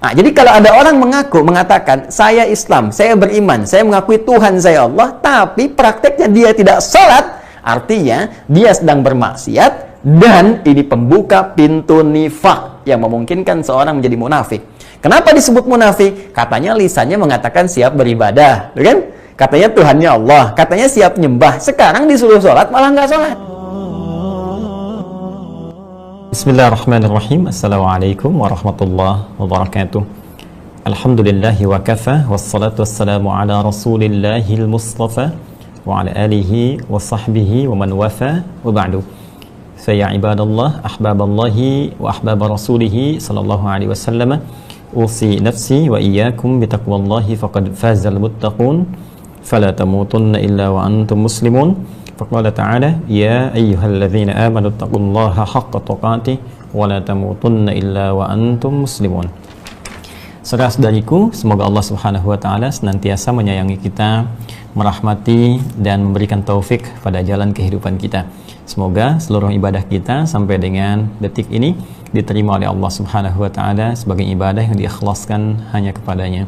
Nah, jadi kalau ada orang mengatakan, saya Islam, saya beriman, saya mengakui Tuhan saya Allah, tapi prakteknya dia tidak sholat, artinya dia sedang bermaksiat, dan ini pembuka pintu nifak yang memungkinkan seorang menjadi munafik. Kenapa disebut munafik? Katanya lisannya mengatakan siap beribadah, kan? Katanya Tuhannya Allah, katanya siap nyembah, sekarang disuruh sholat malah nggak sholat. Bismillahirrahmanirrahim. Assalamualaikum warahmatullahi wabarakatuh. Alhamdulillahi wa kafa, wassalatu wassalamu ala rasulillahil mustafa wa ala alihi wa sahbihi wa man wafa, wa ba'du. Saya ibadallah, ahbaballahi wa ahbab rasulihi sallallahu alaihi wasallam, usi nafsi wa iyyakum bitaqwallahi faqad fazal muttaqun, fala tamutunna illa wa antum muslimun. Faqala ta'ala, ya ayyuhalladzina amanu taqullaha haqqa tuqatih wa la tamutunna illa wa antum muslimun. Saudara-saudariku, semoga Allah Subhanahu wa taala senantiasa menyayangi kita, merahmati dan memberikan taufik pada jalan kehidupan kita. Semoga seluruh ibadah kita sampai dengan detik ini diterima oleh Allah Subhanahu wa taala sebagai ibadah yang diikhlaskan hanya kepadanya.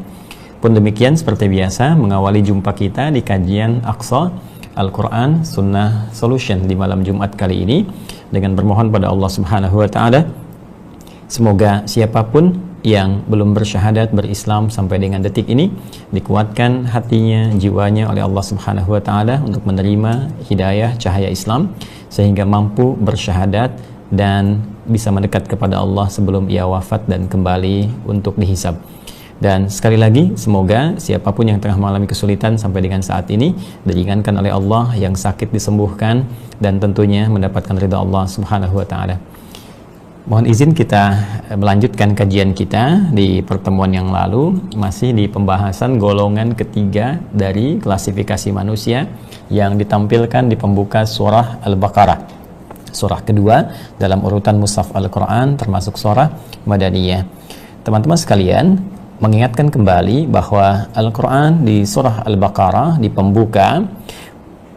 Pun demikian, seperti biasa, mengawali jumpa kita di kajian Aqsa Al-Quran Sunnah Solution di malam Jumat kali ini dengan bermohon pada Allah Subhanahu wa taala, semoga siapapun yang belum bersyahadat berislam sampai dengan detik ini dikuatkan hatinya, jiwanya oleh Allah Subhanahu wa taala untuk menerima hidayah cahaya Islam sehingga mampu bersyahadat dan bisa mendekat kepada Allah sebelum ia wafat dan kembali untuk dihisab. Dan sekali lagi, semoga siapapun yang tengah mengalami kesulitan sampai dengan saat ini diringankan oleh Allah, yang sakit disembuhkan, dan tentunya mendapatkan ridha Allah Subhanahu wa taala. Mohon izin kita melanjutkan kajian kita di pertemuan yang lalu, masih di pembahasan golongan ketiga dari klasifikasi manusia yang ditampilkan di pembuka surah Al-Baqarah, surah kedua dalam urutan mushaf Al-Quran, termasuk surah Madaniyah. Teman-teman sekalian, mengingatkan kembali bahwa Al-Quran di surah Al-Baqarah di pembuka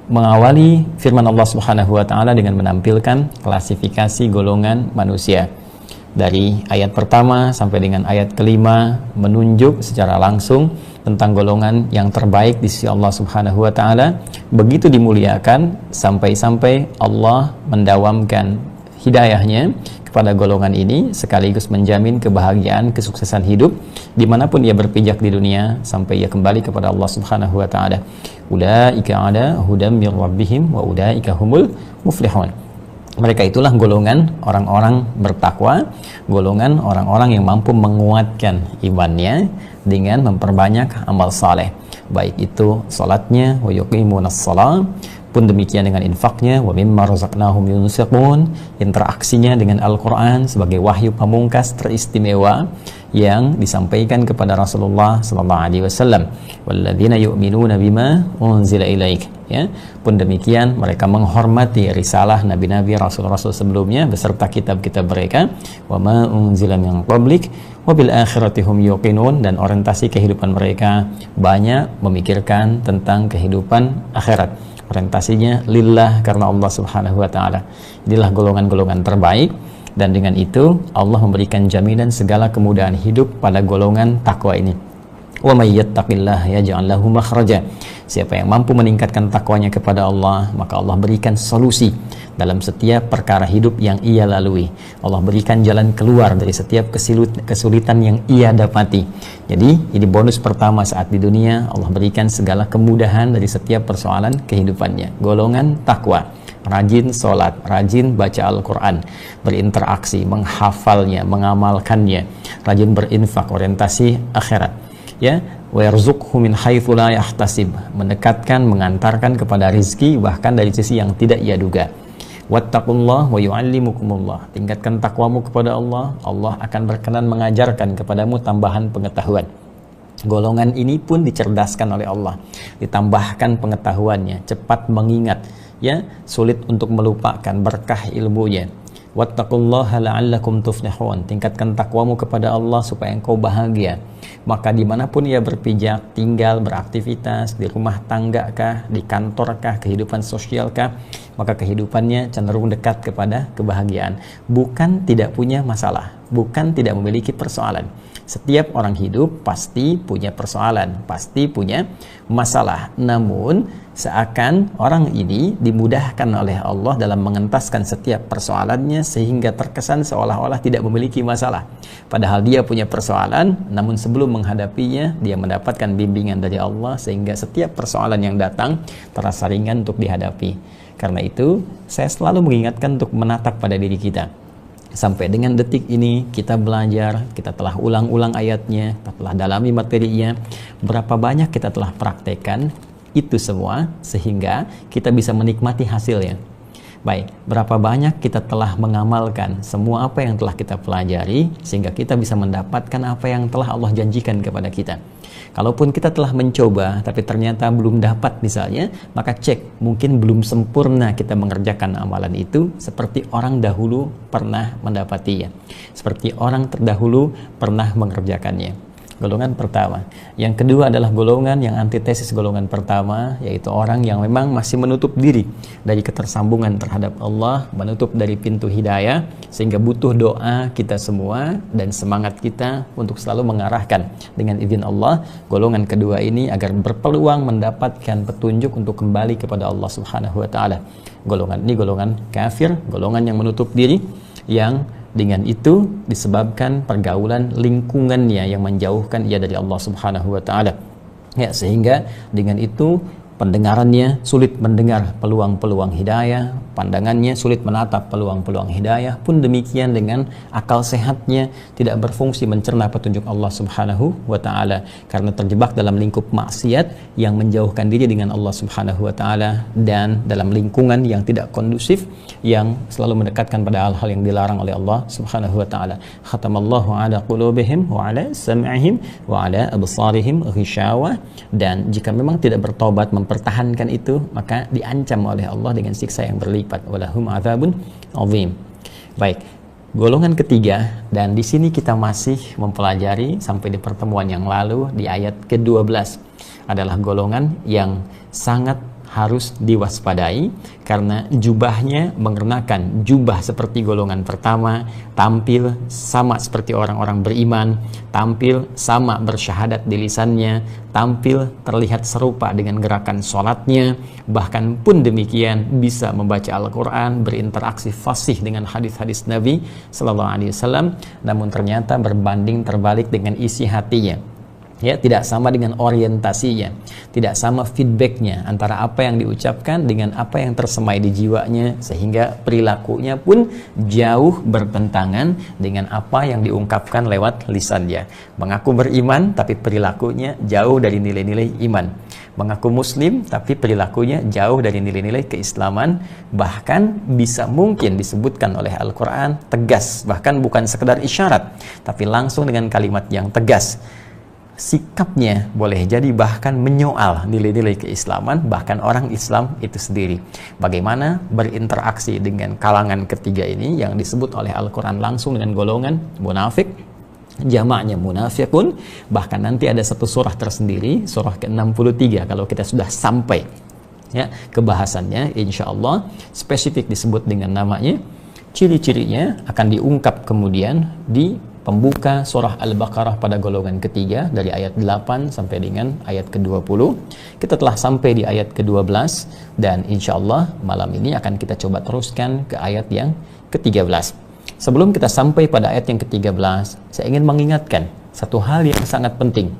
mengawali firman Allah Subhanahu wa taala dengan menampilkan klasifikasi golongan manusia. Dari ayat pertama sampai dengan ayat kelima menunjuk secara langsung tentang golongan yang terbaik di sisi Allah Subhanahu wa taala, begitu dimuliakan sampai-sampai Allah mendawamkan hidayahnya kepada golongan ini sekaligus menjamin kebahagiaan, kesuksesan hidup dimanapun ia berpijak di dunia sampai ia kembali kepada Allah Subhanahu wa taala. Ulaika ala hudam mir rabbihim wa ulaika humul muflihun. Mereka itulah golongan orang-orang bertakwa, golongan orang-orang yang mampu menguatkan imannya dengan memperbanyak amal saleh, baik itu salatnya, wa yuqimunas shalah, pun demikian dengan infaknya, wa mimma razaqnahum yunfiqun, interaksinya dengan Al-Quran sebagai wahyu pamungkas teristimewa yang disampaikan kepada Rasulullah sallallahu alaihi wasallam, walladzina yu'minuna bima unzila ilaik, ya. Pun demikian mereka menghormati risalah nabi-nabi, rasul-rasul sebelumnya beserta kitab-kitab mereka, wa ma unzila min qablik wa bil akhirati hum yuqinun, dan orientasi kehidupan mereka banyak memikirkan tentang kehidupan akhirat. Orientasinya lillah, karena Allah Subhanahu wa taala. Inilah golongan-golongan terbaik, dan dengan itu Allah memberikan jaminan segala kemudahan hidup pada golongan takwa ini. Wa may yattaqillaha yaj'al lahu makhraja. Siapa yang mampu meningkatkan takwanya kepada Allah, maka Allah berikan solusi dalam setiap perkara hidup yang ia lalui. Allah berikan jalan keluar dari setiap kesulitan yang ia dapati. Jadi ini bonus pertama saat di dunia, Allah berikan segala kemudahan dari setiap persoalan kehidupannya. Golongan takwa, rajin sholat, rajin baca Al-Quran, berinteraksi, menghafalnya, mengamalkannya, rajin berinfak, orientasi akhirat, ya. Wa yarzuqhu min haitsu la yahtasib, mendekatkan, mengantarkan kepada rizki bahkan dari sisi yang tidak ia duga. Wattaqullah wa yu'allimukumullah, tingkatkan takwamu kepada Allah, Allah akan berkenan mengajarkan kepadamu tambahan pengetahuan. Golongan ini pun dicerdaskan oleh Allah, ditambahkan pengetahuannya, cepat mengingat, ya, sulit untuk melupakan berkah ilmunya. Wattaqullaha la'allakum tuflihun, tingkatkan takwamu kepada Allah supaya engkau bahagia. Maka dimanapun ia berpijak, tinggal, beraktivitas, di rumah tangga kah, di kantor kah, kehidupan sosial kah, maka kehidupannya cenderung dekat kepada kebahagiaan. Bukan tidak punya masalah, bukan tidak memiliki persoalan. Setiap orang hidup pasti punya persoalan, pasti punya masalah. Namun seakan orang ini dimudahkan oleh Allah dalam mengentaskan setiap persoalannya sehingga terkesan seolah-olah tidak memiliki masalah. Padahal dia punya persoalan, namun sebelum menghadapinya dia mendapatkan bimbingan dari Allah sehingga setiap persoalan yang datang terasa ringan untuk dihadapi. Karena itu saya selalu mengingatkan untuk menatap pada diri kita. Sampai dengan detik ini kita belajar, kita telah ulang-ulang ayatnya, kita telah dalami materinya, berapa banyak kita telah praktekkan itu semua sehingga kita bisa menikmati hasilnya. Baik, berapa banyak kita telah mengamalkan semua apa yang telah kita pelajari sehingga kita bisa mendapatkan apa yang telah Allah janjikan kepada kita. Kalaupun kita telah mencoba tapi ternyata belum dapat misalnya, maka cek, mungkin belum sempurna kita mengerjakan amalan itu seperti orang dahulu pernah mendapatinya, seperti orang terdahulu pernah mengerjakannya. Golongan pertama. Yang kedua adalah golongan yang antitesis golongan pertama, yaitu orang yang memang masih menutup diri dari ketersambungan terhadap Allah, menutup dari pintu hidayah, sehingga butuh doa kita semua dan semangat kita untuk selalu mengarahkan dengan izin Allah golongan kedua ini agar berpeluang mendapatkan petunjuk untuk kembali kepada Allah Subhanahu wa taala. Golongan ini golongan kafir, golongan yang menutup diri, yang dengan itu disebabkan pergaulan lingkungannya yang menjauhkan ia dari Allah Subhanahu wa taala. Ya, sehingga dengan itu pendengarannya sulit mendengar peluang-peluang hidayah, pandangannya sulit menatap peluang-peluang hidayah, pun demikian dengan akal sehatnya tidak berfungsi mencerna petunjuk Allah Subhanahu wa taala karena terjebak dalam lingkup maksiat yang menjauhkan diri dengan Allah Subhanahu wa taala dan dalam lingkungan yang tidak kondusif yang selalu mendekatkan pada hal-hal yang dilarang oleh Allah Subhanahu wa taala. Khatamallahu ala qulubihim wa ala sam'ihim wa ala absarihim ghishawah, dan jika memang tidak bertobat mempertahankan itu, maka diancam oleh Allah dengan siksa yang berlipat. Walahum adzabun azim. Baik, golongan ketiga, dan di sini kita masih mempelajari sampai di pertemuan yang lalu di ayat ke-12, adalah golongan yang sangat harus diwaspadai karena jubahnya mengenakan jubah seperti golongan pertama, tampil sama seperti orang-orang beriman, tampil sama bersyahadat di lisannya, tampil terlihat serupa dengan gerakan sholatnya, bahkan pun demikian bisa membaca Al-Quran, berinteraksi fasih dengan hadis-hadis Nabi Sallallahu Alaihi Wasallam, namun ternyata berbanding terbalik dengan isi hatinya. Ya, tidak sama dengan orientasinya, tidak sama feedbacknya antara apa yang diucapkan dengan apa yang tersemai di jiwanya, sehingga perilakunya pun jauh bertentangan dengan apa yang diungkapkan lewat lisannya. Mengaku beriman tapi perilakunya jauh dari nilai-nilai iman, mengaku muslim tapi perilakunya jauh dari nilai-nilai keislaman, bahkan bisa mungkin disebutkan oleh Al-Quran tegas, bahkan bukan sekedar isyarat tapi langsung dengan kalimat yang tegas. Sikapnya boleh jadi bahkan menyoal nilai-nilai keislaman, bahkan orang Islam itu sendiri. Bagaimana berinteraksi dengan kalangan ketiga ini yang disebut oleh Al-Quran langsung dengan golongan munafik, jamaknya munafiqun. Bahkan nanti ada satu surah tersendiri, surah ke-63 kalau kita sudah sampai ya ke bahasannya, insya Allah spesifik disebut dengan namanya. Ciri-cirinya akan diungkap kemudian di pembuka surah Al-Baqarah pada golongan ketiga dari ayat 8 sampai dengan ayat ke-20. Kita telah sampai di ayat ke-12 dan insya Allah malam ini akan kita coba teruskan ke ayat yang ke-13. Sebelum kita sampai pada ayat yang ke-13, saya ingin mengingatkan satu hal yang sangat penting,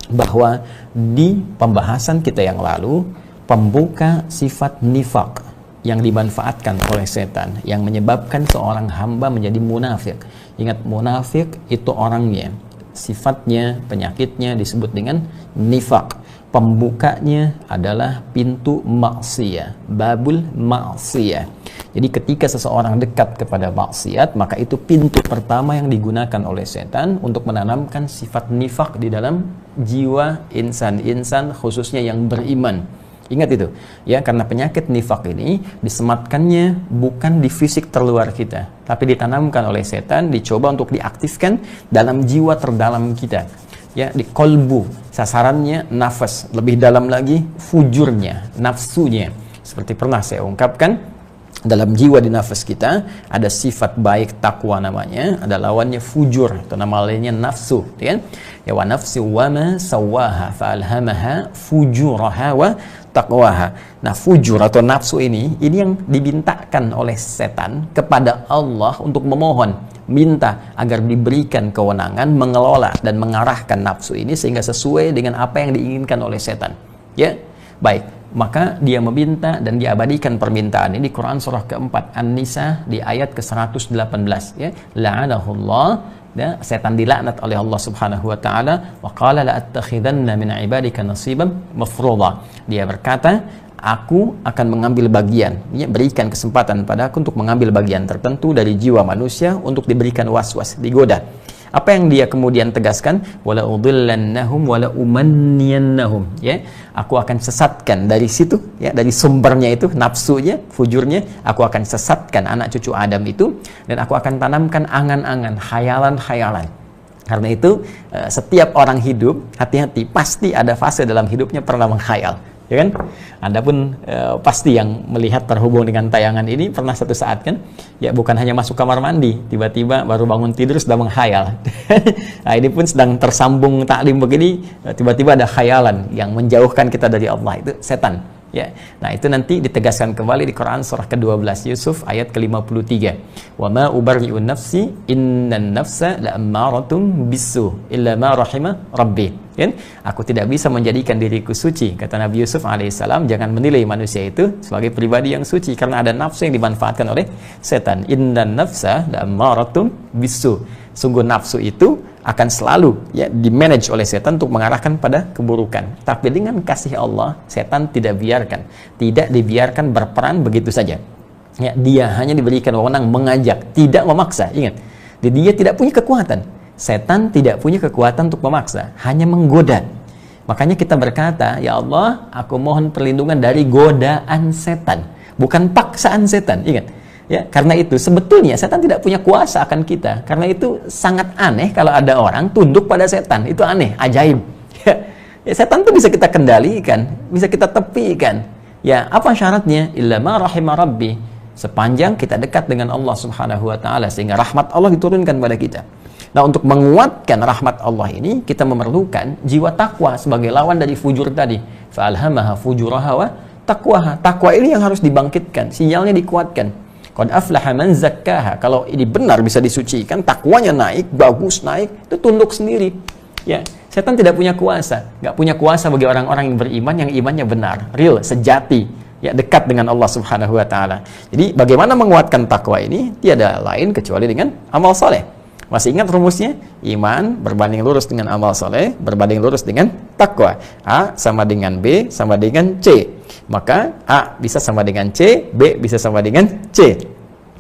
bahwa di pembahasan kita yang lalu, pembuka sifat nifaq yang dimanfaatkan oleh setan yang menyebabkan seorang hamba menjadi munafik. Ingat, munafik itu orangnya, sifatnya, penyakitnya disebut dengan nifaq. Pembukanya adalah pintu maksiyah, babul maksiyah. Jadi ketika seseorang dekat kepada maksiat, maka itu pintu pertama yang digunakan oleh setan untuk menanamkan sifat nifaq di dalam jiwa insan-insan khususnya yang beriman. Ingat itu, ya, karena penyakit nifak ini disematkannya bukan di fisik terluar kita, tapi ditanamkan oleh setan, dicoba untuk diaktifkan dalam jiwa terdalam kita, ya, di kolbu. Sasarannya nafas, lebih dalam lagi fujurnya, nafsunya. Seperti pernah saya ungkapkan, dalam jiwa di nafas kita ada sifat baik takwa namanya, ada lawannya fujur, itu nama lainnya nafsu, kan? Ya wa nafsi wa ma sawaha fa alhamaha fujuraha wa taqwaha. Nah, fujur atau nafsu ini yang dibintakan oleh setan kepada Allah untuk memohon, minta agar diberikan kewenangan mengelola dan mengarahkan nafsu ini sehingga sesuai dengan apa yang diinginkan oleh setan. Ya, baik. Maka dia meminta dan diabadikan permintaan ini di Quran surah keempat An-Nisa di ayat ke-118, ya. La'anahullah, ya, setan dilaknat oleh Allah Subhanahu wa taala, wa qala la attakhidanna min ibadika nasiban mafruḍa. Dia berkata, aku akan mengambil bagian, ya, berikan kesempatan padaku untuk mengambil bagian tertentu dari jiwa manusia untuk diberikan waswas, digoda. Apa yang dia kemudian tegaskan? Wala udhillannahum wala umanniyannahum, ya. Aku akan sesatkan dari situ, ya, dari sumbernya itu nafsunya, fujurnya, aku akan sesatkan anak cucu Adam itu, dan aku akan tanamkan angan-angan, khayalan-khayalan. Karena itu setiap orang hidup, hati-hati, pasti ada fase dalam hidupnya pernah menghayal, ya kan? Anda pun pasti yang melihat terhubung dengan tayangan ini pernah satu saat kan, ya, bukan hanya masuk kamar mandi, tiba-tiba baru bangun tidur sudah menghayal. Nah, ini pun sedang tersambung taklim begini, tiba-tiba ada khayalan yang menjauhkan kita dari Allah, itu setan, ya. Nah, itu nanti ditegaskan kembali di Quran surah ke-12 Yusuf ayat ke-53. Wa ma ubarri'un nafsi innan nafsa la'ammaratun bisu illa ma rahima rabbi. Kan? Aku tidak bisa menjadikan diriku suci, kata Nabi Yusuf alaihissalam. Jangan menilai manusia itu sebagai pribadi yang suci karena ada nafsu yang dimanfaatkan oleh setan. Innan nafsa la'ammaratun bisu. Sungguh nafsu itu akan selalu, ya, dimanage oleh setan untuk mengarahkan pada keburukan. Tapi dengan kasih Allah, setan tidak dibiarkan berperan begitu saja. Ya, dia hanya diberikan wewenang mengajak, tidak memaksa. Ingat, dia tidak punya kekuatan. Setan tidak punya kekuatan untuk memaksa, hanya menggoda. Makanya kita berkata, ya Allah, aku mohon perlindungan dari godaan setan, bukan paksaan setan. Ingat, ya, karena itu sebetulnya setan tidak punya kuasa akan kita. Karena itu sangat aneh kalau ada orang tunduk pada setan. Itu aneh, ajaib. Ya, setan itu bisa kita kendalikan, bisa kita tepikan. Ya, apa syaratnya? Illa ma rahima rabbi. Sepanjang kita dekat dengan Allah Subhanahu wa taala sehingga rahmat Allah diturunkan pada kita. Nah, untuk menguatkan rahmat Allah ini kita memerlukan jiwa takwa sebagai lawan dari fujur tadi. Fa'alhamaha fujuraha wa taqwaha. Takwa ini yang harus dibangkitkan, sinyalnya dikuatkan. Qad aflaha man zakkaha. Kalau ini benar bisa disucikan, takwanya naik, bagus naik, itu tunduk sendiri. Ya, setan tidak punya kuasa, nggak punya kuasa bagi orang-orang yang beriman, yang imannya benar, real, sejati, ya, dekat dengan Allah Subhanahu wa taala. Jadi bagaimana menguatkan takwa ini? Tiada lain kecuali dengan amal saleh. Masih ingat rumusnya? Iman berbanding lurus dengan amal soleh, berbanding lurus dengan takwa. A sama dengan B sama dengan C. Maka A bisa sama dengan C, B bisa sama dengan C.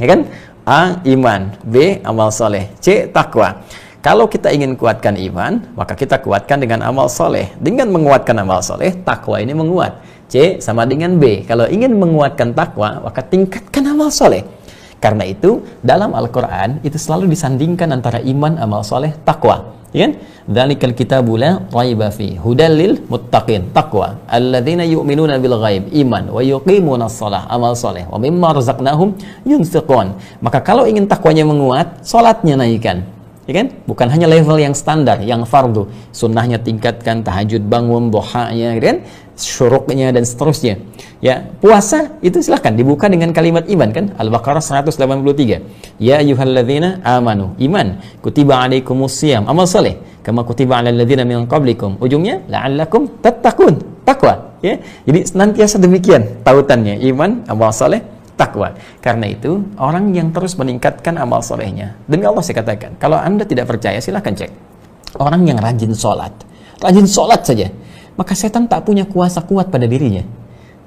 Ya kan? A iman, B amal soleh, C takwa. Kalau kita ingin kuatkan iman, maka kita kuatkan dengan amal soleh. Dengan menguatkan amal soleh, takwa ini menguat. C sama dengan B. Kalau ingin menguatkan takwa, maka tingkatkan amal soleh. Karena itu dalam Al-Quran itu selalu disandingkan antara iman, amal soleh, takwa, ya kan? Dzalikal kitabu la raiba fi hudal lil muttaqin, takwa, alladzina yu'minuna bil ghaib, iman, wa yuqimunas shalah, amal soleh, wa mimma razaqnahum yunfiqun. Maka kalau ingin takwanya menguat, salatnya naikkan, ya kan? Bukan hanya level yang standar, yang fardu, sunnahnya tingkatkan, tahajud bangun, duhanya, ya kan? Syuruknya dan seterusnya. Ya, puasa itu silahkan dibuka dengan kalimat iman kan? Al-Baqarah 183. Ya ayyuhalladzina amanu, iman, kutiba alaikumusiyam, amal saleh, kama kutiba alal ladzina min qablikum. Ujungnya la'allakum tattaqun, takwa, ya. Jadi senantiasa demikian tautannya, iman, amal saleh, takwa. Karena itu orang yang terus meningkatkan amal solehnya, demi Allah saya katakan, kalau Anda tidak percaya silahkan cek. Orang yang rajin sholat saja, maka setan tak punya kuasa kuat pada dirinya.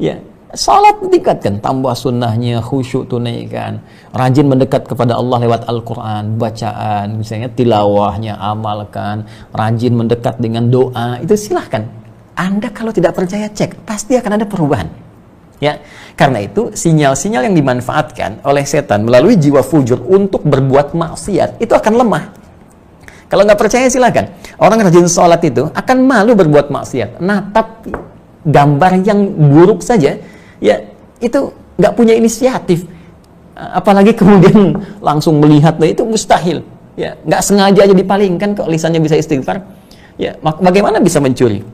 Ya, salat tingkatkan, tambah sunnahnya, khusyuk tunaikan, rajin mendekat kepada Allah lewat Al-Quran, bacaan, misalnya tilawahnya amalkan, rajin mendekat dengan doa, itu silahkan. Anda kalau tidak percaya cek, pasti akan ada perubahan. Ya, karena itu sinyal-sinyal yang dimanfaatkan oleh setan melalui jiwa fujur untuk berbuat maksiat itu akan lemah. Kalau nggak percaya silakan. Orang rajin sholat itu akan malu berbuat maksiat. Natap gambar yang buruk saja, ya itu nggak punya inisiatif. apalagi kemudian langsung melihat, itu mustahil. Ya, nggak sengaja aja dipalingkan kok lisannya bisa istighfar. Ya, bagaimana bisa mencuri?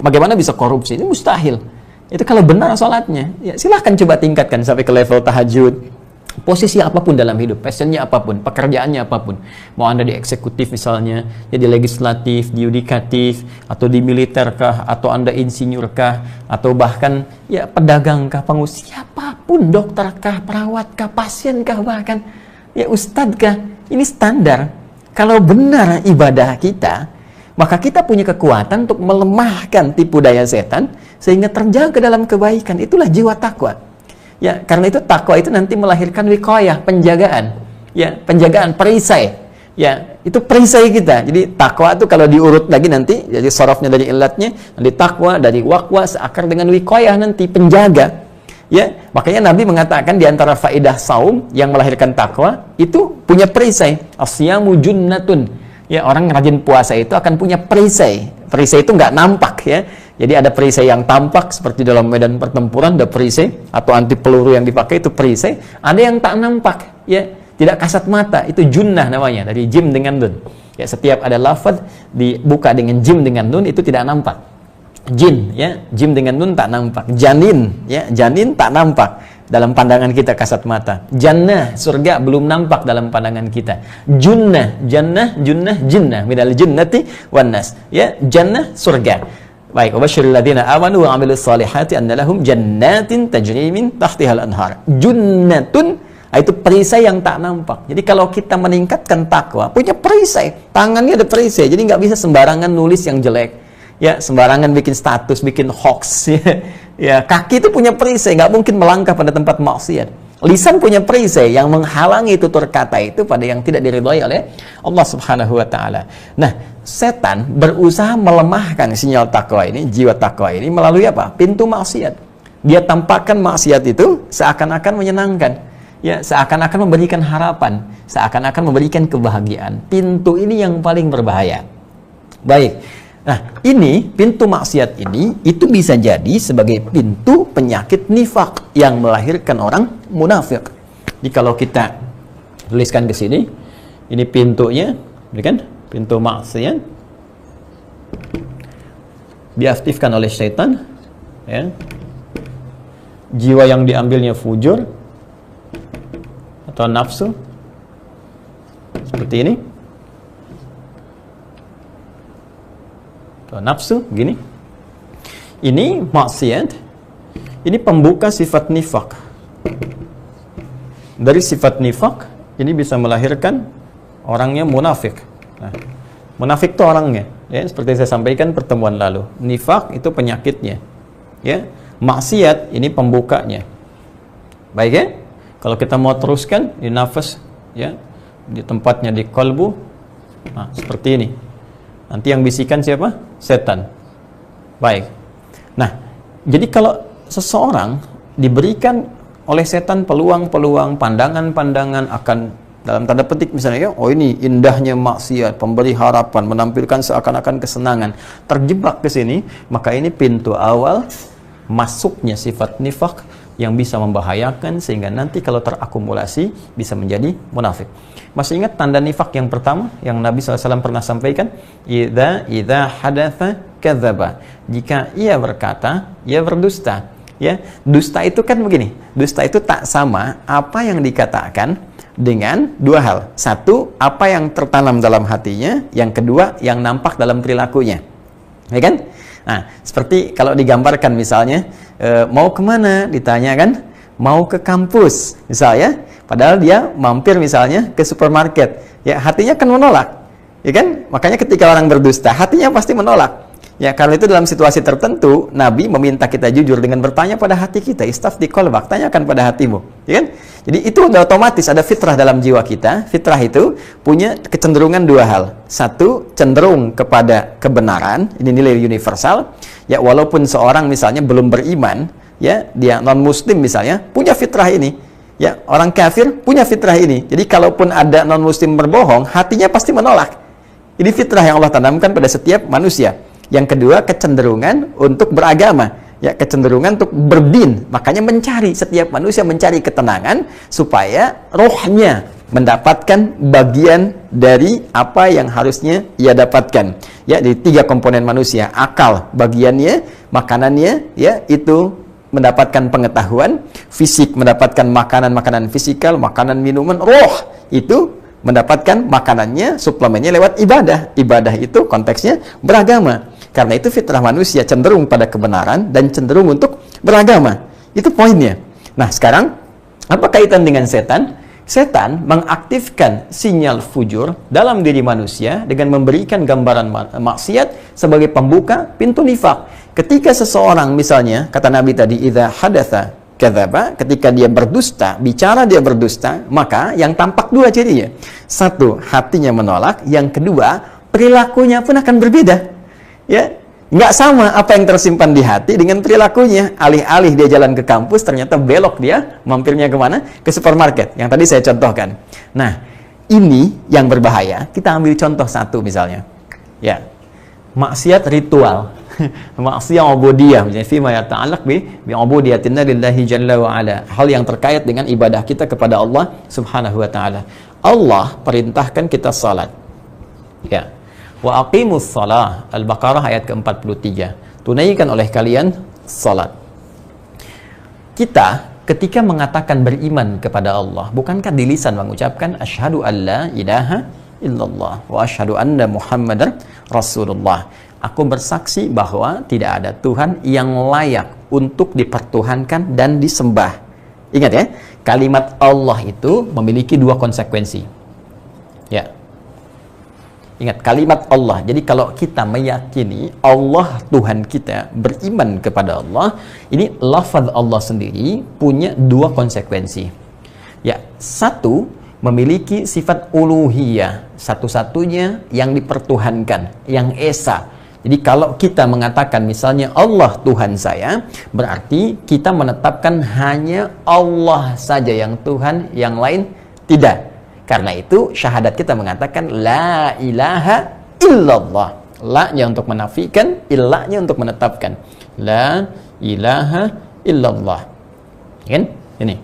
Bagaimana bisa korupsi? Ini mustahil. Itu kalau benar sholatnya, ya silahkan coba tingkatkan sampai ke level tahajud. Posisi apapun dalam hidup, passionnya apapun, pekerjaannya apapun, mau Anda di eksekutif misalnya, ya di legislatif, di yudikatif, atau di militer kah, atau Anda insinyur kah, atau bahkan ya pedagang kah, pengusaha, siapapun, dokter kah, perawat kah, pasien kah, bahkan ya ustadz kah, ini standar. Kalau benar ibadah kita, maka kita punya kekuatan untuk melemahkan tipu daya setan sehingga terjaga dalam kebaikan. Itulah jiwa takwa. Ya, karena itu takwa itu nanti melahirkan wiqayah, penjagaan. Ya, penjagaan, perisai. Ya, itu perisai kita. Jadi takwa itu kalau diurut lagi nanti, jadi sorofnya dari ilatnya, nanti takwa dari waqwa seakar dengan wiqayah nanti penjaga. Ya, makanya Nabi mengatakan di antara faedah saum yang melahirkan takwa itu punya perisai. Asyamu junnatun. Ya, orang rajin puasa itu akan punya perisai. Perisai itu nggak nampak ya. Jadi ada perisai yang tampak seperti dalam medan pertempuran, ada perisai atau anti peluru yang dipakai itu perisai. Ada yang tak nampak ya, tidak kasat mata, itu junnah namanya, dari jim dengan nun. Ya, setiap ada lafaz dibuka dengan jim dengan nun itu tidak nampak. Jin ya, jim dengan nun tak nampak. Janin ya, janin tak nampak dalam pandangan kita kasat mata. Jannah, surga belum nampak dalam pandangan kita. Junnah, jannah, junnah, jinnah, minal jinnati wan nas. Ya, jannah surga. Baik, wabasyiril ladzina amanu wa 'amilus shalihati anna lahum jannatin tajri min tahtihal anhar. Junnatun, itu perisai yang tak nampak. Jadi kalau kita meningkatkan takwa, punya perisai, tangannya ada perisai. Jadi nggak bisa sembarangan nulis yang jelek. Ya, sembarangan bikin status, bikin hoax ya. Ya, kaki itu punya perisai, nggak mungkin melangkah pada tempat maksiat. Lisan punya perisai yang menghalangi tutur kata itu pada yang tidak diridhai oleh Allah Subhanahu wa taala. Nah, setan berusaha melemahkan sinyal takwa ini, jiwa takwa ini melalui apa? Pintu maksiat. Dia tampakkan maksiat itu seakan-akan menyenangkan. Ya, seakan-akan memberikan harapan, seakan-akan memberikan kebahagiaan. Pintu ini yang paling berbahaya. Baik. Nah, ini pintu maksiat ini itu bisa jadi sebagai pintu penyakit nifak yang melahirkan orang munafik. Jadi kalau kita tuliskan ke sini, ini pintunya, ini kan pintu maksiat diaktifkan oleh syaitan, ya. Jiwa yang diambilnya fujur atau nafsu seperti ini. Nafsu gini, ini maksiat, ini pembuka sifat nifak. Dari sifat nifak ini bisa melahirkan orangnya munafik. Nah, munafik itu orangnya ya, seperti saya sampaikan pertemuan lalu, nifak itu penyakitnya ya, maksiat ini pembukanya. Baik ya, kalau kita mau teruskan di nafas ya, di tempatnya di qalbu, nah seperti ini. Nanti yang bisikan siapa? Setan. Baik. Nah, jadi kalau seseorang diberikan oleh setan peluang-peluang, pandangan-pandangan akan, dalam tanda petik misalnya, ya, oh ini indahnya maksiat, pemberi harapan, menampilkan seakan-akan kesenangan, terjebak ke sini, maka ini pintu awal masuknya sifat nifak yang bisa membahayakan sehingga nanti kalau terakumulasi bisa menjadi munafik. Masih ingat tanda nifak yang pertama yang Nabi SAW pernah sampaikan? Idza hadatsa kadzaba. Jika ia berkata, ia berdusta. Ya, dusta itu kan begini. Dusta itu tak sama apa yang dikatakan dengan dua hal. Satu, apa yang tertanam dalam hatinya. Yang kedua, yang nampak dalam perilakunya. Ya kan? Nah, seperti kalau digambarkan misalnya, mau kemana? Ditanya kan? Mau ke kampus, misalnya. Padahal dia mampir misalnya ke supermarket. Ya, hatinya kan menolak. Ya kan? Makanya ketika orang berdusta, hatinya pasti menolak. Ya, karena itu dalam situasi tertentu, Nabi meminta kita jujur dengan bertanya pada hati kita. Istafti qalbak, tanyakan pada hatimu. Ya kan? Jadi itu udah otomatis ada fitrah dalam jiwa kita. Fitrah itu punya kecenderungan dua hal. Satu, cenderung kepada kebenaran. Ini nilai universal. Ya, walaupun seorang misalnya belum beriman, ya, dia non-muslim misalnya, punya fitrah ini. Ya, orang kafir punya fitrah ini. Jadi kalaupun ada non-muslim berbohong, hatinya pasti menolak. Ini fitrah yang Allah tanamkan pada setiap manusia. Yang kedua, kecenderungan untuk beragama. Ya, kecenderungan untuk berdin. Makanya setiap manusia mencari ketenangan supaya rohnya mendapatkan bagian dari apa yang harusnya ia dapatkan. Ya, dari 3 komponen manusia, akal bagiannya, makanannya, ya, itu mendapatkan pengetahuan, fisik mendapatkan makanan fisikal, makanan minuman, roh itu mendapatkan makanannya, suplemennya lewat ibadah. Ibadah itu konteksnya beragama. Karena itu fitrah manusia cenderung pada kebenaran dan cenderung untuk beragama. Itu poinnya. Nah, sekarang apa kaitan dengan setan? Setan mengaktifkan sinyal fujur dalam diri manusia dengan memberikan gambaran maksiat sebagai pembuka pintu nifak. Ketika seseorang misalnya, kata Nabi tadi, idza hadatsa kadzaba, ketika dia berdusta, bicara dia berdusta, maka yang tampak 2 cirinya. 1, hatinya menolak, yang kedua, perilakunya pun akan berbeda. Ya, nggak sama apa yang tersimpan di hati dengan perilakunya. Alih-alih dia jalan ke kampus, ternyata belok dia, mampirnya kemana? Ke supermarket, yang tadi saya contohkan. Nah, ini yang berbahaya. Kita ambil contoh satu misalnya. Ya, maksiat ritual. Maksiat ubudiyah, misalnya fima yata'allaq bi ubudiyatina lillahi jalla wa ala. Hal yang terkait dengan ibadah kita kepada Allah Subhanahu wa taala. Allah perintahkan kita salat. Ya. Wa aqimus shalah, Al-Baqarah ayat ke-43. Tunaikan oleh kalian salat. Kita ketika mengatakan beriman kepada Allah, bukankah di lisan mengucapkan asyhadu alla ilaha illallah wa asyhadu anna Muhammadar Rasulullah. Aku bersaksi bahwa tidak ada Tuhan yang layak untuk dipertuhankan dan disembah. Ingat ya, kalimat Allah itu memiliki 2 konsekuensi. Ya. Ingat, kalimat Allah. Jadi kalau kita meyakini Allah Tuhan kita, beriman kepada Allah, ini lafaz Allah sendiri punya 2 konsekuensi. Ya, 1, memiliki sifat uluhiyah, satu-satunya yang dipertuhankan, yang esa. Jadi kalau kita mengatakan misalnya Allah Tuhan saya, berarti kita menetapkan hanya Allah saja yang Tuhan, yang lain tidak. Karena itu syahadat kita mengatakan la ilaha illallah. La-nya untuk menafikan, illa-nya untuk menetapkan. La ilaha illallah. Kan? Ini.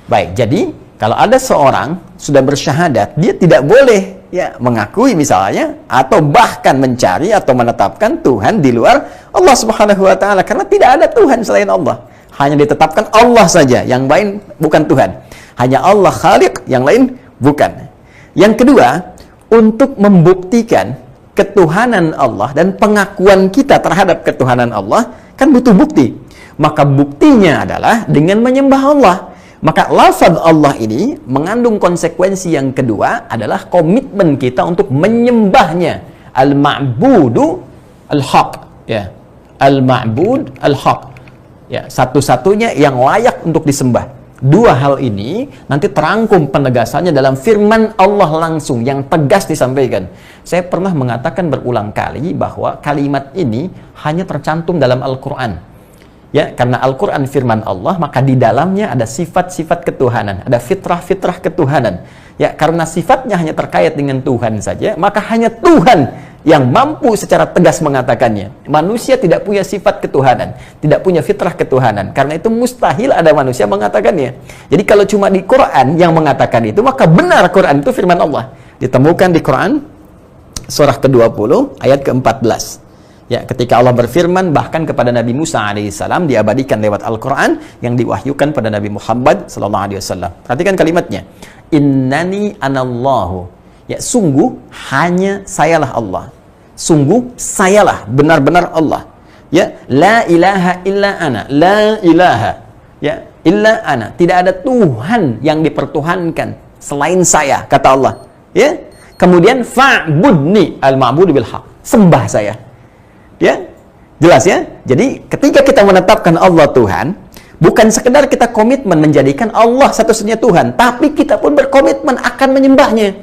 Baik, jadi kalau ada seorang sudah bersyahadat, dia tidak boleh ya mengakui misalnya atau bahkan mencari atau menetapkan Tuhan di luar Allah Subhanahu wa taala, karena tidak ada Tuhan selain Allah. Hanya ditetapkan Allah saja, yang lain bukan Tuhan. Hanya Allah Khaliq, yang lain bukan. Yang kedua, untuk membuktikan ketuhanan Allah dan pengakuan kita terhadap ketuhanan Allah, kan butuh bukti. Maka buktinya adalah dengan menyembah Allah. Maka lafaz Allah ini mengandung konsekuensi yang kedua adalah komitmen kita untuk menyembahnya. Al-ma'budu al-haq. Ya. Al-ma'bud al-haq. Ya, satu-satunya yang layak untuk disembah. 2 hal ini nanti terangkum penegasannya dalam firman Allah langsung yang tegas disampaikan. Saya pernah mengatakan berulang kali bahwa kalimat ini hanya tercantum dalam Al-Quran. Ya, karena Al-Quran firman Allah, maka di dalamnya ada sifat-sifat ketuhanan, ada fitrah-fitrah ketuhanan. Ya, karena sifatnya hanya terkait dengan Tuhan saja, maka hanya Tuhan yang mampu secara tegas mengatakannya. Manusia tidak punya sifat ketuhanan, tidak punya fitrah ketuhanan. Karena itu mustahil ada manusia mengatakannya. Jadi kalau cuma di Quran yang mengatakan itu, maka benar Quran itu firman Allah. Ditemukan di Quran surah ke-20 ayat ke-14. Ya, ketika Allah berfirman bahkan kepada Nabi Musa alaihissalam, diabadikan lewat Al-Quran yang diwahyukan pada Nabi Muhammad sallallahu alaihi wasallam. Perhatikan kalimatnya. Innani anallahu. Ya, sungguh hanya sayalah Allah. Sungguh sayalah benar-benar Allah. Ya, la ilaha illa ana. La ilaha. Ya, illa ana. Tidak ada Tuhan yang dipertuhankan selain saya, kata Allah. Ya. Kemudian fa'budni, al-ma'budu bil haq. Sembah saya. Ya, jelas ya. Jadi ketika kita menetapkan Allah Tuhan, bukan sekedar kita komitmen menjadikan Allah satu-satunya Tuhan, tapi kita pun berkomitmen akan menyembahnya.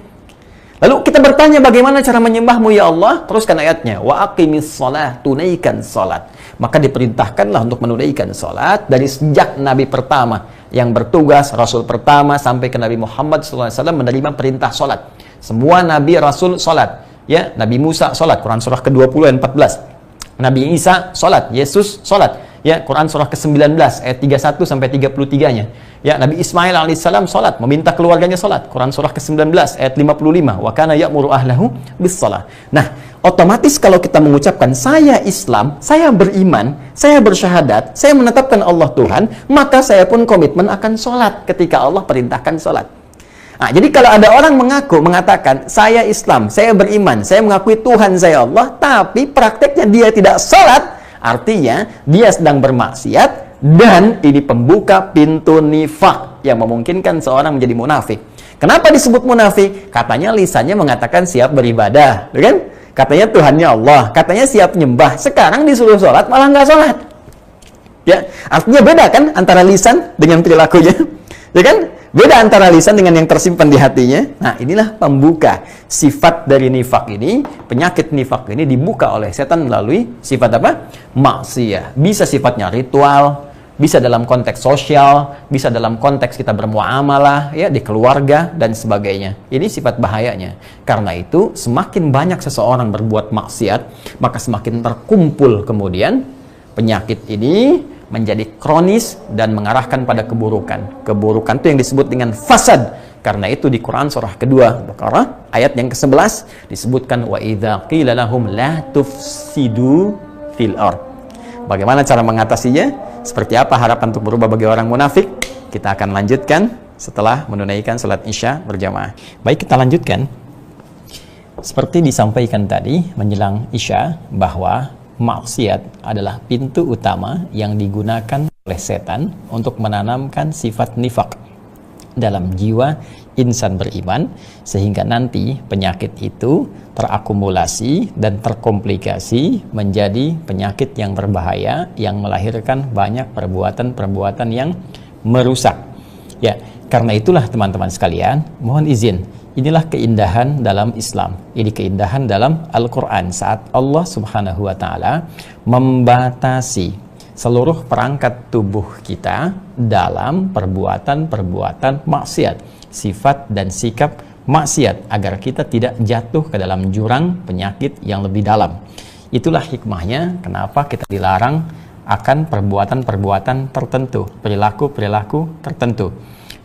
Lalu kita bertanya, bagaimana cara menyembahmu ya Allah? Teruskan ayatnya, wa aqimis shalah, tunaikan salat. Maka diperintahkanlah untuk menunaikan salat dari sejak Nabi pertama yang bertugas, Rasul pertama sampai ke Nabi Muhammad SAW menerima perintah salat. Semua Nabi Rasul salat. Ya, Nabi Musa salat, Quran surah ke-20 ayat 14. Nabi Isa salat, Yesus salat. Ya, Quran surah ke-19 ayat 31 sampai 33-nya. Ya, Nabi Ismail alaihissalam salat, meminta keluarganya salat. Quran surah ke-19 ayat 55, wa kana ya'muru ahlahu bis-shalah. Nah, otomatis kalau kita mengucapkan saya Islam, saya beriman, saya bersyahadat, saya menetapkan Allah Tuhan, maka saya pun komitmen akan salat ketika Allah perintahkan salat. Nah, jadi kalau ada orang mengatakan saya Islam, saya beriman, saya mengakui Tuhan saya Allah, tapi prakteknya dia tidak salat, artinya dia sedang bermaksiat, dan ini pembuka pintu nifak yang memungkinkan seorang menjadi munafik. Kenapa disebut munafik? Katanya lisannya mengatakan siap beribadah, kan? Katanya Tuhannya Allah, katanya siap nyembah. Sekarang disuruh sholat malah nggak sholat. Ya, artinya beda kan antara lisan dengan perilakunya, ya kan? Beda antara lisan dengan yang tersimpan di hatinya. Nah, inilah pembuka sifat dari nifak ini. Penyakit nifak ini dibuka oleh setan melalui sifat apa? Maksiyah. Bisa sifatnya ritual, bisa dalam konteks sosial, bisa dalam konteks kita bermuamalah, ya, di keluarga dan sebagainya. Ini sifat bahayanya. Karena itu, semakin banyak seseorang berbuat maksiat, maka semakin terkumpul kemudian penyakit ini menjadi kronis dan mengarahkan pada keburukan. Keburukan itu yang disebut dengan fasad. Karena itu di Quran surah kedua Baqarah ayat yang ke-11 disebutkan wa idza qila lahum la tufsidu fil ard. Bagaimana cara mengatasinya? Seperti apa harapan untuk berubah bagi orang munafik? Kita akan lanjutkan setelah menunaikan salat Isya berjamaah. Baik, kita lanjutkan. Seperti disampaikan tadi menjelang Isya bahwa maksiat adalah pintu utama yang digunakan oleh setan untuk menanamkan sifat nifak dalam jiwa insan beriman, sehingga nanti penyakit itu terakumulasi dan terkomplikasi menjadi penyakit yang berbahaya yang melahirkan banyak perbuatan-perbuatan yang merusak. Ya, karena itulah teman-teman sekalian, mohon izin, inilah keindahan dalam Islam. Ini keindahan dalam Al-Quran saat Allah Subhanahu wa Ta'ala membatasi seluruh perangkat tubuh kita dalam perbuatan-perbuatan maksiat, sifat dan sikap maksiat, agar kita tidak jatuh ke dalam jurang penyakit yang lebih dalam. Itulah hikmahnya kenapa kita dilarang akan perbuatan-perbuatan tertentu, perilaku-perilaku tertentu.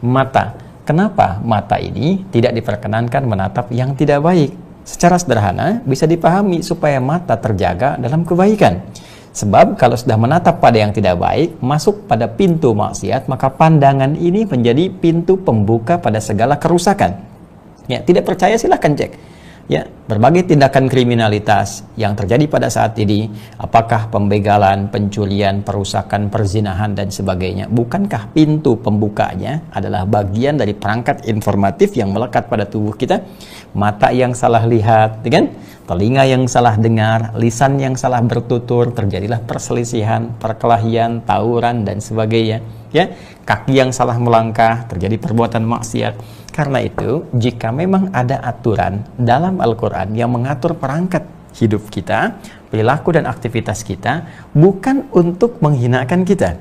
Mata. Kenapa mata ini tidak diperkenankan menatap yang tidak baik? Secara sederhana bisa dipahami supaya mata terjaga dalam kebaikan. Sebab kalau sudah menatap pada yang tidak baik, masuk pada pintu maksiat, maka pandangan ini menjadi pintu pembuka pada segala kerusakan. Ya, tidak percaya silahkan cek. Ya, berbagai tindakan kriminalitas yang terjadi pada saat ini, apakah pembegalan, pencurian, perusakan, perzinahan dan sebagainya, bukankah pintu pembukanya adalah bagian dari perangkat informatif yang melekat pada tubuh kita? Mata yang salah lihat, kan? Telinga yang salah dengar, lisan yang salah bertutur, terjadilah perselisihan, perkelahian, tawuran dan sebagainya. Ya, kaki yang salah melangkah, terjadi perbuatan maksiat. Karena itu, jika memang ada aturan dalam Al-Quran yang mengatur perangkat hidup kita, perilaku dan aktivitas kita, bukan untuk menghinakan kita,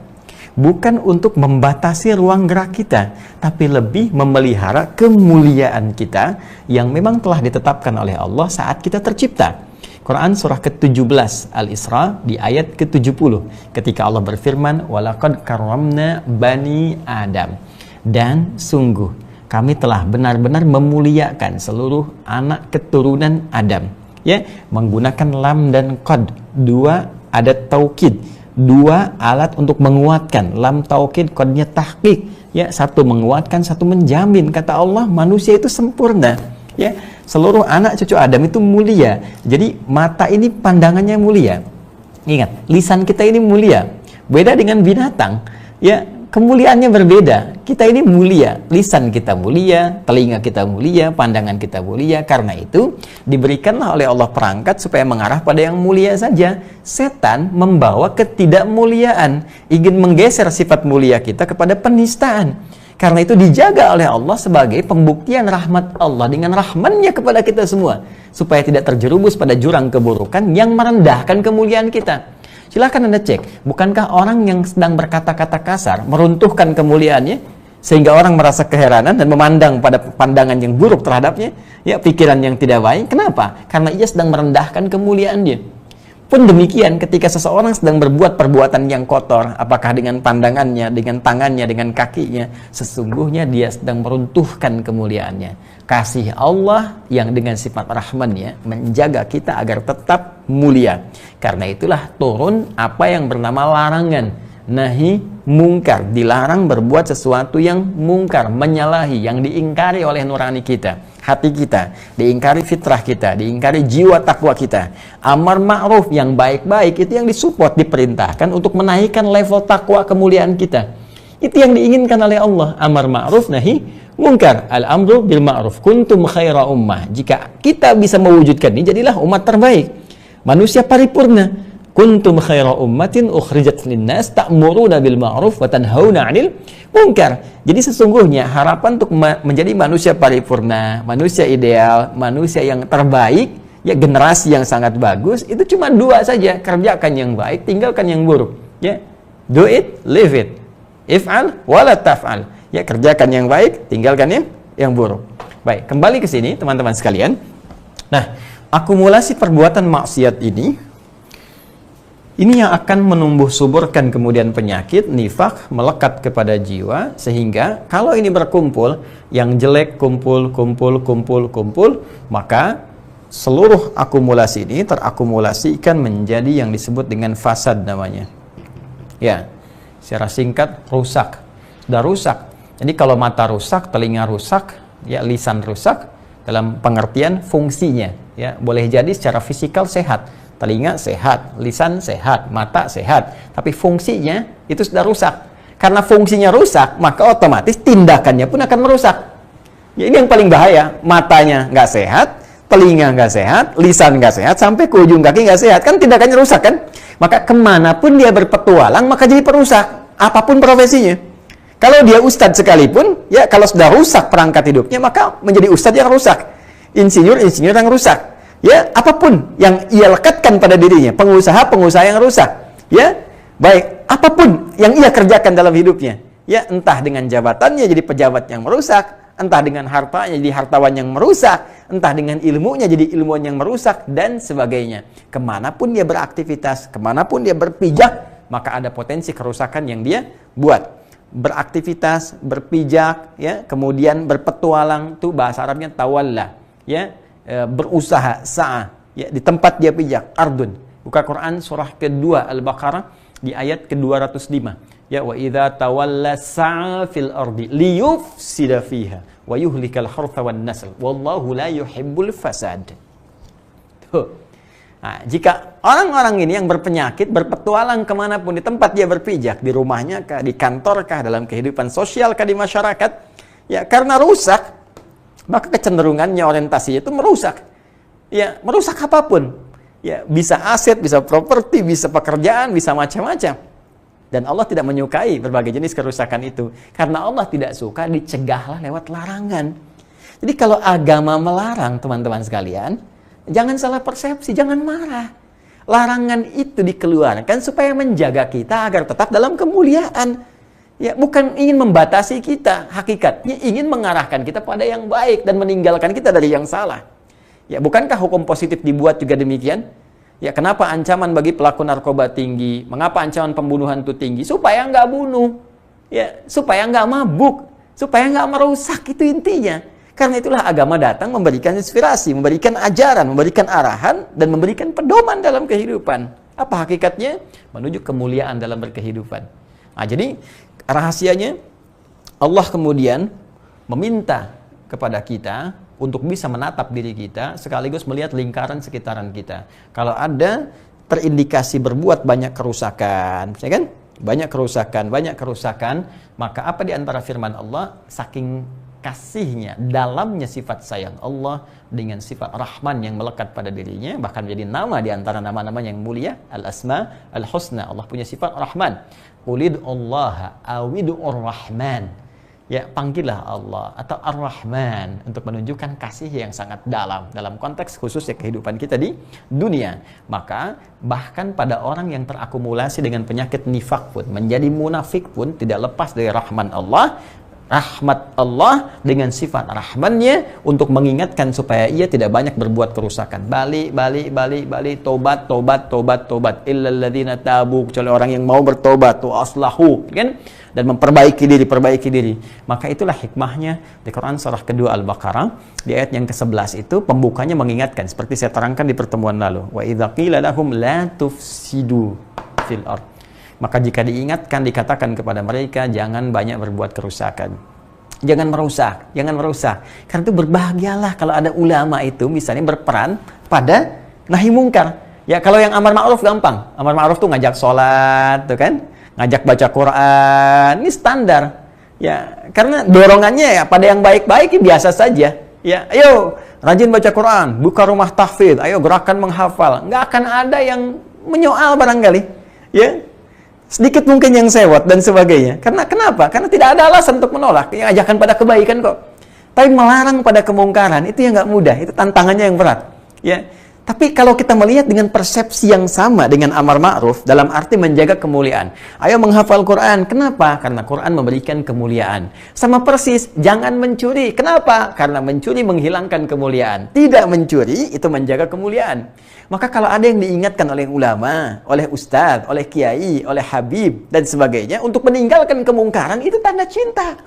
bukan untuk membatasi ruang gerak kita, tapi lebih memelihara kemuliaan kita yang memang telah ditetapkan oleh Allah saat kita tercipta. Quran surah ke-17 Al-Isra di ayat ke-70 ketika Allah berfirman, walaqad karramna bani Adam, dan sungguh kami telah benar-benar memuliakan seluruh anak keturunan Adam. Ya, menggunakan lam dan qad, dua adat taukid, dua alat untuk menguatkan. Lam taukid, qadnya tahqiq. Ya, satu menguatkan, satu menjamin. Kata Allah, manusia itu sempurna. Ya, seluruh anak cucu Adam itu mulia. Jadi mata ini pandangannya mulia. Ingat, lisan kita ini mulia. Beda dengan binatang. Ya, kemuliaannya berbeda. Kita ini mulia, lisan kita mulia, telinga kita mulia, pandangan kita mulia. Karena itu diberikanlah oleh Allah perangkat supaya mengarah pada yang mulia saja. Setan membawa ketidakmuliaan, ingin menggeser sifat mulia kita kepada penistaan. Karena itu dijaga oleh Allah sebagai pembuktian rahmat Allah dengan rahman-Nya kepada kita semua, supaya tidak terjerumus pada jurang keburukan yang merendahkan kemuliaan kita. Silahkan Anda cek, bukankah orang yang sedang berkata-kata kasar meruntuhkan kemuliaannya sehingga orang merasa keheranan dan memandang pada pandangan yang buruk terhadapnya, ya, pikiran yang tidak baik. Kenapa? Karena ia sedang merendahkan kemuliaan dia. Pun demikian ketika seseorang sedang berbuat perbuatan yang kotor, apakah dengan pandangannya, dengan tangannya, dengan kakinya, sesungguhnya dia sedang meruntuhkan kemuliaannya. Kasih Allah yang dengan sifat Rahman-Nya menjaga kita agar tetap mulia. Karena itulah turun apa yang bernama larangan, nahi mungkar, dilarang berbuat sesuatu yang mungkar, menyalahi, yang diingkari oleh nurani kita, hati kita, diingkari fitrah kita, diingkari jiwa takwa kita. Amar ma'ruf yang baik-baik itu yang disupport, diperintahkan untuk menaikkan level takwa kemuliaan kita. Itu yang diinginkan oleh Allah. Amar ma'ruf nahi mungkar, al-amru bil ma'ruf, kuntum khaira ummah. Jika kita bisa mewujudkan ini, jadilah umat terbaik, manusia paripurna. Kuntum khaira ummatin ukhrijat linnas ta'muruna bil ma'ruf wa tanhauna 'anil munkar. Jadi sesungguhnya harapan untuk menjadi manusia paripurna, manusia ideal, manusia yang terbaik, ya generasi yang sangat bagus, itu cuma dua saja, kerjakan yang baik, tinggalkan yang buruk, ya. Do it, leave it. If'al wala taf'al. Ya, kerjakan yang baik, tinggalkan yang buruk. Baik, kembali ke sini teman-teman sekalian. Nah, akumulasi perbuatan maksiat ini yang akan menumbuh suburkan kemudian penyakit, nifak, melekat kepada jiwa, sehingga kalau ini berkumpul, yang jelek kumpul, maka seluruh akumulasi ini terakumulasikan menjadi yang disebut dengan fasad namanya. Ya, secara singkat, rusak. Sudah rusak. Jadi kalau mata rusak, telinga rusak, ya lisan rusak, dalam pengertian fungsinya, ya boleh jadi secara fisikal sehat. Telinga sehat, lisan sehat, mata sehat, tapi fungsinya itu sudah rusak. Karena fungsinya rusak, maka otomatis tindakannya pun akan merusak. Ya, ini yang paling bahaya. Matanya nggak sehat, telinga nggak sehat, lisan nggak sehat, sampai ke ujung kaki nggak sehat, kan tindakannya rusak kan? Maka kemanapun dia berpetualang, maka jadi perusak. Apapun profesinya. Kalau dia ustadz sekalipun, ya kalau sudah rusak perangkat hidupnya, maka menjadi ustadz yang rusak. Insinyur yang rusak. Ya, apapun yang ia lekatkan pada dirinya, pengusaha yang rusak, ya, baik, apapun yang ia kerjakan dalam hidupnya, ya, entah dengan jabatannya jadi pejabat yang merusak, entah dengan hartanya jadi hartawan yang merusak, entah dengan ilmunya jadi ilmuwan yang merusak, dan sebagainya. Kemanapun dia beraktivitas, kemanapun dia berpijak, maka ada potensi kerusakan yang dia buat. Beraktivitas, berpijak, ya, kemudian berpetualang, itu bahasa Arabnya tawalla, ya, berusaha, sa'ah, ya, di tempat dia pijak, ardun. Buka Quran surah kedua Al-Baqarah di ayat ke-205. Ya, wa idza tawalla sa'a fil ardi liyufsida fiha wa yuhlikal hartha wan nasl wallahu la yuhibbul fasad. Tuh. Nah, jika orang-orang ini yang berpenyakit, berpetualang kemanapun, di tempat dia berpijak, di rumahnya kah, di kantor kah, dalam kehidupan sosial kah, di masyarakat, ya karena rusak, maka kecenderungannya orientasinya itu merusak. Ya, merusak apapun. Ya, bisa aset, bisa properti, bisa pekerjaan, bisa macam-macam. Dan Allah tidak menyukai berbagai jenis kerusakan itu. Karena Allah tidak suka, dicegahlah lewat larangan. Jadi kalau agama melarang, teman-teman sekalian, jangan salah persepsi, jangan marah. Larangan itu dikeluarkan supaya menjaga kita agar tetap dalam kemuliaan. Ya, bukan ingin membatasi kita, hakikatnya ingin mengarahkan kita pada yang baik dan meninggalkan kita dari yang salah. Ya, bukankah hukum positif dibuat juga demikian? Ya, kenapa ancaman bagi pelaku narkoba tinggi? Mengapa ancaman pembunuhan itu tinggi? Supaya nggak bunuh, ya, supaya nggak mabuk, supaya nggak merusak, itu intinya. Karena itulah agama datang memberikan inspirasi, memberikan ajaran, memberikan arahan, dan memberikan pedoman dalam kehidupan. Apa hakikatnya? Menuju kemuliaan dalam berkehidupan. Nah, jadi rahasianya, Allah kemudian meminta kepada kita untuk bisa menatap diri kita sekaligus melihat lingkaran sekitaran kita. Kalau ada terindikasi berbuat banyak kerusakan, ya kan? Banyak kerusakan, maka apa di antara firman Allah? Saking kasihnya, dalamnya sifat sayang Allah dengan sifat Rahman yang melekat pada dirinya, bahkan menjadi nama di antara nama-nama yang mulia, Al-Asma Al-Husna. Allah punya sifat Rahman. Qulid'ullaha awid'ur Rahman. Ya, panggillah Allah atau Ar-Rahman untuk menunjukkan kasih yang sangat dalam konteks khususnya kehidupan kita di dunia. Maka bahkan pada orang yang terakumulasi dengan penyakit nifak pun, menjadi munafik pun, tidak lepas dari Rahman Allah. rahmat Allah dengan sifat rahmannya untuk mengingatkan supaya ia tidak banyak berbuat kerusakan. Balik, tobat. Illal ladzina tabu, kecuali orang yang mau bertobat, wa aslahu, kan? Dan memperbaiki diri. Maka itulah hikmahnya di Quran surah kedua Al-Baqarah di ayat yang ke-11 itu pembukanya mengingatkan seperti saya terangkan di pertemuan lalu. Wa idza qila lahum la tufsidu fil ard. Maka jika diingatkan, dikatakan kepada mereka, jangan banyak berbuat kerusakan. Jangan merusak. Karena itu berbahagialah kalau ada ulama itu misalnya berperan pada nahi mungkar. Ya, kalau yang amar ma'ruf gampang. Amar ma'ruf tuh ngajak sholat, tuh kan? Ngajak baca Quran. Ini standar. Ya, karena dorongannya ya pada yang baik-baik biasa saja. Ya, ayo rajin baca Quran, buka rumah tahfidz, ayo gerakan menghafal. Nggak akan ada yang menyoal barangkali. Ya. Sedikit mungkin yang sewot dan sebagainya. Karena kenapa? Karena tidak ada alasan untuk menolak. Yang ajakan pada kebaikan kok. Tapi melarang pada kemungkaran itu yang nggak mudah. Itu tantangannya yang berat. Ya. Tapi kalau kita melihat dengan persepsi yang sama dengan amar ma'ruf dalam arti menjaga kemuliaan. Ayo menghafal Quran. Kenapa? Karena Quran memberikan kemuliaan. Sama persis, jangan mencuri. Kenapa? Karena mencuri menghilangkan kemuliaan. Tidak mencuri itu menjaga kemuliaan. Maka kalau ada yang diingatkan oleh ulama, oleh ustadz, oleh kiai, oleh habib, dan sebagainya, untuk meninggalkan kemungkaran, itu tanda cinta.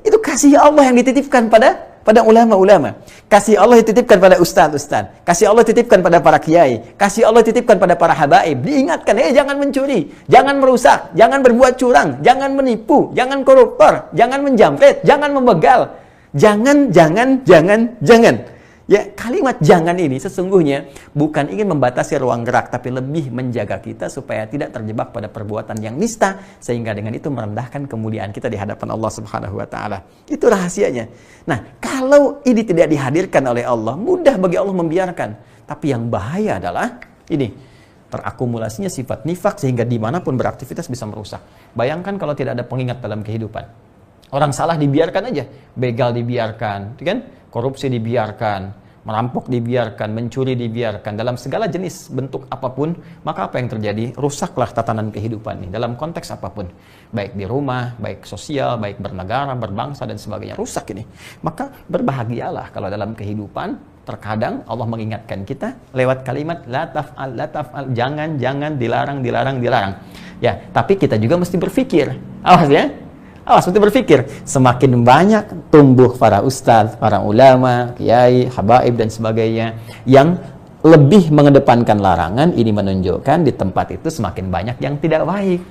Itu kasih Allah yang dititipkan pada ulama-ulama. Kasih Allah dititipkan pada ustadz-ustadz. Kasih Allah dititipkan pada para kiai. Kasih Allah dititipkan pada para habaib. Diingatkan, jangan mencuri, jangan merusak, jangan berbuat curang, jangan menipu, jangan koruptor, jangan menjamret, jangan membegal. Jangan. Ya, kalimat jangan ini sesungguhnya bukan ingin membatasi ruang gerak, tapi lebih menjaga kita supaya tidak terjebak pada perbuatan yang nista, sehingga dengan itu merendahkan kemuliaan kita di hadapan Allah Subhanahu wa Ta'ala. Itu rahasianya. Nah, kalau ini tidak dihadirkan oleh Allah, mudah bagi Allah membiarkan. Tapi yang bahaya adalah ini, terakumulasinya sifat nifak sehingga dimanapun beraktivitas bisa merusak. Bayangkan kalau tidak ada pengingat dalam kehidupan. Orang salah dibiarkan aja, begal dibiarkan, kan? Korupsi dibiarkan, merampok dibiarkan, mencuri dibiarkan, dalam segala jenis bentuk apapun, maka apa yang terjadi? Rusaklah tatanan kehidupan ini dalam konteks apapun, baik di rumah, baik sosial, baik bernegara, berbangsa dan sebagainya, rusak ini. Maka berbahagialah kalau dalam kehidupan terkadang Allah mengingatkan kita lewat kalimat la taf'al, jangan, dilarang. Ya, tapi kita juga mesti berpikir. Awas ya. Mesti berpikir, semakin banyak tumbuh para ustadz, para ulama, kiai, habaib dan sebagainya yang lebih mengedepankan larangan, ini menunjukkan di tempat itu semakin banyak yang tidak baik.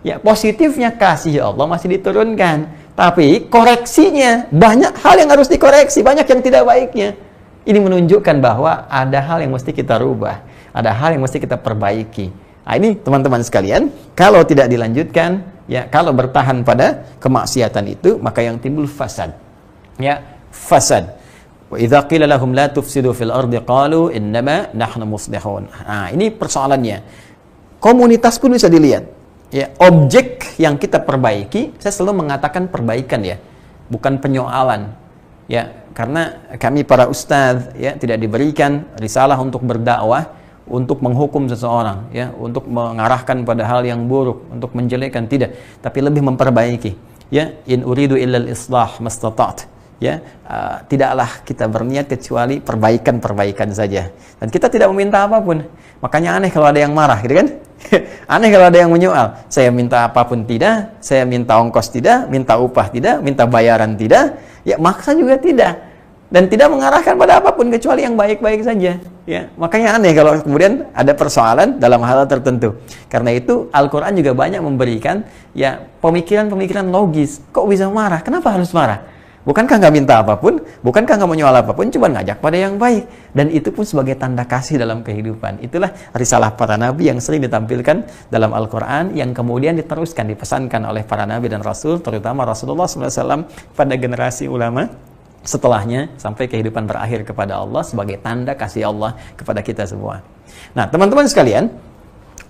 Ya, positifnya kasih Allah masih diturunkan, tapi koreksinya banyak hal yang harus dikoreksi, banyak yang tidak baiknya. Ini menunjukkan bahwa ada hal yang mesti kita rubah, ada hal yang mesti kita perbaiki. Nah, ini teman-teman sekalian, kalau tidak dilanjutkan, ya, kalau bertahan pada kemaksiatan itu, maka yang timbul fasad. Ya, fasad. Wa idza qila lahum la tufsidu fil ardi qalu innama nahnu muslihun. Nah, ini persoalannya. Komunitas pun bisa dilihat. Ya, objek yang kita perbaiki, saya selalu mengatakan perbaikan ya, bukan penyoalan. Ya, karena kami para ustadz ya tidak diberikan risalah untuk berdakwah, untuk menghukum seseorang, ya, untuk mengarahkan pada hal yang buruk, untuk menjelekkan, tidak, tapi lebih memperbaiki. Ya, in uridu illal islah mastata'at. Ya, tidaklah kita berniat kecuali perbaikan saja. Dan kita tidak meminta apapun. Makanya aneh kalau ada yang marah, gitu kan? Aneh kalau ada yang menyoal. Saya minta apapun tidak, saya minta ongkos tidak, minta upah tidak, minta bayaran tidak, ya maksa juga tidak. Dan tidak mengarahkan pada apapun kecuali yang baik-baik saja. Ya, makanya aneh kalau kemudian ada persoalan dalam hal tertentu. Karena itu Al-Quran juga banyak memberikan ya pemikiran-pemikiran logis. Kok bisa marah? Kenapa harus marah? Bukankah nggak minta apapun? Bukankah nggak menyoal apapun? Cuma ngajak pada yang baik. Dan itu pun sebagai tanda kasih dalam kehidupan. Itulah risalah para nabi yang sering ditampilkan dalam Al-Quran, yang kemudian diteruskan, dipesankan oleh para nabi dan rasul, terutama Rasulullah SAW pada generasi ulama setelahnya sampai kehidupan berakhir kepada Allah sebagai tanda kasih Allah kepada kita semua. Nah, teman-teman sekalian,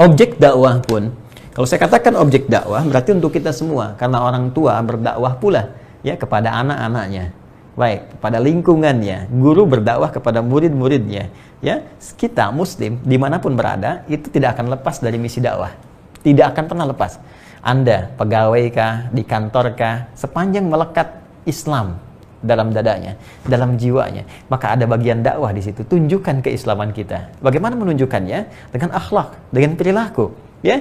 objek dakwah pun, kalau saya katakan objek dakwah berarti untuk kita semua, karena orang tua berdakwah pula ya kepada anak-anaknya, baik kepada lingkungannya, guru berdakwah kepada murid-muridnya. Ya, kita muslim dimanapun berada itu tidak akan lepas dari misi dakwah, tidak akan pernah lepas. Anda, pegawai kah, di kantor kah, sepanjang melekat Islam dalam dadanya, dalam jiwanya, maka ada bagian dakwah di situ. Tunjukkan keislaman kita. Bagaimana menunjukkannya? Dengan akhlak, dengan perilaku, ya.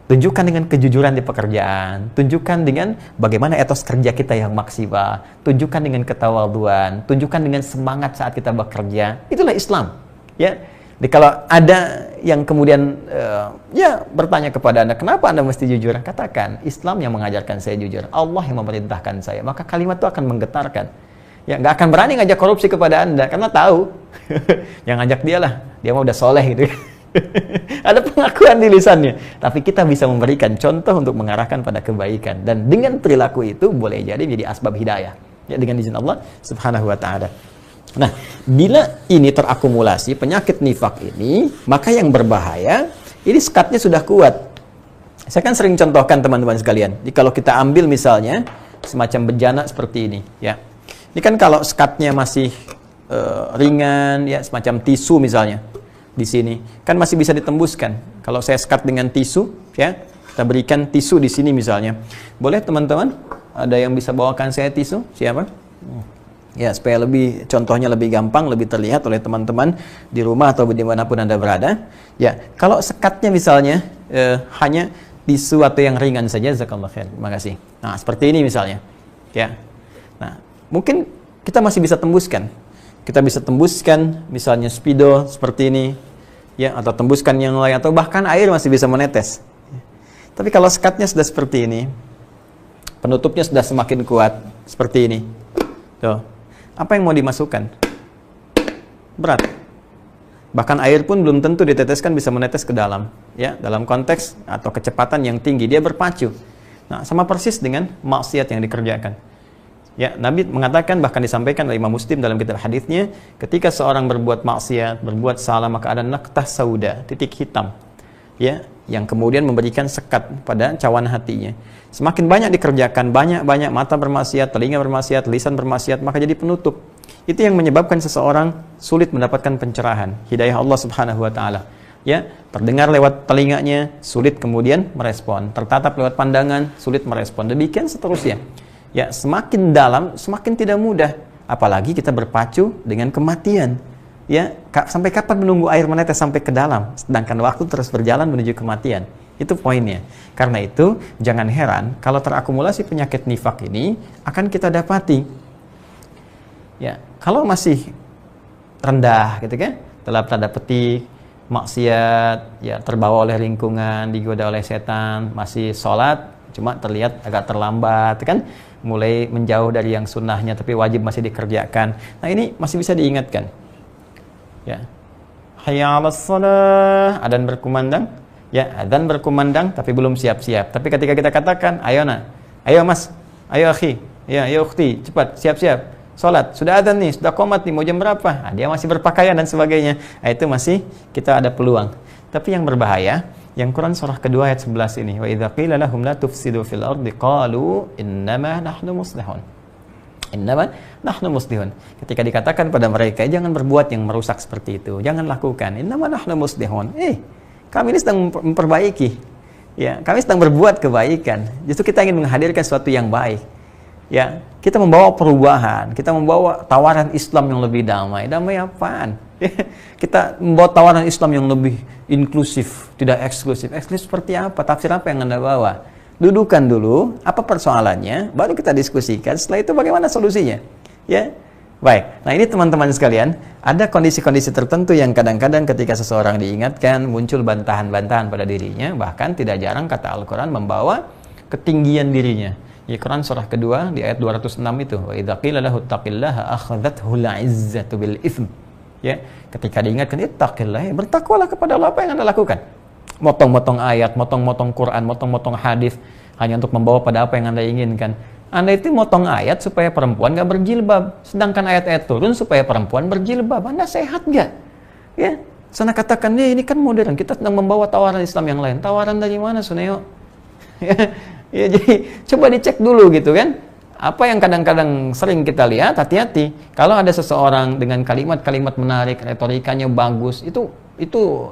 Tunjukkan dengan kejujuran di pekerjaan, tunjukkan dengan bagaimana etos kerja kita yang maksimal, tunjukkan dengan ketawaduan, tunjukkan dengan semangat saat kita bekerja. Itulah Islam, ya. Jadi kalau ada yang kemudian ya bertanya kepada Anda, kenapa Anda mesti jujur? Katakan, Islam yang mengajarkan saya jujur, Allah yang memerintahkan saya. Maka kalimat itu akan menggetarkan. Ya, nggak akan berani ngajak korupsi kepada Anda karena tahu yang ngajak dia lah, dia mah udah soleh gitu. Ada pengakuan di lisannya, tapi kita bisa memberikan contoh untuk mengarahkan pada kebaikan, dan dengan perilaku itu boleh jadi menjadi asbab hidayah, ya, dengan izin Allah Subhanahu wa taala. Nah, bila ini terakumulasi penyakit nifak ini, maka yang berbahaya ini sekatnya sudah kuat. Saya kan sering contohkan teman-teman sekalian. Jadi kalau kita ambil misalnya semacam bejana seperti ini, ya. Ini kan kalau sekatnya masih ringan, ya, semacam tisu misalnya. Di sini kan masih bisa ditembuskan. Kalau saya sekat dengan tisu, ya, kita berikan tisu di sini misalnya. Boleh teman-teman? Ada yang bisa bawakan saya tisu? Siapa? Ya, supaya lebih contohnya lebih gampang, lebih terlihat oleh teman-teman di rumah atau dimanapun Anda berada. Ya, kalau sekatnya misalnya hanya tisu atau yang ringan saja, jazakallahu khair. Terima kasih. Nah, seperti ini misalnya. Ya. Nah, mungkin kita masih bisa tembuskan. Kita bisa tembuskan misalnya spidol seperti ini, ya, atau tembuskan yang lain, atau bahkan air masih bisa menetes. Tapi kalau sekatnya sudah seperti ini, penutupnya sudah semakin kuat seperti ini, tuh, apa yang mau dimasukkan? Berat. Bahkan air pun belum tentu diteteskan bisa menetes ke dalam, ya, dalam konteks atau kecepatan yang tinggi, dia berpacu. Nah, sama persis dengan maksiat yang dikerjakan. Ya, Nabi mengatakan, bahkan disampaikan oleh Imam Muslim dalam kitab hadisnya, ketika seorang berbuat maksiat, berbuat salah, maka ada naqtah sauda, titik hitam, ya, yang kemudian memberikan sekat pada cawan hatinya. Semakin banyak dikerjakan, banyak mata bermaksiat, telinga bermaksiat, lisan bermaksiat, maka jadi penutup. Itu yang menyebabkan seseorang sulit mendapatkan pencerahan, hidayah Allah Subhanahu wa taala. Ya, terdengar lewat telinganya, sulit kemudian merespon, tertatap lewat pandangan, sulit merespon, demikian seterusnya. Ya, semakin dalam, semakin tidak mudah. Apalagi kita berpacu dengan kematian. Ya, sampai kapan menunggu air menetes sampai ke dalam, sedangkan waktu terus berjalan menuju kematian. Itu poinnya. Karena itu, jangan heran kalau terakumulasi penyakit nifak ini akan kita dapati. Ya, kalau masih rendah gitu kan, dalam tanda petik, maksiat, ya, terbawa oleh lingkungan, digoda oleh setan, masih sholat, cuma terlihat agak terlambat, kan? Mulai menjauh dari yang sunnahnya, tapi wajib masih dikerjakan. Nah, ini masih bisa diingatkan. Ya, hayya 'alas shalah, adzan berkumandang. Ya, adzan berkumandang, tapi belum siap-siap. Tapi ketika kita katakan, ayo nak, ayo mas, ayo akhi, ya, ayo ukhti, cepat, siap-siap, sholat, sudah adzan nih, sudah qomat nih, mau jam berapa? Nah, dia masih berpakaian dan sebagainya. Nah, itu masih kita ada peluang. Tapi yang berbahaya, yang Quran surah kedua ayat 11 ini, wa idza qila lahum la tufsidu fil ardi qalu innama nahnu muslihun. Innama nahnu muslihun. Ketika dikatakan pada mereka, jangan berbuat yang merusak seperti itu, jangan lakukan. Innama nahnu muslihun. Kami ini sedang memperbaiki. Ya, kami sedang berbuat kebaikan. Justru kita ingin menghadirkan sesuatu yang baik. Ya, kita membawa perubahan, kita membawa tawaran Islam yang lebih damai. Damai apaan? Kita membawa tawaran Islam yang lebih inklusif, tidak eksklusif. Eksklusif seperti apa? Tafsir apa yang Anda bawa? Dudukan dulu, apa persoalannya, baru kita diskusikan. Setelah itu bagaimana solusinya? Ya, baik. Nah, ini teman-teman sekalian, ada kondisi-kondisi tertentu yang kadang-kadang ketika seseorang diingatkan, muncul bantahan-bantahan pada dirinya. Bahkan tidak jarang kata Al-Quran membawa ketinggian dirinya. Ya, Quran surah kedua di ayat 206 itu, wa idza qila lahu taqillaha akhadhathu al-'izzatu bil itsm. Ya, ketika diingatkan ittaqillah, bertakwalah kepada Allah, apa yang Anda lakukan? Motong-motong ayat, motong-motong Quran, motong-motong hadis hanya untuk membawa pada apa yang Anda inginkan. Anda itu motong ayat supaya perempuan nggak berjilbab, sedangkan ayat-ayat turun supaya perempuan berjilbab. Anda sehat nggak? Ya, sana katakan, ini kan modern, kita sedang membawa tawaran Islam yang lain. Tawaran dari mana, Suneo? Ya, jadi coba dicek dulu gitu kan. Apa yang kadang-kadang sering kita lihat, hati-hati. Kalau ada seseorang dengan kalimat-kalimat menarik, retorikanya bagus, itu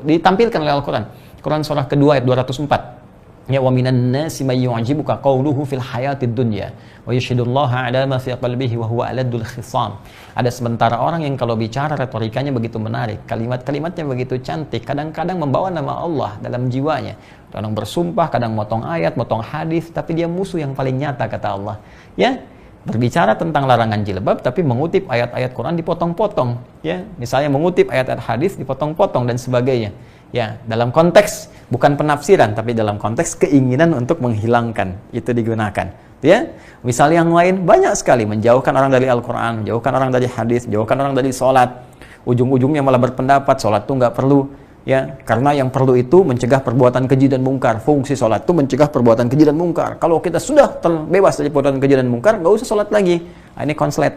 ditampilkan oleh Al-Quran. Quran surah kedua ayat 204. Ya, wa minan nasi may yu'jibuka qawluhu fil hayatid dunya wa yashhadullaha 'ala ma fi qalbihi wa huwa aladul khisam. Ada sementara orang yang kalau bicara retorikanya begitu menarik, kalimat-kalimatnya begitu cantik, kadang-kadang membawa nama Allah dalam jiwanya. Kadang bersumpah, kadang motong ayat, motong hadis, tapi dia musuh yang paling nyata kata Allah. Ya, berbicara tentang larangan jilbab tapi mengutip ayat-ayat Quran dipotong-potong, ya. Misalnya mengutip ayat-ayat hadis dipotong-potong dan sebagainya. Ya, dalam konteks bukan penafsiran tapi dalam konteks keinginan untuk menghilangkan itu digunakan. Ya, misal yang lain banyak sekali menjauhkan orang dari Al-Quran, menjauhkan orang dari hadis, menjauhkan orang dari sholat. Ujung-ujungnya malah berpendapat sholat itu nggak perlu, ya, karena yang perlu itu mencegah perbuatan keji dan mungkar. Fungsi sholat itu mencegah perbuatan keji dan mungkar. Kalau kita sudah terbebas dari perbuatan keji dan mungkar, nggak usah sholat lagi. Nah, ini konslet.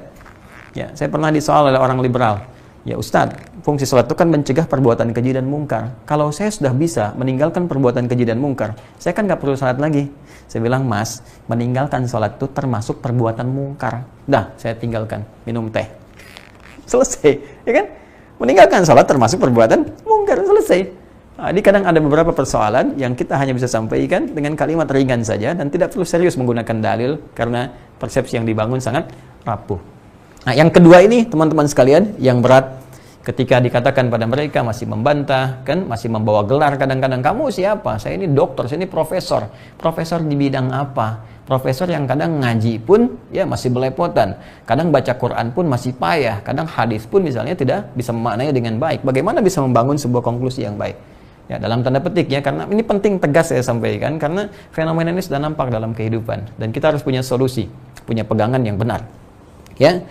Ya, saya pernah disoal oleh orang liberal. Ya Ustadz, fungsi sholat itu kan mencegah perbuatan keji dan mungkar. Kalau saya sudah bisa meninggalkan perbuatan keji dan mungkar, saya kan nggak perlu sholat lagi. Saya bilang, Mas, meninggalkan sholat itu termasuk perbuatan mungkar. Dah, saya tinggalkan, minum teh. Selesai, ya kan? Meninggalkan sholat termasuk perbuatan mungkar, selesai. Nah, jadi kadang ada beberapa persoalan yang kita hanya bisa sampaikan dengan kalimat ringan saja dan tidak perlu serius menggunakan dalil karena persepsi yang dibangun sangat rapuh. Nah, yang kedua ini teman-teman sekalian yang berat ketika dikatakan pada mereka masih membantah, kan, masih membawa gelar kadang-kadang, kamu siapa? Saya ini dokter, saya ini profesor. Profesor di bidang apa? Profesor yang kadang ngaji pun ya masih belepotan. Kadang baca Quran pun masih payah. Kadang hadis pun misalnya tidak bisa memaknainya dengan baik. Bagaimana bisa membangun sebuah konklusi yang baik? Ya, dalam tanda petik ya, karena ini penting tegas saya sampaikan karena fenomena ini sudah nampak dalam kehidupan dan kita harus punya solusi, punya pegangan yang benar. Ya.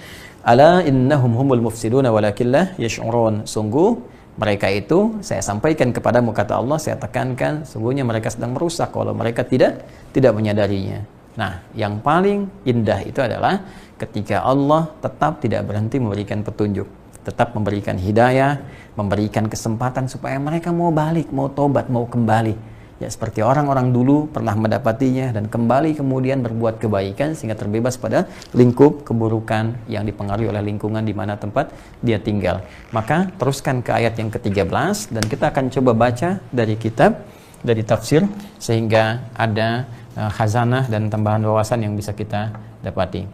Ala innahum humul mufsiduna walakin la yash'urun. Sungguh mereka itu, saya sampaikan kepadamu kata Allah, saya tekankan, sungguhnya mereka sedang merusak kalau mereka tidak menyadarinya. Nah, yang paling indah itu adalah ketika Allah tetap tidak berhenti memberikan petunjuk, tetap memberikan hidayah, memberikan kesempatan supaya mereka mau balik, mau tobat, mau kembali. Ya, seperti orang-orang dulu pernah mendapatinya dan kembali kemudian berbuat kebaikan sehingga terbebas pada lingkup keburukan yang dipengaruhi oleh lingkungan di mana tempat dia tinggal. Maka teruskan ke ayat yang ke-13 dan kita akan coba baca dari kitab, dari tafsir sehingga ada khazanah dan tambahan wawasan yang bisa kita dapati.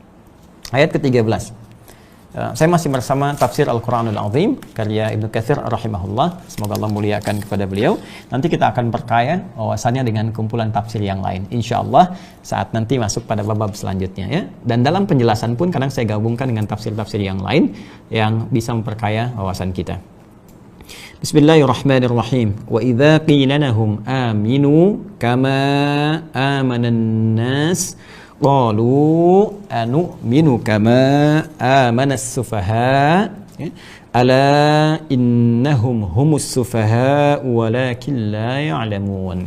Ayat ke-13. Saya masih bersama Tafsir Al-Quranul Azim karya Ibnu Katsir rahimahullah. Semoga Allah muliakan kepada beliau. Nanti kita akan perkaya wawasannya dengan kumpulan tafsir yang lain, insya Allah saat nanti masuk pada bab selanjutnya ya. Dan dalam penjelasan pun kadang saya gabungkan dengan tafsir-tafsir yang lain yang bisa memperkaya wawasan kita. Bismillahirrahmanirrahim. Wa idza qila lahum aminu kama amanan nas qalu anu'minu kama amanas sufaha ala innahum humus sufaha walakin la ya'lamun.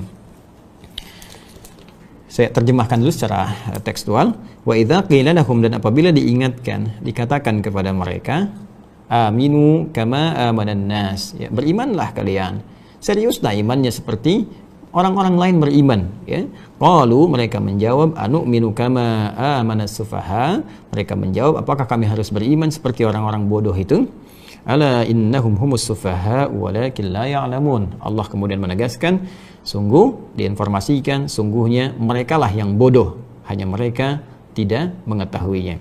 Saya terjemahkan dulu secara tekstual. Wa idza qila lahum, dan apabila diingatkan, dikatakan kepada mereka, aminu kama amanan nas, ya, berimanlah kalian, seriuslah imannya seperti orang-orang lain beriman, ya. Qalu, mereka menjawab, anu'minu kama amanas sufaha, mereka menjawab, apakah kami harus beriman seperti orang-orang bodoh itu? Ala innahum humus sufaha walakin la ya'lamun. Allah kemudian menegaskan, sungguh diinformasikan, sungguhnya merekalah yang bodoh, hanya mereka tidak mengetahuinya.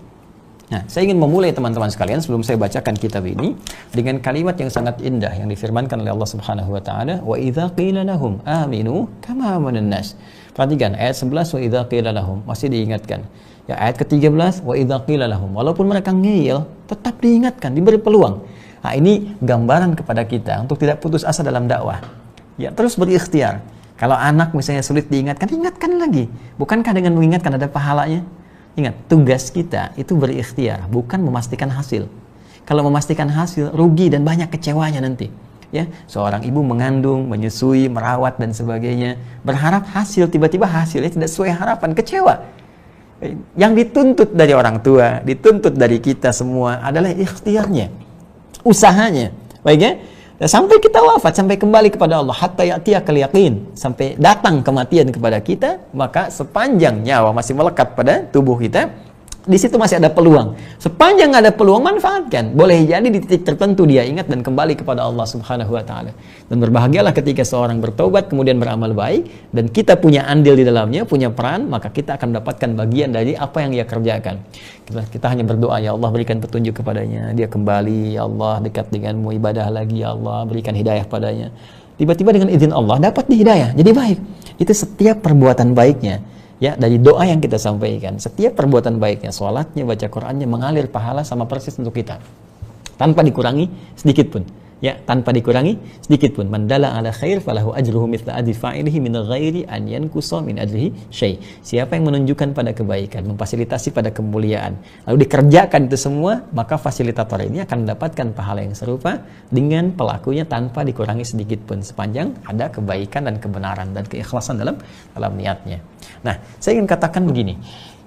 Nah, saya ingin memulai teman-teman sekalian sebelum saya bacakan kitab ini dengan kalimat yang sangat indah yang difirmankan oleh Allah Subhanahu wa taala, wa idza qila lahum aminu kama amanan nas. Perhatikan ayat 11, wa idza qila lahum, masih diingatkan. Ya, ayat ke-13, wa idza qila lahum, walaupun mereka ngeyel tetap diingatkan, diberi peluang. Nah, ini gambaran kepada kita untuk tidak putus asa dalam dakwah. Ya, terus berikhtiar. Kalau anak misalnya sulit diingatkan, ingatkan lagi. Bukankah dengan mengingatkan ada pahalanya? Ingat, tugas kita itu berikhtiar, bukan memastikan hasil. Kalau memastikan hasil, rugi dan banyak kecewanya nanti. Ya, seorang ibu mengandung, menyusui, merawat dan sebagainya, berharap hasil, tiba-tiba hasilnya tidak sesuai harapan, kecewa. Yang dituntut dari orang tua, dituntut dari kita semua adalah ikhtiarnya, usahanya. Baik ya? Sampai kita wafat, sampai kembali kepada Allah, hatta ya'tiyakal yaqin, sampai datang kematian kepada kita, maka sepanjang nyawa masih melekat pada tubuh kita, Di situ masih ada peluang. Sepanjang ada peluang, manfaatkan. Boleh jadi di titik tertentu dia ingat dan kembali kepada Allah Subhanahu wa taala. Dan berbahagialah ketika seorang bertobat kemudian beramal baik dan kita punya andil di dalamnya, punya peran, maka kita akan mendapatkan bagian dari apa yang ia kerjakan. Kita hanya berdoa, ya Allah berikan petunjuk kepadanya, dia kembali, ya Allah dekat denganmu, ibadah lagi, ya Allah berikan hidayah padanya. Tiba-tiba dengan izin Allah dapat di hidayah, jadi baik. Itu setiap perbuatan baiknya. Ya, dari doa yang kita sampaikan, setiap perbuatan baiknya, sholatnya, baca Qur'annya, mengalir pahala sama persis untuk kita. Tanpa dikurangi sedikit pun. Ya, tanpa dikurangi sedikit pun. Man dalla ala khair falahu ajruhu mithla ajri fa'ilihi min ghairi an yanqusa min ajrihi syai'. Siapa yang menunjukkan pada kebaikan, memfasilitasi pada kemuliaan, lalu dikerjakan itu semua, maka fasilitator ini akan mendapatkan pahala yang serupa dengan pelakunya tanpa dikurangi sedikit pun, sepanjang ada kebaikan dan kebenaran dan keikhlasan dalam niatnya. Nah, saya ingin katakan begini.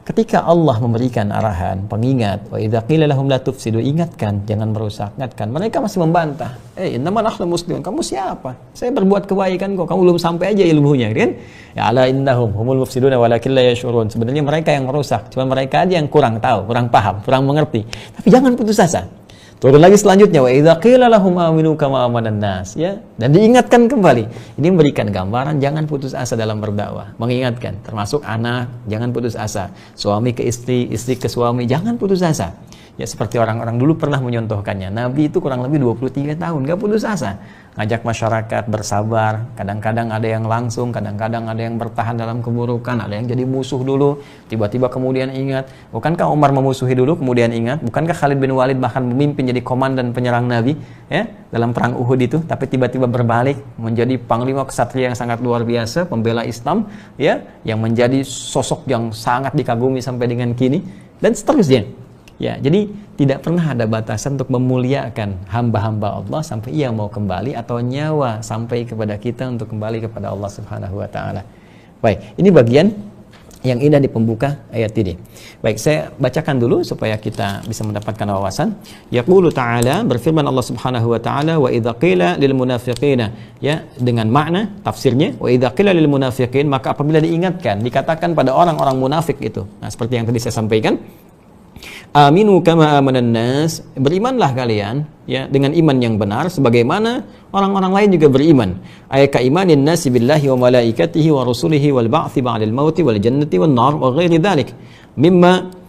Ketika Allah memberikan arahan, pengingat, wa idza qila lahum la tufsidu, ingatkan, jangan merusak, ingatkan. Mereka masih membantah. Innama nahnu muslimun. Kamu siapa? Saya berbuat kebaikan kok. Kamu belum sampai aja ilmunya, kan? Ya ala innahum humul mufsiduna walakin la yash'urun. Sebenarnya mereka yang merusak, cuma mereka aja yang kurang tahu, kurang paham, kurang mengerti. Tapi jangan putus asa. Turun lagi selanjutnya, wa idza qila lahum aminu kama amanan nas, ya. Dan diingatkan kembali. Ini memberikan gambaran jangan putus asa dalam berdakwah. Mengingatkan, termasuk anak, jangan putus asa. Suami ke istri, istri ke suami, jangan putus asa. Ya seperti orang-orang dulu pernah menyontohkannya. Nabi itu kurang lebih 23 tahun, gak putus asa. Ngajak masyarakat bersabar. Kadang-kadang ada yang langsung, kadang-kadang ada yang bertahan dalam keburukan, ada yang jadi musuh dulu, tiba-tiba kemudian ingat. Bukankah Umar memusuhi dulu kemudian ingat? Bukankah Khalid bin Walid bahkan memimpin jadi komandan penyerang Nabi, ya, dalam perang Uhud itu, tapi tiba-tiba berbalik menjadi panglima kesatria yang sangat luar biasa, pembela Islam, ya, yang menjadi sosok yang sangat dikagumi sampai dengan kini, dan seterusnya. Ya, jadi tidak pernah ada batasan untuk memuliakan hamba-hamba Allah sampai ia mau kembali atau nyawa sampai kepada kita untuk kembali kepada Allah Subhanahu wa taala. Baik, ini bagian yang indah di pembuka ayat ini. Baik, saya bacakan dulu supaya kita bisa mendapatkan wawasan. Yaqulu ta'ala, berfirman Allah Subhanahu wa taala, wa idza qila lil munafiqina, ya, dengan makna tafsirnya, wa idza qila lil munafiqin, maka apabila diingatkan, dikatakan pada orang-orang munafik itu. Nah, seperti yang tadi saya sampaikan, aminu kama amanan nas, berimanlah kalian, ya, dengan iman yang benar sebagaimana orang-orang lain juga beriman. Ayaka imanin nasi billahi wa malaikatihi wa rusulihi wal ba'thi ba'dal mauti wal jannati wan nar wa ghairi dzalik mimma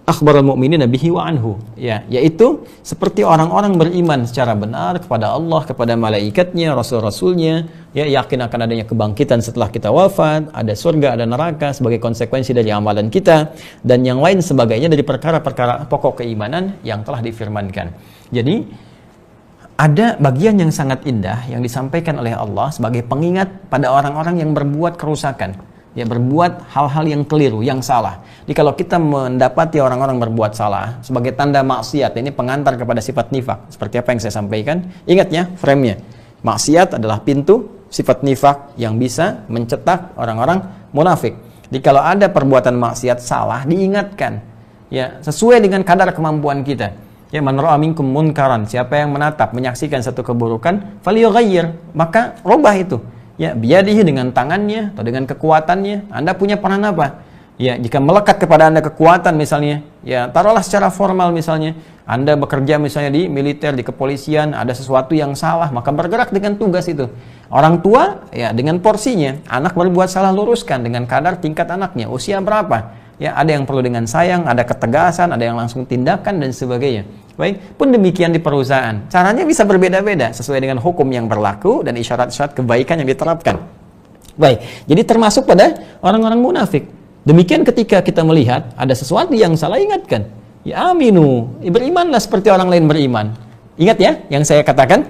akhbaral mu'minina bihi wa anhu, ya, yaitu seperti orang-orang beriman secara benar kepada Allah, kepada malaikatnya, rasul-rasulnya, ya, yakin akan adanya kebangkitan setelah kita wafat, ada surga, ada neraka sebagai konsekuensi dari amalan kita, dan yang lain sebagainya dari perkara-perkara pokok keimanan yang telah difirmankan. Jadi ada bagian yang sangat indah yang disampaikan oleh Allah sebagai pengingat pada orang-orang yang berbuat kerusakan, ya, berbuat hal-hal yang keliru, yang salah. Jadi kalau kita mendapati orang-orang berbuat salah sebagai tanda maksiat, ini pengantar kepada sifat nifak. Seperti apa yang saya sampaikan, ingat ya frame-nya. Maksiat adalah pintu sifat nifak yang bisa mencetak orang-orang munafik. Jadi kalau ada perbuatan maksiat salah, diingatkan, ya, sesuai dengan kadar kemampuan kita. Ya, man ra'a minkum munkaran, siapa yang menatap, menyaksikan satu keburukan, falyughayyir, maka rubah itu. Ya, biyadihi, dengan tangannya atau dengan kekuatannya. Anda punya peran apa? Ya, jika melekat kepada Anda kekuatan misalnya, ya, taruhlah secara formal misalnya, Anda bekerja misalnya di militer, di kepolisian, ada sesuatu yang salah, maka bergerak dengan tugas itu. Orang tua, ya, dengan porsinya. Anak berbuat salah, luruskan dengan kadar tingkat anaknya, usia berapa. Ya, ada yang perlu dengan sayang, ada ketegasan, ada yang langsung tindakan dan sebagainya. Baik, pun demikian di perusahaan. Caranya bisa berbeda-beda sesuai dengan hukum yang berlaku dan isyarat-isyarat kebaikan yang diterapkan. Baik, jadi termasuk pada orang-orang munafik. Demikian ketika kita melihat ada sesuatu yang salah, ingatkan. Ya aminu, berimanlah seperti orang lain beriman. Ingat ya, yang saya katakan,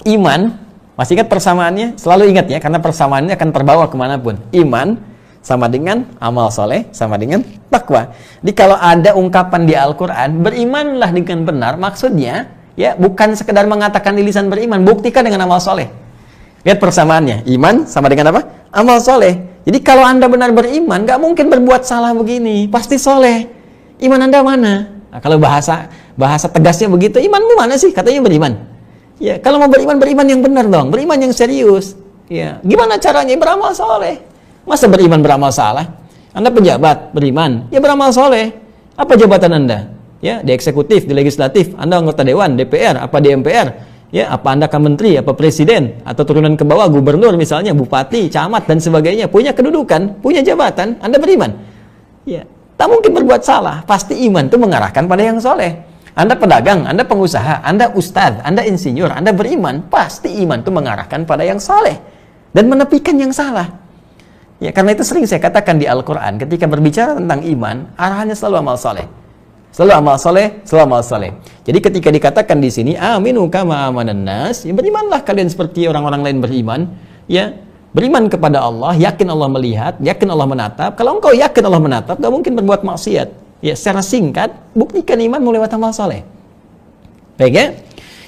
iman, masih ingat persamaannya? Selalu ingat ya, karena persamaannya akan terbawa kemanapun. Iman sama dengan amal soleh, sama dengan takwa. Jadi kalau ada ungkapan di Al-Quran, berimanlah dengan benar, maksudnya, ya, bukan sekedar mengatakan di lisan beriman, buktikan dengan amal soleh. Lihat persamaannya, iman sama dengan apa? Amal soleh. Jadi kalau Anda benar beriman, gak mungkin berbuat salah begini, pasti soleh. Iman Anda mana? Nah, kalau bahasa tegasnya begitu, imanmu mana sih? Katanya beriman. Ya, kalau mau beriman yang benar dong, beriman yang serius. Ya, gimana caranya? Beramal soleh. Masa beriman beramal salah? Anda pejabat, beriman, ya beramal soleh. Apa jabatan Anda? Ya, di eksekutif, di legislatif, Anda anggota dewan, DPR, apa di MPR? Ya, apa Anda menteri, apa presiden, atau turunan ke bawah, gubernur misalnya, bupati, camat dan sebagainya, punya kedudukan, punya jabatan, Anda beriman. Ya, tak mungkin berbuat salah. Pasti iman itu mengarahkan pada yang soleh. Anda pedagang, Anda pengusaha, Anda ustadz, Anda insinyur, Anda beriman, pasti iman itu mengarahkan pada yang soleh dan menepikan yang salah. Ya, karena itu sering saya katakan di Al-Quran, ketika berbicara tentang iman, arahannya selalu amal soleh. Selalu amal soleh, selalu amal soleh. Jadi ketika dikatakan di sini, aminu kama amanan nas, ya berimanlah kalian seperti orang-orang lain beriman. Ya, beriman kepada Allah, yakin Allah melihat, yakin Allah menatap. Kalau engkau yakin Allah menatap, gak mungkin berbuat maksiat. Ya, secara singkat, buktikan iman mulai lewat amal soleh. Baik ya?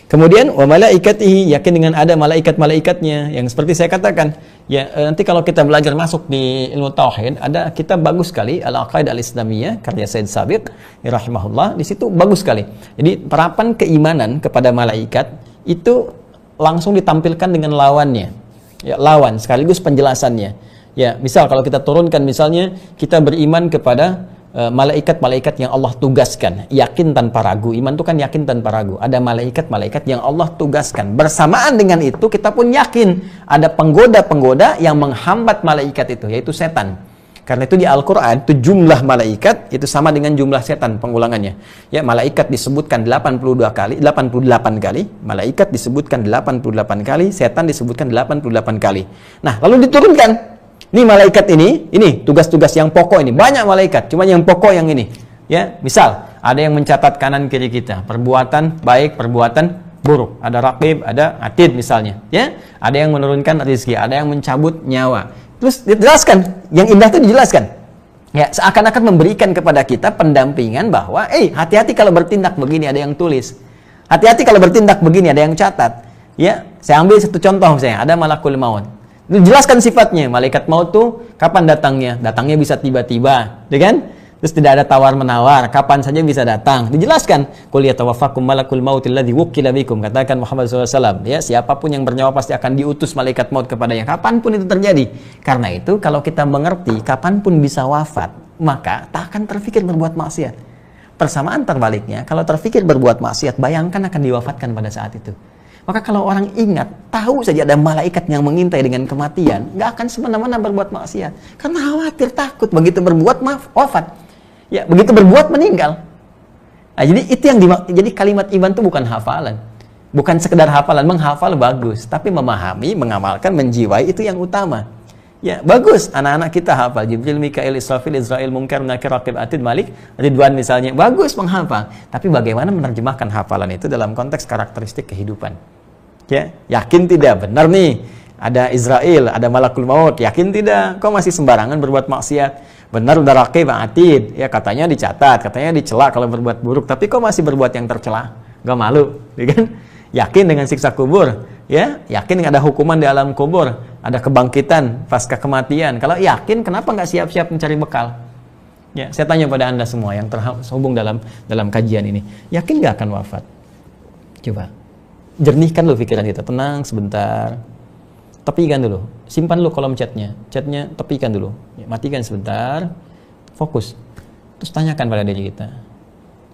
Kemudian, wa malaikatihi, yakin dengan ada malaikat-malaikatnya. Yang seperti saya katakan, ya nanti kalau kita belajar masuk di ilmu tauhid, ada kitab bagus sekali, Al-Aqaidah Al-Islamiyah, karya Said Sabiq, ya rahimahullah, di situ bagus sekali. Jadi, penerapan keimanan kepada malaikat, itu langsung ditampilkan dengan lawannya. Ya, lawan, sekaligus penjelasannya. Ya, misal kalau kita turunkan, misalnya, kita beriman kepada malaikat-malaikat yang Allah tugaskan, yakin tanpa ragu. Iman itu kan yakin tanpa ragu. Ada malaikat-malaikat yang Allah tugaskan. Bersamaan dengan itu kita pun yakin ada penggoda-penggoda yang menghambat malaikat itu, yaitu setan. Karena itu di Al-Quran itu jumlah malaikat itu sama dengan jumlah setan pengulangannya. Ya, malaikat disebutkan 88 kali, malaikat disebutkan 88 kali, setan disebutkan 88 kali. Nah, lalu diturunkan. Ini malaikat ini tugas-tugas yang pokok ini. Banyak malaikat, cuma yang pokok yang ini. Ya, misal ada yang mencatat kanan kiri kita, perbuatan baik, perbuatan buruk. Ada raqib, ada atid misalnya. Ya, ada yang menurunkan rezeki, ada yang mencabut nyawa. Terus dijelaskan, yang indah itu dijelaskan. Ya, seakan-akan memberikan kepada kita pendampingan bahwa, hati-hati kalau bertindak begini, ada yang tulis. Hati-hati kalau bertindak begini, ada yang catat. Ya, saya ambil satu contoh misalnya, ada malakul maut. Dijelaskan sifatnya, malaikat maut tuh kapan datangnya? Datangnya bisa tiba-tiba, ya kan? Terus tidak ada tawar-menawar, kapan saja bisa datang. Dijelaskan, qul yatawaffakum malakul mautil ladzi wukkila bikum, katakan Muhammad SAW, ya, siapapun yang bernyawa pasti akan diutus malaikat maut kepadanya, kapanpun itu terjadi. Karena itu, kalau kita mengerti kapanpun bisa wafat, maka tak akan terfikir berbuat maksiat. Persamaan terbaliknya, kalau terfikir berbuat maksiat, bayangkan akan diwafatkan pada saat itu. Maka kalau orang ingat, tahu saja ada malaikat yang mengintai dengan kematian, nggak akan semena-mena berbuat maksiat. Karena khawatir, takut, begitu berbuat wafat. Ya, begitu berbuat meninggal. Nah, jadi itu yang jadi kalimat iman itu bukan hafalan. Bukan sekedar hafalan, menghafal bagus, tapi memahami, mengamalkan, menjiwai itu yang utama. Ya, bagus anak-anak kita hafal Jibril, Mikail, Israfil, Israil, Munkar, Nakir, Raqib, Atid, Malik, Ridwan misalnya. Bagus menghafal, tapi bagaimana menerjemahkan hafalan itu dalam konteks karakteristik kehidupan? Ya, yakin tidak? Benar nih, ada Israel, ada malakul maut. Yakin tidak? Kok masih sembarangan berbuat maksiat? Benar udah Raqib, Atid. Ya, katanya dicatat, katanya dicela kalau berbuat buruk. Tapi kok masih berbuat yang tercela? Gak malu, ya kan? Yakin dengan siksa kubur? Ya, yakin ada hukuman di alam kubur? Ada kebangkitan pasca kematian? Kalau yakin, kenapa nggak siap-siap mencari bekal? Ya, saya tanya pada Anda semua yang terhubung dalam kajian ini. Yakin nggak akan wafat? Coba. Jernihkan dulu pikiran kita, tenang sebentar, tepikan dulu, simpan dulu kolom chatnya tepikan dulu, ya, matikan sebentar, fokus, terus tanyakan pada diri kita,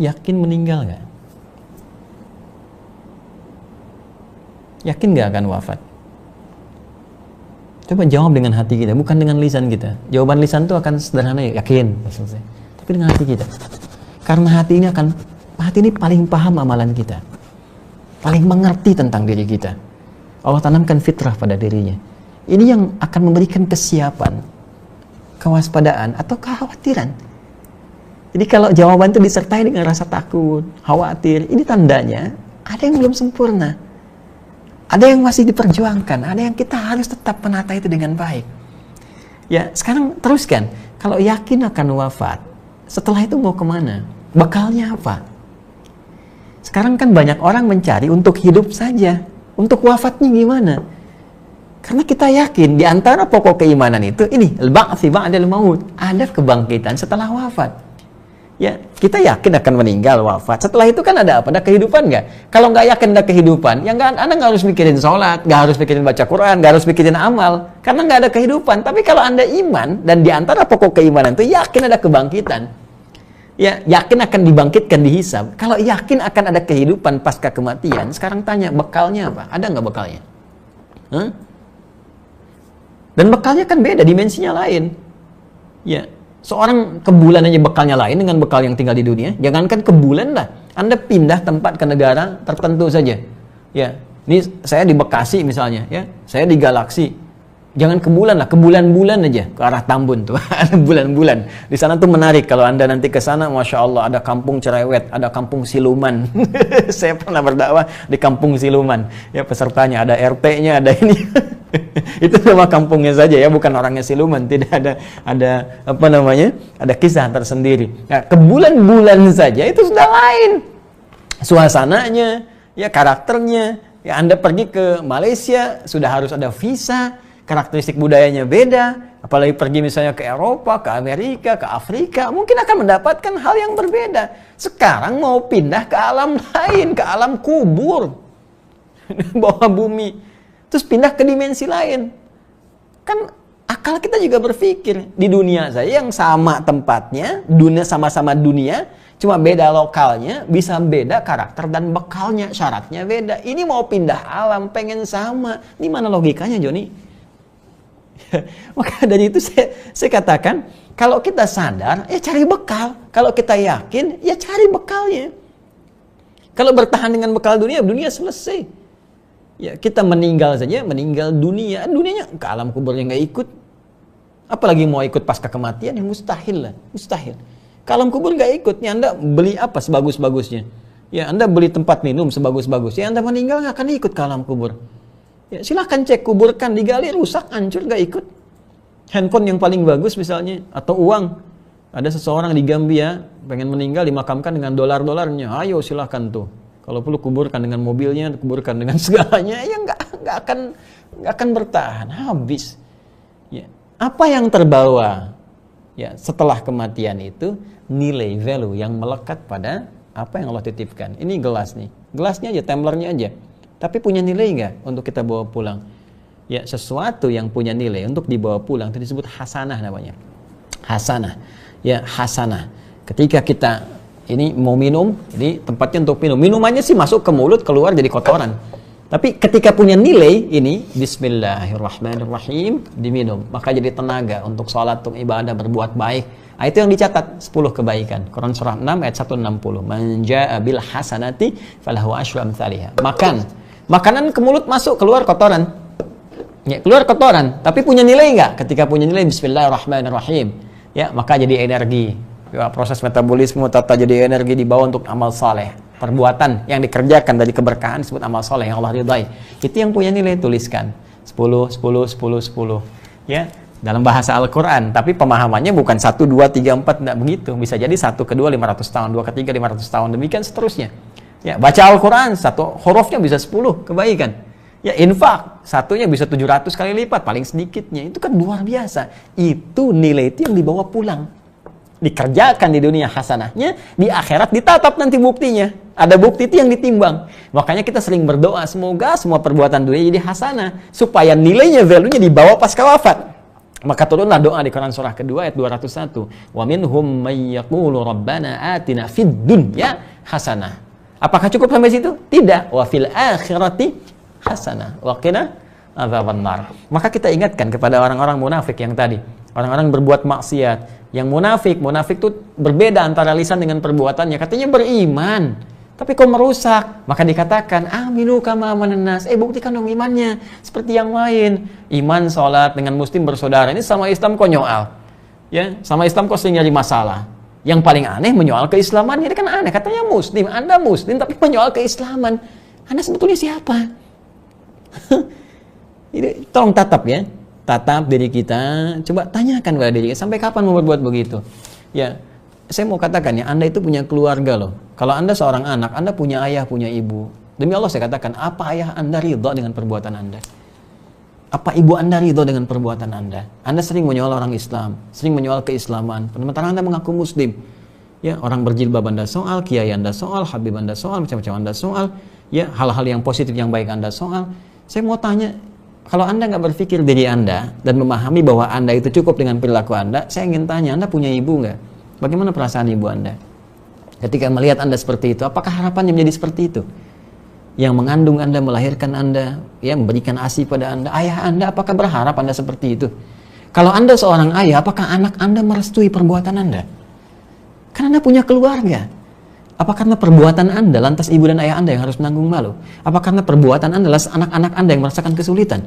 yakin meninggal nggak? Yakin nggak akan wafat? Coba jawab dengan hati kita, bukan dengan lisan kita. Jawaban lisan itu akan sederhana, ya, yakin, selesai. Tapi dengan hati kita, karena hati ini paling paham amalan kita, paling mengerti tentang diri kita. Allah tanamkan fitrah pada dirinya. Ini yang akan memberikan kesiapan, kewaspadaan, atau kekhawatiran. Jadi kalau jawaban itu disertai dengan rasa takut, khawatir, ini tandanya ada yang belum sempurna. Ada yang masih diperjuangkan, ada yang kita harus tetap menata itu dengan baik. Ya, sekarang teruskan. Kalau yakin akan wafat, setelah itu mau kemana? Bekalnya apa? Sekarang kan banyak orang mencari untuk hidup saja. Untuk wafatnya gimana? Karena kita yakin di antara pokok keimanan itu ini al-ba'ts ba'dal maut, ada kebangkitan setelah wafat. Ya, kita yakin akan meninggal, wafat. Setelah itu kan ada apa? Ada kehidupan nggak? Kalau nggak yakin ada kehidupan, ya Anda nggak harus mikirin sholat, nggak harus mikirin baca Quran, nggak harus mikirin amal, karena nggak ada kehidupan. Tapi kalau Anda iman dan di antara pokok keimanan itu yakin ada kebangkitan, Ya, yakin akan dibangkitkan, dihisab. Kalau yakin akan ada kehidupan pasca kematian, sekarang tanya, bekalnya apa? Ada nggak bekalnya? Hah? Dan bekalnya kan beda, dimensinya lain. Ya, seorang ke bulan aja bekalnya lain dengan bekal yang tinggal di dunia. Jangankan ke bulan lah, Anda pindah tempat ke negara tertentu saja. Ya, ini saya di Bekasi misalnya, ya, saya di Galaksi. Jangan ke bulan lah, ke bulan-bulan aja ke arah Tambun tuh, ada bulan-bulan. Di sana tuh menarik kalau Anda nanti ke sana, masya Allah ada kampung cerewet, ada kampung siluman. Saya pernah berdakwah di kampung siluman. Ya pesertanya ada RT-nya, ada ini. Itu nama kampungnya saja ya, bukan orangnya siluman. Tidak ada apa namanya, ada kisah tersendiri. Nah, ke bulan-bulan saja itu sudah lain. Suasananya, ya karakternya. Ya Anda pergi ke Malaysia sudah harus ada visa. Karakteristik budayanya beda, apalagi pergi misalnya ke Eropa, ke Amerika, ke Afrika, mungkin akan mendapatkan hal yang berbeda. Sekarang mau pindah ke alam lain, ke alam kubur, bawah bumi, terus pindah ke dimensi lain. Kan akal kita juga berpikir, di dunia saya yang sama tempatnya, dunia sama-sama dunia, cuma beda lokalnya, bisa beda karakter dan bekalnya, syaratnya beda. Ini mau pindah alam, pengen sama, ini mana logikanya Joni? Maka dari itu saya katakan, kalau kita sadar, ya cari bekal. Kalau kita yakin, ya cari bekalnya. Kalau bertahan dengan bekal dunia, dunia selesai. Ya kita meninggal saja, meninggal dunia, dunianya ke alam kuburnya nggak ikut. Apalagi mau ikut pasca kematian, ya mustahil lah, mustahil. Ke alam kubur nggak ikut, ya Anda beli apa sebagus-bagusnya? Ya Anda beli tempat minum sebagus-bagusnya, Anda meninggal nggak akan ikut ke alam kubur. Ya, silahkan cek, kuburkan, digali, rusak, hancur, gak ikut. Handphone yang paling bagus misalnya, atau uang. Ada seseorang di Gambia, pengen meninggal, dimakamkan dengan dolar-dolarnya. Ayo silahkan tuh. Kalau perlu kuburkan dengan mobilnya, kuburkan dengan segalanya. Ya nggak akan bertahan, habis. Ya. Apa yang terbawa? Ya, setelah kematian itu, nilai value yang melekat pada apa yang Allah titipkan. Ini gelas nih. Gelasnya aja, tumblernya aja. Tapi punya nilai nggak untuk kita bawa pulang? Ya, sesuatu yang punya nilai untuk dibawa pulang itu disebut hasanah namanya. Hasanah. Ya, hasanah. Ketika kita ini mau minum, ini tempatnya untuk minum. Minumannya sih masuk ke mulut, keluar jadi kotoran. Tapi ketika punya nilai ini, bismillahirrahmanirrahim, diminum. Maka jadi tenaga untuk sholat, untuk ibadah, berbuat baik. Nah, itu yang dicatat 10 kebaikan. Quran surah 6 ayat 160. Man jaa bil hasanati falahu asyru amsalihha. Makanan ke mulut masuk, keluar kotoran. Ya, keluar kotoran, tapi punya nilai nggak? Ketika punya nilai bismillahirrahmanirrahim, ya, maka jadi energi. Ya, proses metabolisme tata jadi energi dibawa untuk amal saleh. Perbuatan yang dikerjakan dari keberkahan disebut amal saleh yang Allah ridai. Itu yang punya nilai, tuliskan. 10, 10, 10, 10. Ya, dalam bahasa Al-Quran, tapi pemahamannya bukan 1, 2, 3, 4, tidak begitu. Bisa jadi 1 ke 2, 500 tahun, 2 ke 3, 500 tahun, demikian seterusnya. Ya, baca Al-Quran, satu hurufnya bisa 10 kebaikan. Ya, infak, satunya bisa 700 kali lipat, paling sedikitnya. Itu kan luar biasa. Itu nilai itu yang dibawa pulang. Dikerjakan di dunia hasanahnya, di akhirat ditatap nanti buktinya. Ada bukti itu yang ditimbang. Makanya kita sering berdoa, semoga semua perbuatan dunia jadi hasanah. Supaya nilainya, value-nya dibawa pasca wafat. Maka turunlah doa di Quran surah kedua ayat 201. Wa minhum may yaqulu rabbana atina fid dunya hasanah. Apakah cukup sampai situ? Tidak. Wa fil akhirati hasanah. Wa qina adzabannar. Maka kita ingatkan kepada orang-orang munafik yang tadi, orang-orang berbuat maksiat. Yang munafik itu berbeda antara lisan dengan perbuatannya. Katanya beriman, tapi kok merusak. Maka dikatakan, aminu kama amanan nas. Buktikan dong imannya seperti yang lain. Iman, sholat dengan muslim bersaudara. Ini sama Islam kok nyoal. Ya, sama Islam kok sering nyari masalah. Yang paling aneh menyoal keislaman. Ini kan aneh. Katanya muslim, Anda muslim tapi menyoal keislaman. Anda sebetulnya siapa? Ini tolong tatap ya. Tatap diri kita, coba tanyakan kepada diri kita, sampai kapan mau berbuat begitu? Ya, saya mau katakan ya, Anda itu punya keluarga loh. Kalau Anda seorang anak, Anda punya ayah, punya ibu. Demi Allah saya katakan, apa ayah Anda ridha dengan perbuatan Anda? Apa ibu Anda ridha dengan perbuatan Anda? Anda sering menyoal orang Islam, sering menyoal keislaman, sementara Anda mengaku muslim. Ya, orang berjilbab Anda soal, kiai Anda soal, habib Anda soal, macam-macam Anda soal, ya, hal-hal yang positif yang baik Anda soal. Saya mau tanya, kalau Anda nggak berpikir diri Anda dan memahami bahwa Anda itu cukup dengan perilaku Anda, saya ingin tanya, Anda punya ibu nggak? Bagaimana perasaan ibu Anda? Ketika melihat Anda seperti itu, apakah harapannya menjadi seperti itu? Yang mengandung Anda, melahirkan Anda, ya, memberikan ASI pada Anda, ayah Anda, apakah berharap Anda seperti itu? Kalau Anda seorang ayah, apakah anak Anda merestui perbuatan Anda? Kan Anda punya keluarga. Apa karena perbuatan Anda, lantas ibu dan ayah Anda yang harus menanggung malu? Apa karena perbuatan Anda, lantas anak-anak Anda yang merasakan kesulitan?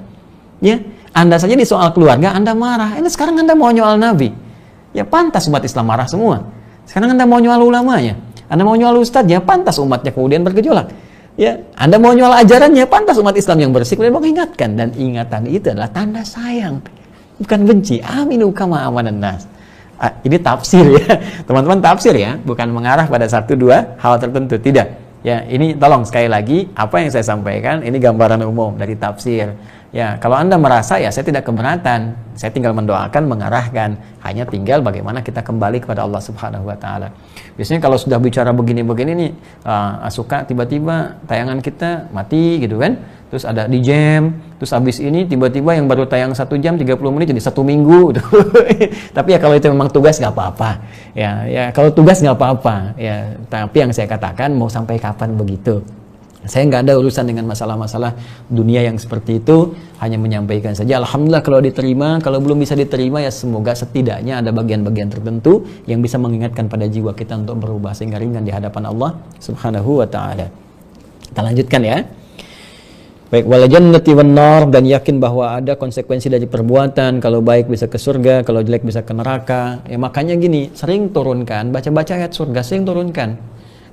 Ya, Anda saja di soal keluarga Anda marah. Ini sekarang Anda mau nyoal Nabi. Ya pantas umat Islam marah semua. Sekarang Anda mau nyoal ulamanya. Anda mau nyoal ustadznya, pantas umatnya kemudian bergejolak. Ya, Anda mau nyoal ajarannya, pantas umat Islam yang bersih kemudian mengingatkan. Dan ingatan itu adalah tanda sayang, bukan benci. Aminu kama amanan nas. Ini tafsir ya, teman-teman, tafsir ya, bukan mengarah pada satu dua hal tertentu, tidak. Ya, ini tolong sekali lagi, apa yang saya sampaikan ini gambaran umum dari tafsir. Ya, kalau Anda merasa ya saya tidak keberatan, saya tinggal mendoakan, mengarahkan, hanya tinggal bagaimana kita kembali kepada Allah Subhanahu wa taala. Biasanya kalau sudah bicara begini-begini nih, suka tiba-tiba tayangan kita mati gitu kan. Terus ada di jam, terus habis ini tiba-tiba yang baru tayang 1 jam 30 menit jadi 1 minggu gitu. Tapi ya kalau itu memang tugas nggak apa-apa. Ya kalau tugas nggak apa-apa. Ya, tapi yang saya katakan mau sampai kapan begitu. Saya nggak ada urusan dengan masalah-masalah dunia yang seperti itu, hanya menyampaikan saja. Alhamdulillah kalau diterima, kalau belum bisa diterima ya semoga setidaknya ada bagian-bagian tertentu yang bisa mengingatkan pada jiwa kita untuk berubah sehingga ringan di hadapan Allah Subhanahu wa taala. Kita lanjutkan ya. Baik, wal jannati wan nar, dan yakin bahwa ada konsekuensi dari perbuatan. Kalau baik bisa ke surga, kalau jelek bisa ke neraka. Ya makanya gini, sering turunkan, baca-baca ayat surga, sering turunkan.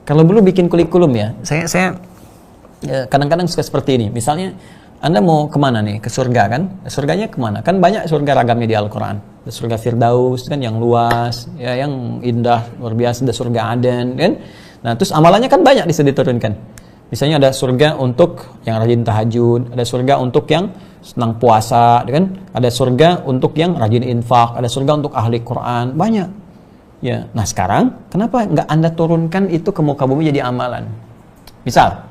Kalau dulu bikin kurikulum ya, saya ya, kadang-kadang suka seperti ini. Misalnya, Anda mau kemana nih? Ke surga kan? Surganya kemana? Kan banyak surga ragamnya di Al-Quran. Ada surga Firdaus kan yang luas, ya, yang indah, luar biasa. Ada surga Aden kan? Nah, terus amalannya kan banyak bisa diturunkan. Misalnya ada surga untuk yang rajin tahajud, ada surga untuk yang senang puasa, kan? Ada surga untuk yang rajin infak, ada surga untuk ahli Quran, banyak. Ya, nah sekarang kenapa nggak Anda turunkan itu ke muka bumi jadi amalan? Misal,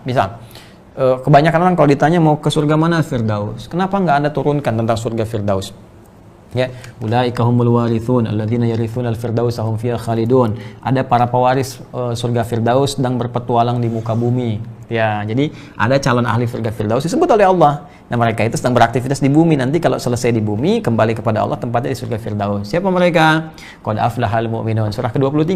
kebanyakan orang kalau ditanya mau ke surga mana, Firdaus. Kenapa nggak Anda turunkan tentang surga Firdaus? Ya, ulaika humul warithun alladzina yarithuna al-firdausa hum fiha khalidun. Ada para pewaris surga Firdaus sedang berpetualang di muka bumi. Ya, jadi ada calon ahli surga Firdaus disebut oleh Allah. Nah, mereka itu sedang beraktivitas di bumi. Nanti kalau selesai di bumi, kembali kepada Allah, tempatnya di surga Firdaus. Siapa mereka? Qad aflahal mu'minun, surah ke-23.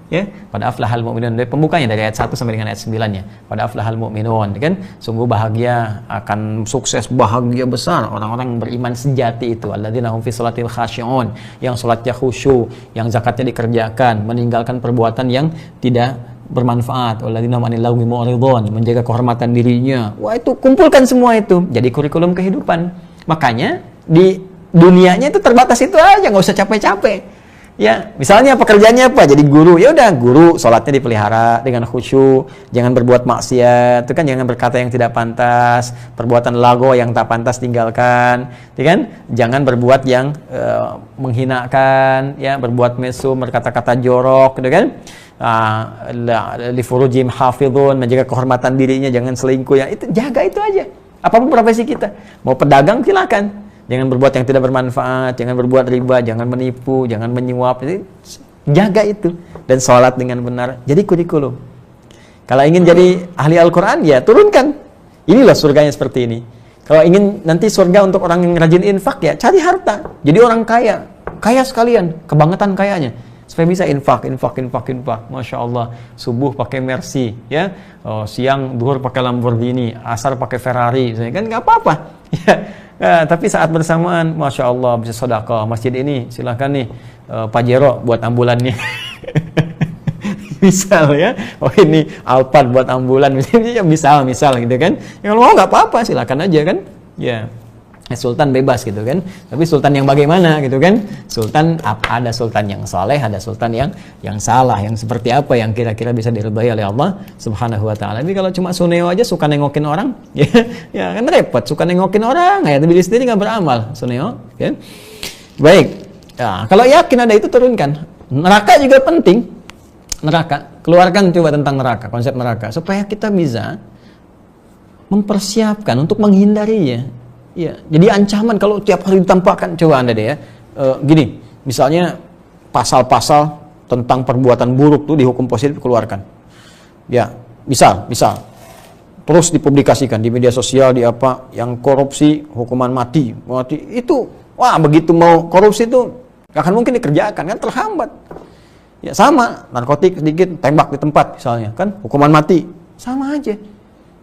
Ya, pada aflahal mu'minun, dari pembukanya dari ayat 1 sampai dengan ayat 9-nya. Pada aflahal mu'minun, kan? Sungguh bahagia, akan sukses, bahagia besar orang-orang yang beriman sejati itu. Alladzina hum fi sholatil khashi'un, yang salatnya khusyuk, yang zakatnya dikerjakan, meninggalkan perbuatan yang tidak bermanfaat. Alladzina hum 'anil lagwi mu'ridun, menjaga kehormatan dirinya. Wah, itu kumpulkan semua itu jadi kurikulum kehidupan. Makanya di dunianya itu terbatas itu aja, nggak usah capek-capek. Ya, misalnya pekerjaannya apa? Jadi guru. Ya udah, guru salatnya dipelihara dengan khusyuk, jangan berbuat maksiat, itu kan, jangan berkata yang tidak pantas, perbuatan lago yang tak pantas tinggalkan, ya kan? Jangan berbuat yang menghinakan, ya, berbuat mesum, berkata-kata jorok, gitu kan? Li furujim hafidhun, menjaga kehormatan dirinya, jangan selingkuh, ya. Itu jaga itu aja. Apapun profesi kita. Mau pedagang silakan. Jangan berbuat yang tidak bermanfaat, jangan berbuat riba, jangan menipu, jangan menyuap. Jadi, jaga itu. Dan sholat dengan benar. Jadi kurikulum. Kalau ingin jadi ahli Al-Quran, ya turunkan. Inilah surganya seperti ini. Kalau ingin nanti surga untuk orang yang rajin infak, ya cari harta. Jadi orang kaya. Kaya sekalian. Kebangetan kayanya. Supaya bisa infak. Masya Allah. Subuh pakai Mercy. Ya. Siang, duhur pakai Lamborghini. Asar pakai Ferrari. Kan nggak apa-apa. Ya. Tapi saat bersamaan, Masya Allah, bisa sedekah. Masjid ini, silahkan nih, Pajero buat ambulannya. Misal ya, oh ini Alphard buat ambulan, misal gitu kan. Ya, kalau mau nggak apa-apa, silakan aja kan. Ya, sultan bebas gitu kan. Tapi sultan yang bagaimana gitu kan? Sultan, ada sultan yang saleh, ada sultan yang salah, yang seperti apa yang kira-kira bisa diridhai oleh Allah Subhanahu wa taala. Tapi kalau cuma suneo aja suka nengokin orang, ya kan repot, suka nengokin orang, ya tapi sendiri nggak beramal, suneo, kan? Baik. Ya, kalau yakin ada itu turunkan. Neraka juga penting. Neraka, keluarkan coba tentang neraka, konsep neraka, supaya kita bisa mempersiapkan untuk menghindarinya. Ya, jadi ancaman kalau tiap hari ditampakkan, coba Anda deh ya. Gini, misalnya pasal-pasal tentang perbuatan buruk tuh di hukum positif keluarkan. Ya, misal terus dipublikasikan di media sosial, di apa, yang korupsi hukuman mati itu, wah begitu mau korupsi itu gak akan mungkin dikerjakan kan, terhambat. Ya sama, narkotik sedikit tembak di tempat misalnya kan, hukuman mati, sama aja.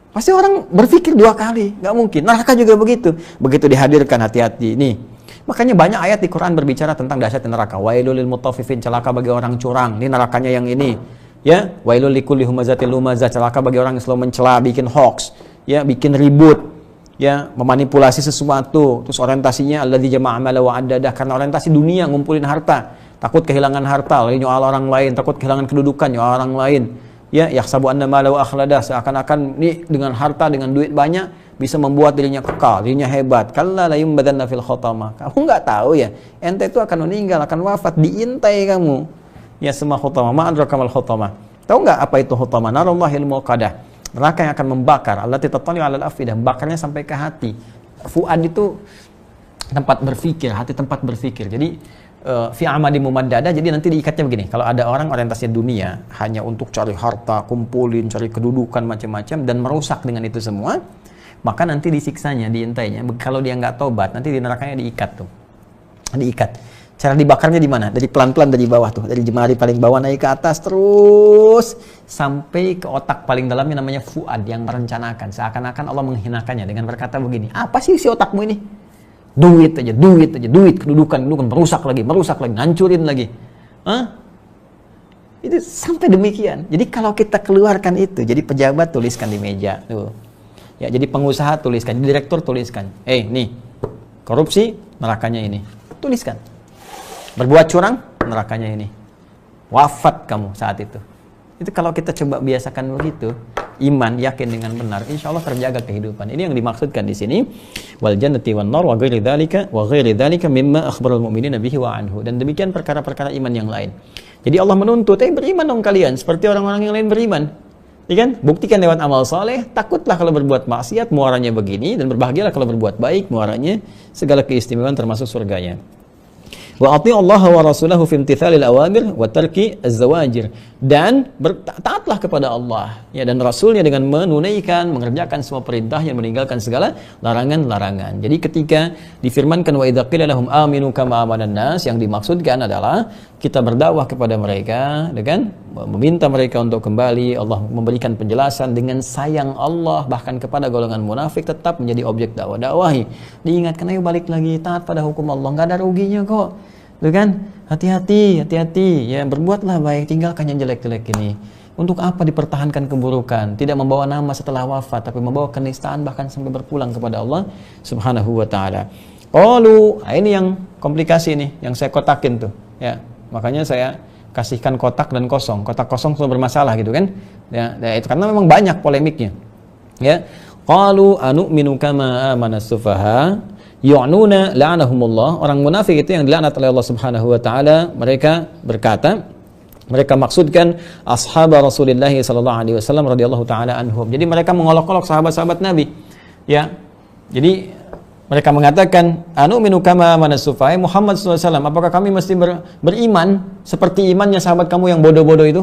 Pasti orang berpikir 2 kali, gak mungkin. Neraka juga begitu dihadirkan, hati-hati nih. Makanya banyak ayat di Quran berbicara tentang dahsyat neraka. Wailul lil mutaffifin, celaka bagi orang curang. Ini nerakanya yang ini. Ya, wailul likulli humazatil lumazah, celaka bagi orang yang selalu mencela, bikin hoax, ya, bikin ribut, ya, memanipulasi sesuatu. Terus orientasinya alladzi jama'a mala wa addadah, karena orientasi dunia, ngumpulin harta, takut kehilangan harta, lalu nyoal orang lain, takut kehilangan kedudukan, nyoal orang lain. Ya, yahsabu anna mala wa akhladah, seakan-akan ini dengan harta, dengan duit banyak bisa membuat dirinya kekal, dirinya hebat. Kalla la yumbadanna fil khatamah. Kamu enggak tahu ya, ente itu akan meninggal, akan wafat, diintai kamu. Ya, semua khutamah, ma'adraka mal khutamah. Tahu nggak apa itu khutamah? Narullahil muqadah, neraka yang akan membakar. allati tattali'u 'alal afidah, bakarnya sampai ke hati. Fuad itu tempat berpikir, hati tempat berpikir. Jadi fi amadi mumaddada, jadi nanti diikatnya begini. Kalau ada orang orientasinya dunia hanya untuk cari harta, kumpulin, cari kedudukan macam-macam dan merusak dengan itu semua, maka nanti disiksanya, diintainya. Kalau dia nggak tobat, nanti di nerakanya diikat tuh. Diikat. Cara dibakarnya di mana? Dari pelan-pelan dari bawah tuh, dari jemari paling bawah naik ke atas terus sampai ke otak paling dalamnya, namanya fuad, yang merencanakan. Seakan-akan Allah menghinakannya dengan berkata begini, apa sih isi otakmu ini? Duit aja, kedudukan, merusak lagi, ngancurin lagi. Hah? Itu sampai demikian. Jadi kalau kita keluarkan itu, jadi pejabat tuliskan di meja tuh. Ya, jadi pengusaha tuliskan, jadi direktur tuliskan. Nih, korupsi nerakanya ini. Tuliskan. Berbuat curang, nerakanya ini. Wafat kamu saat itu. Itu kalau kita coba biasakan begitu, iman, yakin dengan benar, insya Allah terjaga kehidupan. Ini yang dimaksudkan di sini. Wal jannati wan nar wa ghairi dzalika mimma akhbarul mu'minina bihi wa anhu. Dan demikian perkara-perkara iman yang lain. Jadi Allah menuntut, beriman dong kalian seperti orang-orang yang lain beriman. Ya kan? Buktikan lewat amal saleh. Takutlah kalau berbuat maksiat, muaranya begini, dan berbahagialah kalau berbuat baik, muaranya segala keistimewaan termasuk surganya. Wa ati'u Allah wa rasulahu fi imtithalil awamir wa tarki az-zawajir, dan taatlah kepada Allah ya dan rasulnya dengan menunaikan, mengerjakan semua perintahnya, meninggalkan segala larangan-larangan. Jadi ketika difirmankan wa idza qila lahum aminu kama amanan nas, yang dimaksudkan adalah kita berdakwah kepada mereka dengan meminta mereka untuk kembali. Allah memberikan penjelasan dengan sayang Allah bahkan kepada golongan munafik tetap menjadi objek dakwahi. Diingatkan, ayo balik lagi, taat pada hukum Allah, nggak ada ruginya kok. Tuh kan? Hati-hati ya, berbuatlah baik, tinggalkan yang jelek-jelek ini. Untuk apa dipertahankan keburukan? Tidak membawa nama setelah wafat, tapi membawa kenistaan bahkan sampai berpulang kepada Allah Subhanahu wa taala. Ini yang komplikasi nih, yang saya kotakin tuh, ya. Makanya saya kasihkan kotak dan kosong. Kotak kosong selalu bermasalah gitu kan? Ya, itu karena memang banyak polemiknya. Ya. Qalu anu'minu kama amana sufaha yu'nuna la'anahumullah. Orang munafik itu yang dilaknat oleh Allah Subhanahu wa taala, mereka berkata, mereka maksudkan ashab Rasulullah sallallahu alaihi wasallam radhiyallahu taala anhum. Jadi mereka mengolok-olok sahabat-sahabat Nabi. Ya. Jadi mereka mengatakan, anu'minu kama amana sufaha, Muhammad sallallahu alaihi wasallam, apakah kami mesti beriman seperti imannya sahabat kamu yang bodoh-bodoh itu?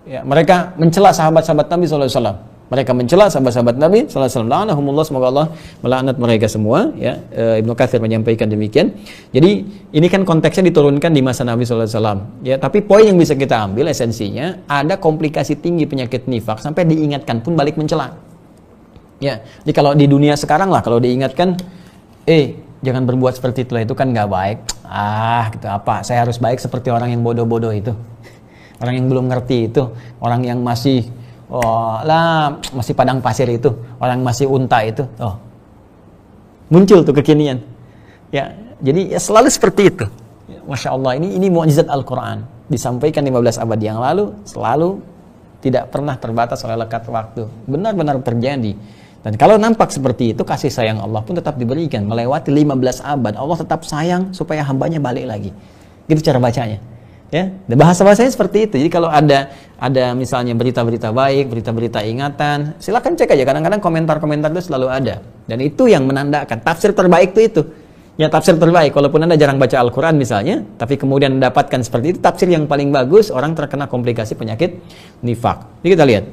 Ya, mereka mencela sahabat-sahabat Nabi sallallahu alaihi wasallam. Mereka mencela sahabat-sahabat Nabi sallallahu alaihi wasallam. La'anahumullah, semoga Allah melaknat mereka semua, ya. Ibnu Katsir menyampaikan demikian. Jadi ini kan konteksnya diturunkan di masa Nabi sallallahu alaihi wasallam, ya. Tapi poin yang bisa kita ambil esensinya, ada komplikasi tinggi penyakit nifak sampai diingatkan pun balik mencela. Ya. Jadi kalau di dunia sekarang lah, kalau diingatkan, jangan berbuat seperti itu kan nggak baik. Gitu apa? Saya harus baik seperti orang yang bodoh-bodoh itu, orang yang belum ngerti itu, orang yang masih masih padang pasir itu, orang masih unta itu. Muncul tuh kekinian. Ya, jadi ya selalu seperti itu. Ya, Masya Allah, ini mukjizat Al-Quran. Disampaikan 15 abad yang lalu, selalu tidak pernah terbatas oleh lekat waktu. Benar-benar terjadi. Dan kalau nampak seperti itu, kasih sayang Allah pun tetap diberikan. Melewati 15 abad, Allah tetap sayang supaya hambanya balik lagi. Gitu cara bacanya. Ya, bahasa-bahasanya seperti itu. Jadi kalau ada misalnya berita-berita baik, berita-berita ingatan, silakan cek aja. Kadang-kadang komentar-komentar itu selalu ada. Dan itu yang menandakan tafsir terbaik itu. ya tafsir terbaik. Walaupun Anda jarang baca Al-Quran misalnya, tapi kemudian mendapatkan seperti itu, tafsir yang paling bagus, orang terkena komplikasi penyakit nifak. Jadi kita lihat.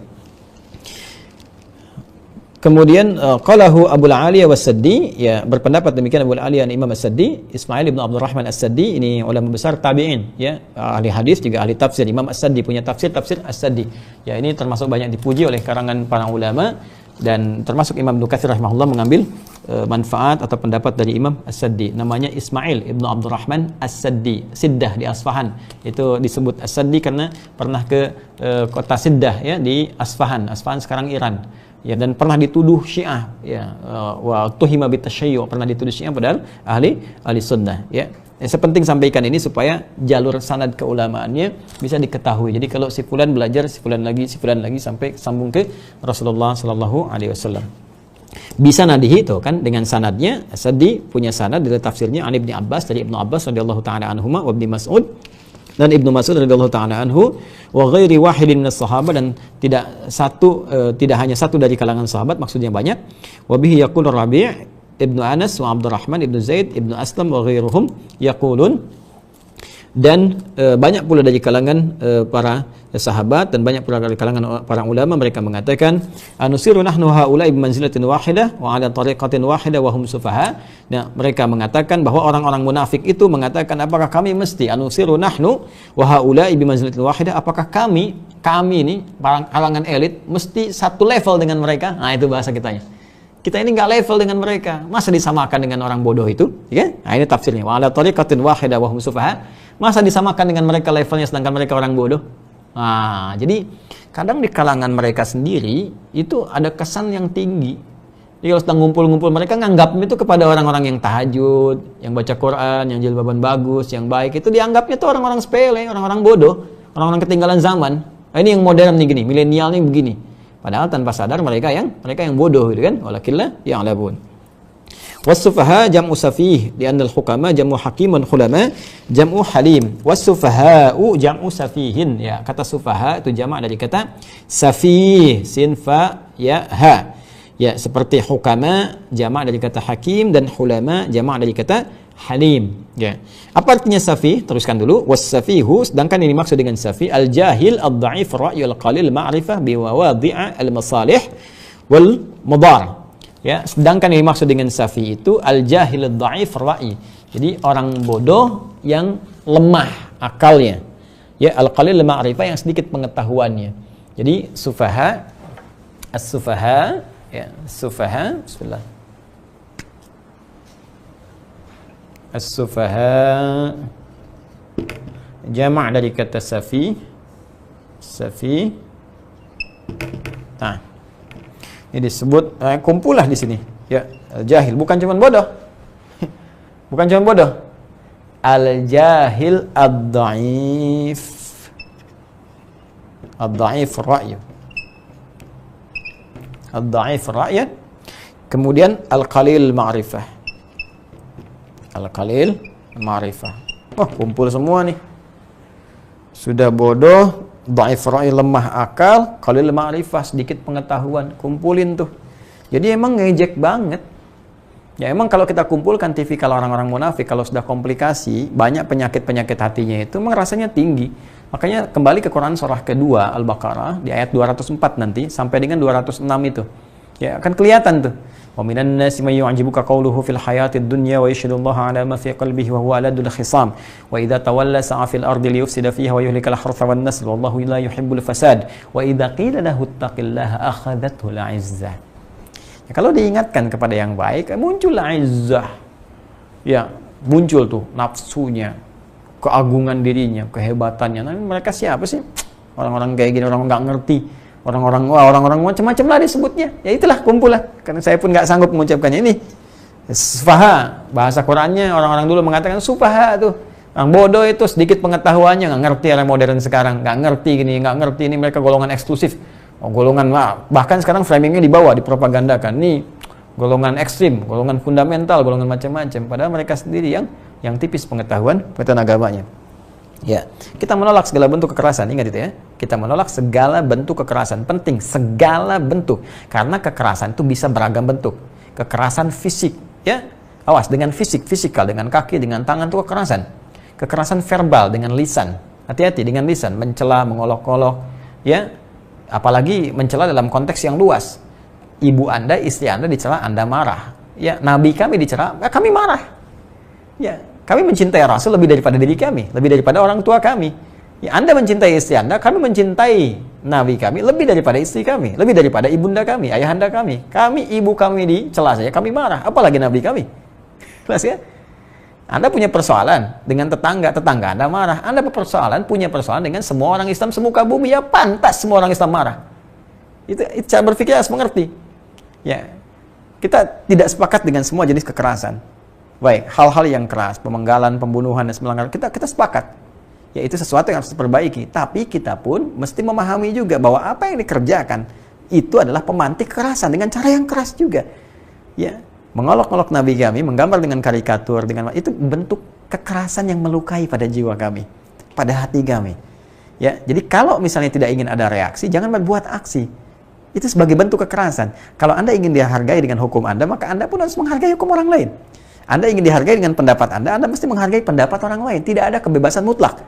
Kemudian qalahu Abu Aliya was-Saddi, ya berpendapat demikian Abu Aliya dan Imam As-Saddi, Ismail ibn Abdurrahman As-Saddi, ini ulama besar tabi'in, ya ahli hadis juga ahli tafsir. Imam As-Saddi punya tafsir As-Saddi. Ya ini termasuk banyak dipuji oleh karangan para ulama, dan termasuk Imam Ibnu Katsir rahimahullah mengambil manfaat atau pendapat dari Imam As-Saddi. Namanya Ismail ibn Abdurrahman As-Saddi, Siddah di Asfahan. Itu disebut As-Saddi karena pernah ke kota Siddah, ya di Asfahan. Asfahan sekarang Iran. Ya, dan pernah dituduh Syiah, ya, wa tuhima bitasyayyu', pernah dituduh Syiah padahal ahli sunnah, ya. Sepenting sampaikan ini supaya jalur sanad keulamaannya bisa diketahui. Jadi kalau si fulan belajar, si fulan lagi sampai sambung ke Rasulullah sallallahu alaihi wasallam. Bisa nadihi itu kan dengan sanadnya. As-Saddi punya sanad dari tafsirnya an Ibnu Abbas, dari Ibnu Abbas radhiyallahu taala anhuma wa Ibnu Mas'ud, dan Ibnu Mas'ud radhiyallahu taala anhu wa ghairi wahidin minas sahabat, dan tidak hanya satu dari kalangan sahabat, maksudnya banyak. Wa bihi yaqulu Rabi' Ibnu Anas wa Abdurrahman Ibnu Zaid Ibnu Aslam wa ghairuhum yaqulun, dan banyak pula dari kalangan para sahabat dan banyak pula dari kalangan para ulama, mereka mengatakan anusiru nahnu haula'i bimanzilatin wahidah wa ala tariqatin wahidah wa hum sufaha. Nah, mereka mengatakan bahwa orang-orang munafik itu mengatakan, apakah kami mesti anusiru nahnu wa haula'i bimanzilatin wahidah, apakah kami ini kalangan elit mesti satu level dengan mereka? Nah, itu bahasa kitanya. Kita ini nggak level dengan mereka, masa disamakan dengan orang bodoh itu, ya? Nah, ini tafsirnya. Wa ala tariqatin wahidah wa hum sufaha. Masa disamakan dengan mereka levelnya sedangkan mereka orang bodoh? Nah, jadi kadang di kalangan mereka sendiri itu ada kesan yang tinggi. Jadi kalau sedang ngumpul-ngumpul, mereka nganggapnya itu kepada orang-orang yang tahajud, yang baca Quran, yang jilbaban bagus, yang baik, itu dianggapnya itu orang-orang sepele, orang-orang bodoh, orang-orang ketinggalan zaman. Nah, ini yang modern nih gini, milenial nih begini. Padahal tanpa sadar mereka yang bodoh gitu kan. Walakinna ya'lamun. Was-sufaha jam'u safih, di anna al-hukama jam'u hakimun, khulama jam'u halim. Was-sufaha'u jam'u safihin, ya kata sufaha itu jamak dari kata safih, sin fa ya ha. Ya, seperti hukama jamak dari kata hakim, dan hulama jamak dari kata halim, ya. Apa artinya safih? Teruskan dulu. Was-safihu, sedangkan ini maksud dengan safih al-jahil ad-dha'if ra'yul qalil ma'rifah biwawadi'a al-masalih wal madar. Ya, sedangkan yang dimaksud dengan safi itu al-jahil ad-dha'if ra'i. Jadi orang bodoh yang lemah akalnya. Ya, al-qalil ma'rifah, yang sedikit pengetahuannya. Jadi sufaha, as-sufaha, ya, sufaha, bismillah. As-sufaha jama' dari kata safi. Safi. Nah, ini disebut kumpulah di sini, ya, jahil, bukan cuma bodoh. Bukan cuma bodoh. Al-jahil ad-dha'if. Ad-dha'if ra'y. Ad-dha'if ra'y. Kemudian al-qalil ma'rifah. Al-qalil ma'rifah. Oh, kumpul semua nih. Sudah bodoh, dhaif ra'i, lemah akal, qalil ma'rifah, sedikit pengetahuan, kumpulin tuh. Jadi emang ngejek banget. Ya emang kalau kita kumpulkan tipikal orang-orang munafik, kalau sudah komplikasi, banyak penyakit-penyakit hatinya itu memang rasanya tinggi. Makanya kembali ke Quran surah kedua Al-Baqarah di ayat 204 nanti sampai dengan 206 itu. Ya akan kelihatan tuh. Wa minan nasi may yu'jibuka qawluhu fil hayatid dunya wa yashhadullaha 'ala ma fi qalbihi wa huwa aladul khisam wa idza tawalla sa'a fil ardi liyufsida fiha wa yuhlikal hartha wan nasl wallahu la yuhibbul fasad wa idza qila lahu ittaqillaha akhadhathu al'izzah. Ya, kalau diingatkan kepada yang baik muncul izzah. Ya, muncul tuh nafsunya, keagungan dirinya, kehebatannya. Nah, mereka siapa sih? Orang-orang kayak gini, orang nggak ngerti. Orang-orang macam-macam lah disebutnya. Ya itulah kumpulan. Karena saya pun nggak sanggup mengucapkannya ini. Sufaha, bahasa Qurannya orang-orang dulu mengatakan sufaha tuh. Yang bodoh itu sedikit pengetahuannya, nggak ngerti era modern sekarang, nggak ngerti gini, nggak ngerti ini, mereka golongan eksklusif. Oh, golongan bahkan sekarang framingnya dibawa, dipropagandakan. Nih golongan ekstrim, golongan fundamental, golongan macam-macam. Padahal mereka sendiri yang tipis pengetahuan agamanya. Ya, kita menolak segala bentuk kekerasan, ingat itu ya. Kita menolak segala bentuk kekerasan, penting segala bentuk, karena kekerasan itu bisa beragam bentuk. Kekerasan fisik, ya, Awas, dengan fisikal, dengan kaki, dengan tangan itu kekerasan. Kekerasan verbal dengan lisan. Hati-hati dengan lisan, mencela, mengolok-olok, ya. Apalagi mencela dalam konteks yang luas. Ibu Anda, istri Anda dicela, Anda marah. Ya, Nabi kami dicela, kami marah. Ya, kami mencintai Rasul lebih daripada diri kami, lebih daripada orang tua kami. Ya, Anda mencintai istri Anda, kami mencintai Nabi kami lebih daripada istri kami, lebih daripada ibunda kami, ayahanda kami. Kami, ibu kami dicela saja, kami marah. Apalagi Nabi kami. Jelas ya? Anda punya persoalan dengan tetangga Anda marah. Anda punya persoalan dengan semua orang Islam semuka bumi, ya pantas semua orang Islam marah. Itu cara berpikir harus mengerti. Ya, kita tidak sepakat dengan semua jenis kekerasan. Baik, hal-hal yang keras, pemenggalan, pembunuhan, dan semacamnya, kita sepakat. Ya, itu sesuatu yang harus diperbaiki. Tapi kita pun mesti memahami juga bahwa apa yang dikerjakan itu adalah pemantik kekerasan dengan cara yang keras juga. Ya, mengolok-olok Nabi kami, menggambar dengan karikatur, itu bentuk kekerasan yang melukai pada jiwa kami, pada hati kami. Ya, jadi kalau misalnya tidak ingin ada reaksi, jangan berbuat aksi. Itu sebagai bentuk kekerasan. Kalau Anda ingin dihargai dengan hukum Anda, maka Anda pun harus menghargai hukum orang lain. Anda ingin dihargai dengan pendapat Anda mesti menghargai pendapat orang lain. Tidak ada kebebasan mutlak.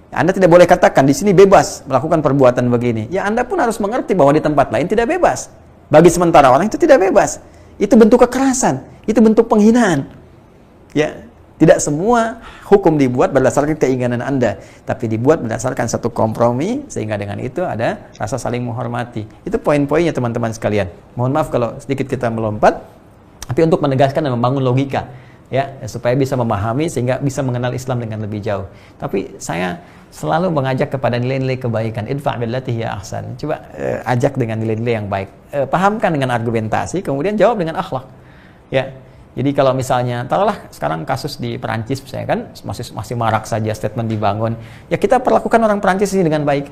Anda tidak boleh katakan di sini bebas melakukan perbuatan begini. Ya, Anda pun harus mengerti bahwa di tempat lain tidak bebas. Bagi sementara orang itu tidak bebas. Itu bentuk kekerasan, itu bentuk penghinaan. Ya, tidak semua hukum dibuat berdasarkan keinginan Anda, tapi dibuat berdasarkan satu kompromi sehingga dengan itu ada rasa saling menghormati. Itu poin-poinnya teman-teman sekalian. Mohon maaf kalau sedikit kita melompat, tapi untuk menegaskan dan membangun logika, ya, supaya bisa memahami sehingga bisa mengenal Islam dengan lebih jauh. Tapi saya selalu mengajak kepada nilai-nilai kebaikan. Idfa' billati hiya ahsan. Coba ajak dengan nilai-nilai yang baik. Pahamkan dengan argumentasi, kemudian jawab dengan akhlak. Ya. Jadi kalau misalnya, taruhlah sekarang kasus di Perancis misalnya kan masih marak saja statement dibangun. Ya, kita perlakukan orang Perancis ini dengan baik.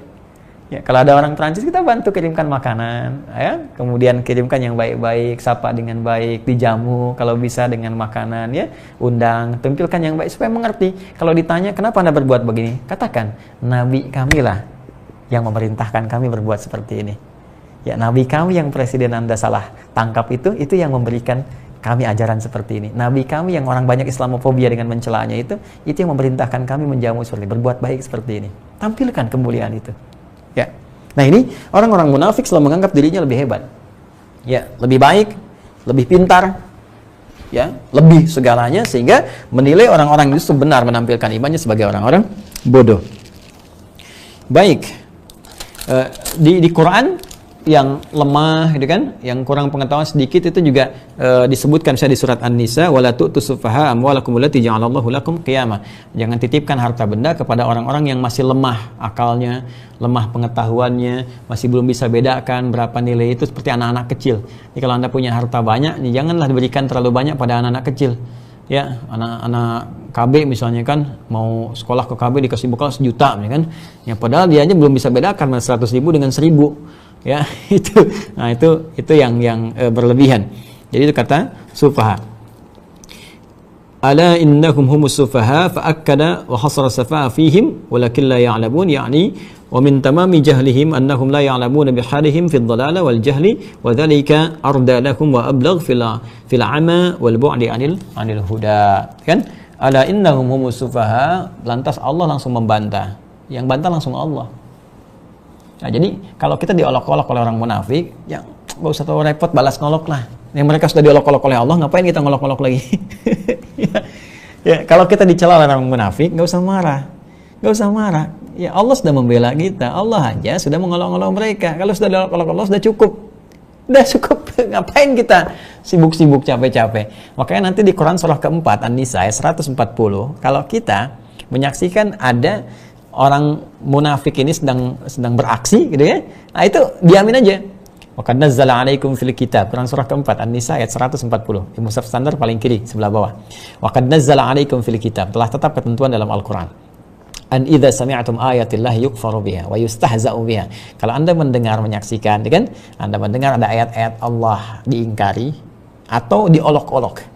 Ya, kalau ada orang Perancis kita bantu kirimkan makanan, ya. Kemudian kirimkan yang baik-baik, sapa dengan baik, dijamu kalau bisa dengan makanan, ya. Undang, tampilkan yang baik supaya mengerti. Kalau ditanya kenapa Anda berbuat begini, katakan Nabi kami lah yang memerintahkan kami berbuat seperti ini. Ya, Nabi kami yang presiden Anda salah tangkap itu yang memberikan kami ajaran seperti ini. Nabi kami yang orang banyak Islamofobia dengan mencelanya itu yang memerintahkan kami menjamu seperti berbuat baik seperti ini. Tampilkan kemuliaan itu. Ya. Nah, ini orang-orang munafik selalu menganggap dirinya lebih hebat. Ya, lebih baik, lebih pintar, ya, lebih segalanya sehingga menilai orang-orang itu benar menampilkan imannya sebagai orang-orang bodoh. Baik. Di Quran yang lemah gitu kan, yang kurang pengetahuan sedikit itu juga disebutkan di surat An-Nisa, wala tu'tus sufaha amwalakum allati ja'alallahu lakum qiyamah. Jangan titipkan harta benda kepada orang-orang yang masih lemah akalnya, lemah pengetahuannya, masih belum bisa bedakan berapa nilai itu, seperti anak-anak kecil. Jadi kalau Anda punya harta banyak, janganlah diberikan terlalu banyak pada anak-anak kecil. Ya, anak-anak KB misalnya kan mau sekolah ke KB dikasih bekal 1 juta ya kan. Ya padahal dia aja belum bisa bedakan 100.000 dengan 1.000. Ya, itu yang berlebihan. Jadi itu kata sufaha. Ala innahum humus sufaha fa'akkada wa hasara safaha fihim walakin la ya'lamun, yani wa min tamami jahlihim annahum la ya'lamuna bihalihim fid dhalala wal jahli wa dhalika arda lahum wa ablagh fil 'ama wal bu'di 'anil huda. Kan? Ala innahum humus sufaha, lantas Allah langsung membantah. Yang bantah langsung Allah. Nah, jadi kalau kita diolok-olok oleh orang munafik, ya nggak usah terlalu repot balas ngolok lah. Yang mereka sudah diolok-olok oleh Allah, ngapain kita ngolok-ngolok lagi? Ya, kalau kita dicela oleh orang munafik, nggak usah marah. Nggak usah marah. Ya, Allah sudah membela kita. Allah aja sudah mengolok-olok mereka. Kalau sudah diolok-olok Allah, sudah cukup. Udah cukup. Ngapain kita sibuk-sibuk capek-capek? Makanya nanti di Quran surah keempat, An-Nisa 140, kalau kita menyaksikan ada orang munafik ini sedang beraksi gitu ya. Nah, itu diamin aja. Wa qad nazzala 'alaikum fil kitab. Quran surah keempat An-Nisa ayat 140. Di mushaf standar paling kiri sebelah bawah. Wa qad nazzala 'alaikum fil kitab. Telah tetap ketentuan dalam Al-Qur'an. An idza sami'tum ayatillahi yukfaru biha wa yustahza'u biha. Kalau Anda mendengar menyaksikan kan, Anda mendengar ada ayat-ayat Allah diingkari atau diolok-olok.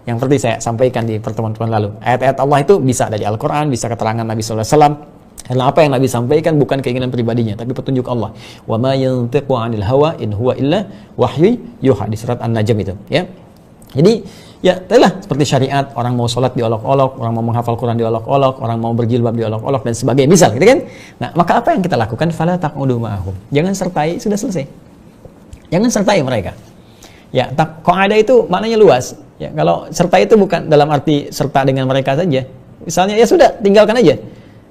Yang seperti saya sampaikan di pertemuan lalu. Ayat-ayat Allah itu bisa dari Al-Quran, bisa keterangan Nabi SAW. Karena apa yang Nabi sampaikan bukan keinginan pribadinya, tapi petunjuk Allah. Wa ma yantiqu 'anil hawa in huwa illa wahyu yuha, di surat An-Najm itu. Ya. Jadi ya itulah seperti syariat, orang mau sholat diolok-olok, orang mau menghafal Quran diolok-olok, orang mau berjilbab diolok-olok dan sebagainya, misal gitu kan. Nah, maka apa yang kita lakukan? Fala taqudu ma'ahum. Jangan sertai, sudah selesai. Jangan sertai mereka. Ya, qaida itu maknanya luas. Ya, kalau serta itu bukan dalam arti serta dengan mereka saja. Misalnya ya sudah, tinggalkan aja.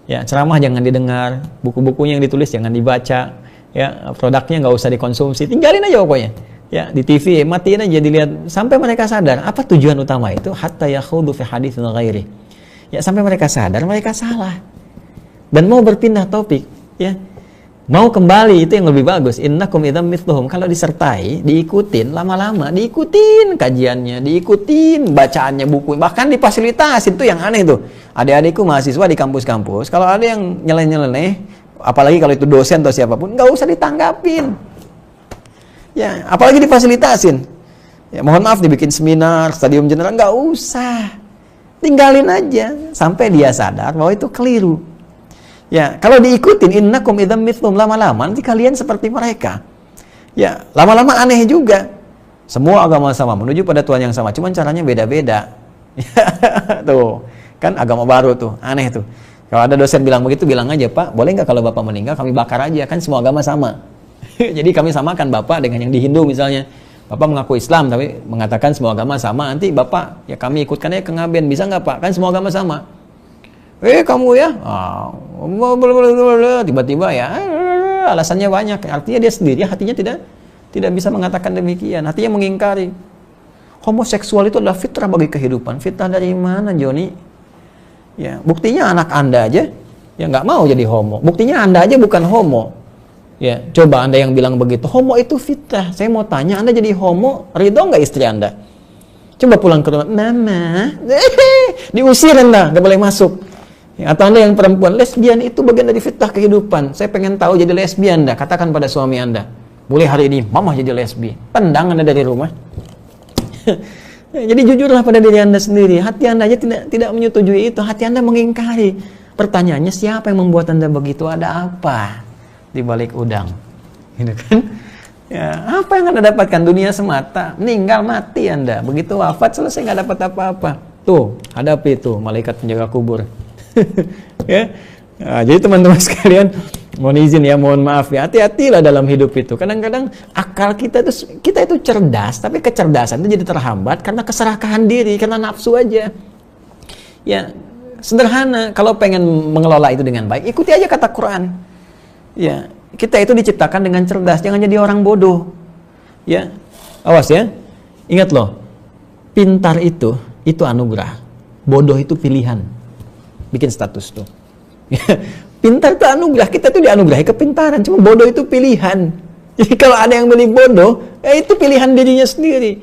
Ya, ceramah jangan didengar, buku-bukunya yang ditulis jangan dibaca, ya, produknya nggak usah dikonsumsi, tinggalin aja pokoknya. Ya, di TV matiin aja, dilihat sampai mereka sadar apa tujuan utama itu, hatta yakhudu fi haditsin ghairi. Ya, sampai mereka sadar mereka salah dan mau berpindah topik, ya. Mau kembali, itu yang lebih bagus. Innakum idzam mithluhum. Kalau disertai, diikutin, lama-lama diikutin kajiannya, diikutin bacaannya buku, bahkan difasilitasi. Itu yang aneh tuh. Adik-adikku mahasiswa di kampus-kampus, kalau ada yang nyeleneh-nyeleneh, apalagi kalau itu dosen atau siapapun, nggak usah ditanggapin. Ya, apalagi difasilitasin. Ya, mohon maaf dibikin seminar, stadium general, nggak usah. Tinggalin aja sampai dia sadar bahwa itu keliru. Ya, kalau diikutin innakum idzam mithlum, lama-lama nanti kalian seperti mereka. Ya, lama-lama aneh juga. Semua agama sama, menuju pada Tuhan yang sama, cuman caranya beda-beda. Tuh, kan agama baru tuh, aneh tuh. Kalau ada dosen bilang begitu, bilang aja, Pak, boleh nggak kalau Bapak meninggal kami bakar aja, kan semua agama sama. Jadi kami samakan Bapak dengan yang di Hindu misalnya. Bapak mengaku Islam tapi mengatakan semua agama sama, nanti Bapak ya kami ikutkan aja ke Ngaben, bisa nggak Pak? Kan semua agama sama. Kamu ya, tiba-tiba ya, alasannya banyak. Artinya dia sendiri hatinya tidak bisa mengatakan demikian. Hatinya mengingkari. Homoseksual itu adalah fitrah bagi kehidupan. Fitrah dari mana, Joni? Ya, buktinya anak Anda aja ya nggak mau jadi homo. Buktinya Anda aja bukan homo. Ya, coba Anda yang bilang begitu, homo itu fitrah. Saya mau tanya, Anda jadi homo, ridho nggak istri Anda? Coba pulang ke rumah, Mama, diusir Anda, nggak boleh masuk. Ya, atau Anda yang perempuan, lesbian itu bagian dari fitrah kehidupan. Saya pengen tahu jadi lesbian Anda, katakan pada suami Anda, boleh hari ini Mama jadi lesbi. Tendang Anda dari rumah. Jadi jujurlah pada diri Anda sendiri. Hati Anda aja tidak menyetujui itu. Hati Anda mengingkari. Pertanyaannya, siapa yang membuat Anda begitu? Ada apa di balik udang? Gitu kan? Ya, apa yang Anda dapatkan? Dunia semata. Meninggal, mati Anda. Begitu wafat, selesai, nggak dapat apa-apa. Tuh, hadapi tuh malaikat penjaga kubur. Ya. Nah, jadi teman-teman sekalian, mohon izin ya, mohon maaf ya, hati-hatilah dalam hidup itu. Kadang-kadang akal kita itu cerdas, tapi kecerdasan itu jadi terhambat karena keserakahan diri, karena nafsu aja. Ya, sederhana. Kalau pengen mengelola itu dengan baik, ikuti aja kata Quran. Ya, kita itu diciptakan dengan cerdas, jangan jadi orang bodoh. Ya, awas ya. Ingat loh, pintar itu anugerah, bodoh itu pilihan. Bikin status tuh. Pintar itu anugerah, kita tuh dianugerahi kepintaran, cuma bodoh itu pilihan. Jadi kalau ada yang milih bodoh, itu pilihan dirinya sendiri.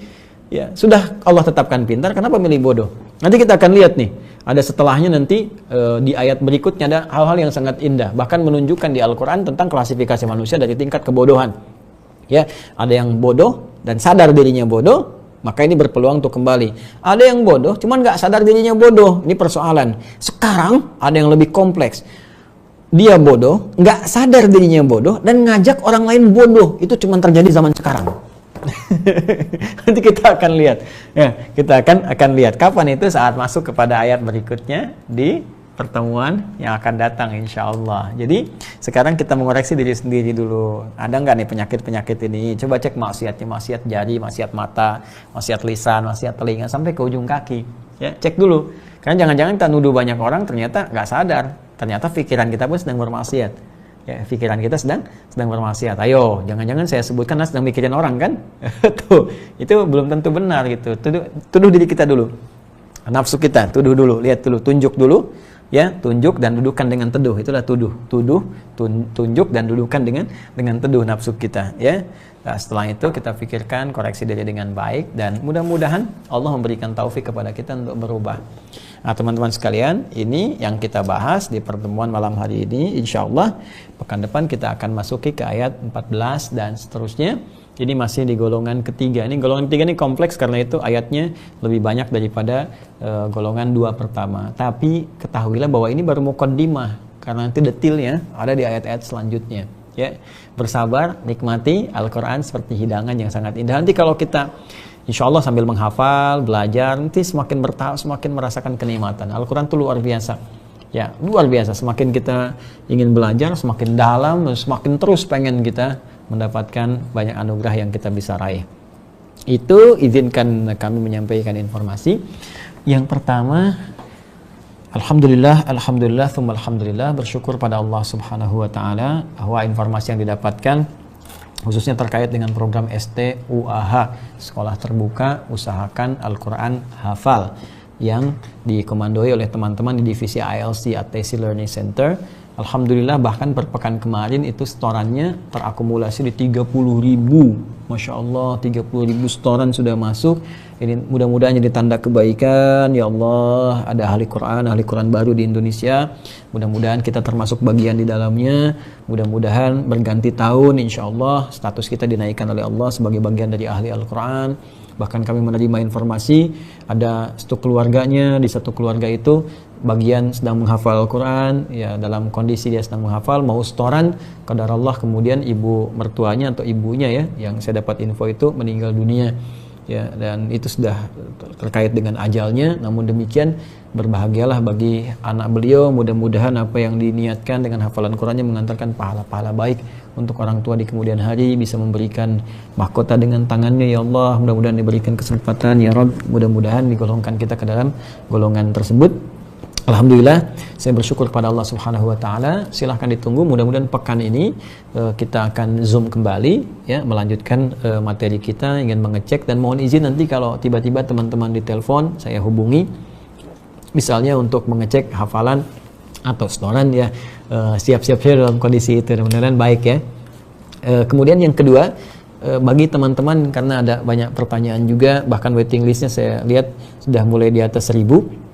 Ya, sudah Allah tetapkan pintar, kenapa milih bodoh? Nanti kita akan lihat nih, ada setelahnya nanti di ayat berikutnya ada hal-hal yang sangat indah, bahkan menunjukkan di Al-Quran tentang klasifikasi manusia dari tingkat kebodohan. Ya, ada yang bodoh dan sadar dirinya bodoh, maka ini berpeluang untuk kembali. Ada yang bodoh, cuman nggak sadar dirinya bodoh. Ini persoalan. Sekarang ada yang lebih kompleks. Dia bodoh, nggak sadar dirinya bodoh, dan ngajak orang lain bodoh. Itu cuma terjadi zaman sekarang. Nanti kita akan lihat. Ya, kita akan lihat kapan itu saat masuk kepada ayat berikutnya di pertemuan yang akan datang insya Allah. Jadi sekarang kita mengoreksi diri sendiri dulu. Ada nggak nih penyakit-penyakit ini? Coba cek maksiatnya, maksiat jari, maksiat mata, maksiat lisan, maksiat telinga, sampai ke ujung kaki. Ya, cek dulu. Karena jangan-jangan kita nuduh banyak orang ternyata nggak sadar. Ternyata pikiran kita pun sedang bermaksiat. Ya, pikiran kita sedang bermaksiat. Ayo, jangan-jangan saya sebutkan sedang mikirin orang kan? Tuh, itu belum tentu benar gitu. Tuduh diri kita dulu. Nafsu kita, tuduh dulu, lihat dulu, tunjuk dulu. Ya, tunjuk dan dudukan dengan teduh, itulah tunjuk dan dudukan dengan teduh nafsu kita, ya. Nah, setelah itu kita pikirkan, koreksi diri dengan baik, dan mudah-mudahan Allah memberikan taufik kepada kita untuk berubah. Nah, teman-teman sekalian, ini yang kita bahas di pertemuan malam hari ini. Insya Allah pekan depan kita akan masuki ke ayat 14 dan seterusnya. Ini masih di golongan ketiga. Ini golongan ketiga ini kompleks karena itu ayatnya lebih banyak daripada golongan dua pertama. Tapi ketahuilah bahwa ini baru muqaddimah, karena nanti detailnya ada di ayat-ayat selanjutnya. Ya, bersabar, nikmati Al-Quran seperti hidangan yang sangat indah. Nanti kalau kita insya Allah sambil menghafal, belajar, nanti semakin bertahap, semakin merasakan kenikmatan. Al-Quran itu luar biasa. Ya, luar biasa. Semakin kita ingin belajar, semakin dalam, semakin terus pengen kita mendapatkan banyak anugerah yang kita bisa raih. Itu izinkan kami menyampaikan informasi. Yang pertama, alhamdulillah, thumma alhamdulillah, bersyukur pada Allah Subhanahu wa taala bahwa informasi yang didapatkan khususnya terkait dengan program STUAH, Sekolah Terbuka Usahakan Al-Quran Hafal, yang dikomandoi oleh teman-teman di divisi ILC ATC Learning Center. Alhamdulillah, bahkan per pekan kemarin itu setorannya terakumulasi di 30.000. Masya Allah, 30.000 setoran sudah masuk. Ini mudah-mudahan jadi tanda kebaikan. Ya Allah, ada ahli Quran baru di Indonesia. Mudah-mudahan kita termasuk bagian di dalamnya. Mudah-mudahan berganti tahun, insya Allah status kita dinaikkan oleh Allah sebagai bagian dari ahli Al-Quran. Bahkan kami menerima informasi ada satu keluarganya, di satu keluarga itu bagian sedang menghafal Al-Quran, ya dalam kondisi dia sedang menghafal, mau setoran, qadarullah kemudian ibu mertuanya atau ibunya ya, yang saya dapat info itu meninggal dunia. Ya, dan itu sudah terkait dengan ajalnya. Namun demikian berbahagialah bagi anak beliau, mudah-mudahan apa yang diniatkan dengan hafalan Qurannya mengantarkan pahala-pahala baik untuk orang tua di kemudian hari, bisa memberikan mahkota dengan tangannya. Ya Allah, mudah-mudahan diberikan kesempatan ya Rabb, mudah-mudahan digolongkan kita ke dalam golongan tersebut. Alhamdulillah, saya bersyukur kepada Allah Subhanahu wa taala. Silahkan ditunggu, mudah-mudahan pekan ini kita akan Zoom kembali ya, melanjutkan materi kita, ingin mengecek, dan mohon izin nanti kalau tiba-tiba teman-teman ditelepon, saya hubungi misalnya untuk mengecek hafalan atau setoran ya, siap-siap dalam kondisi itu, mudah-mudahan baik ya. Kemudian yang kedua, bagi teman-teman, karena ada banyak pertanyaan juga, bahkan waiting listnya saya lihat sudah mulai di atas 1.000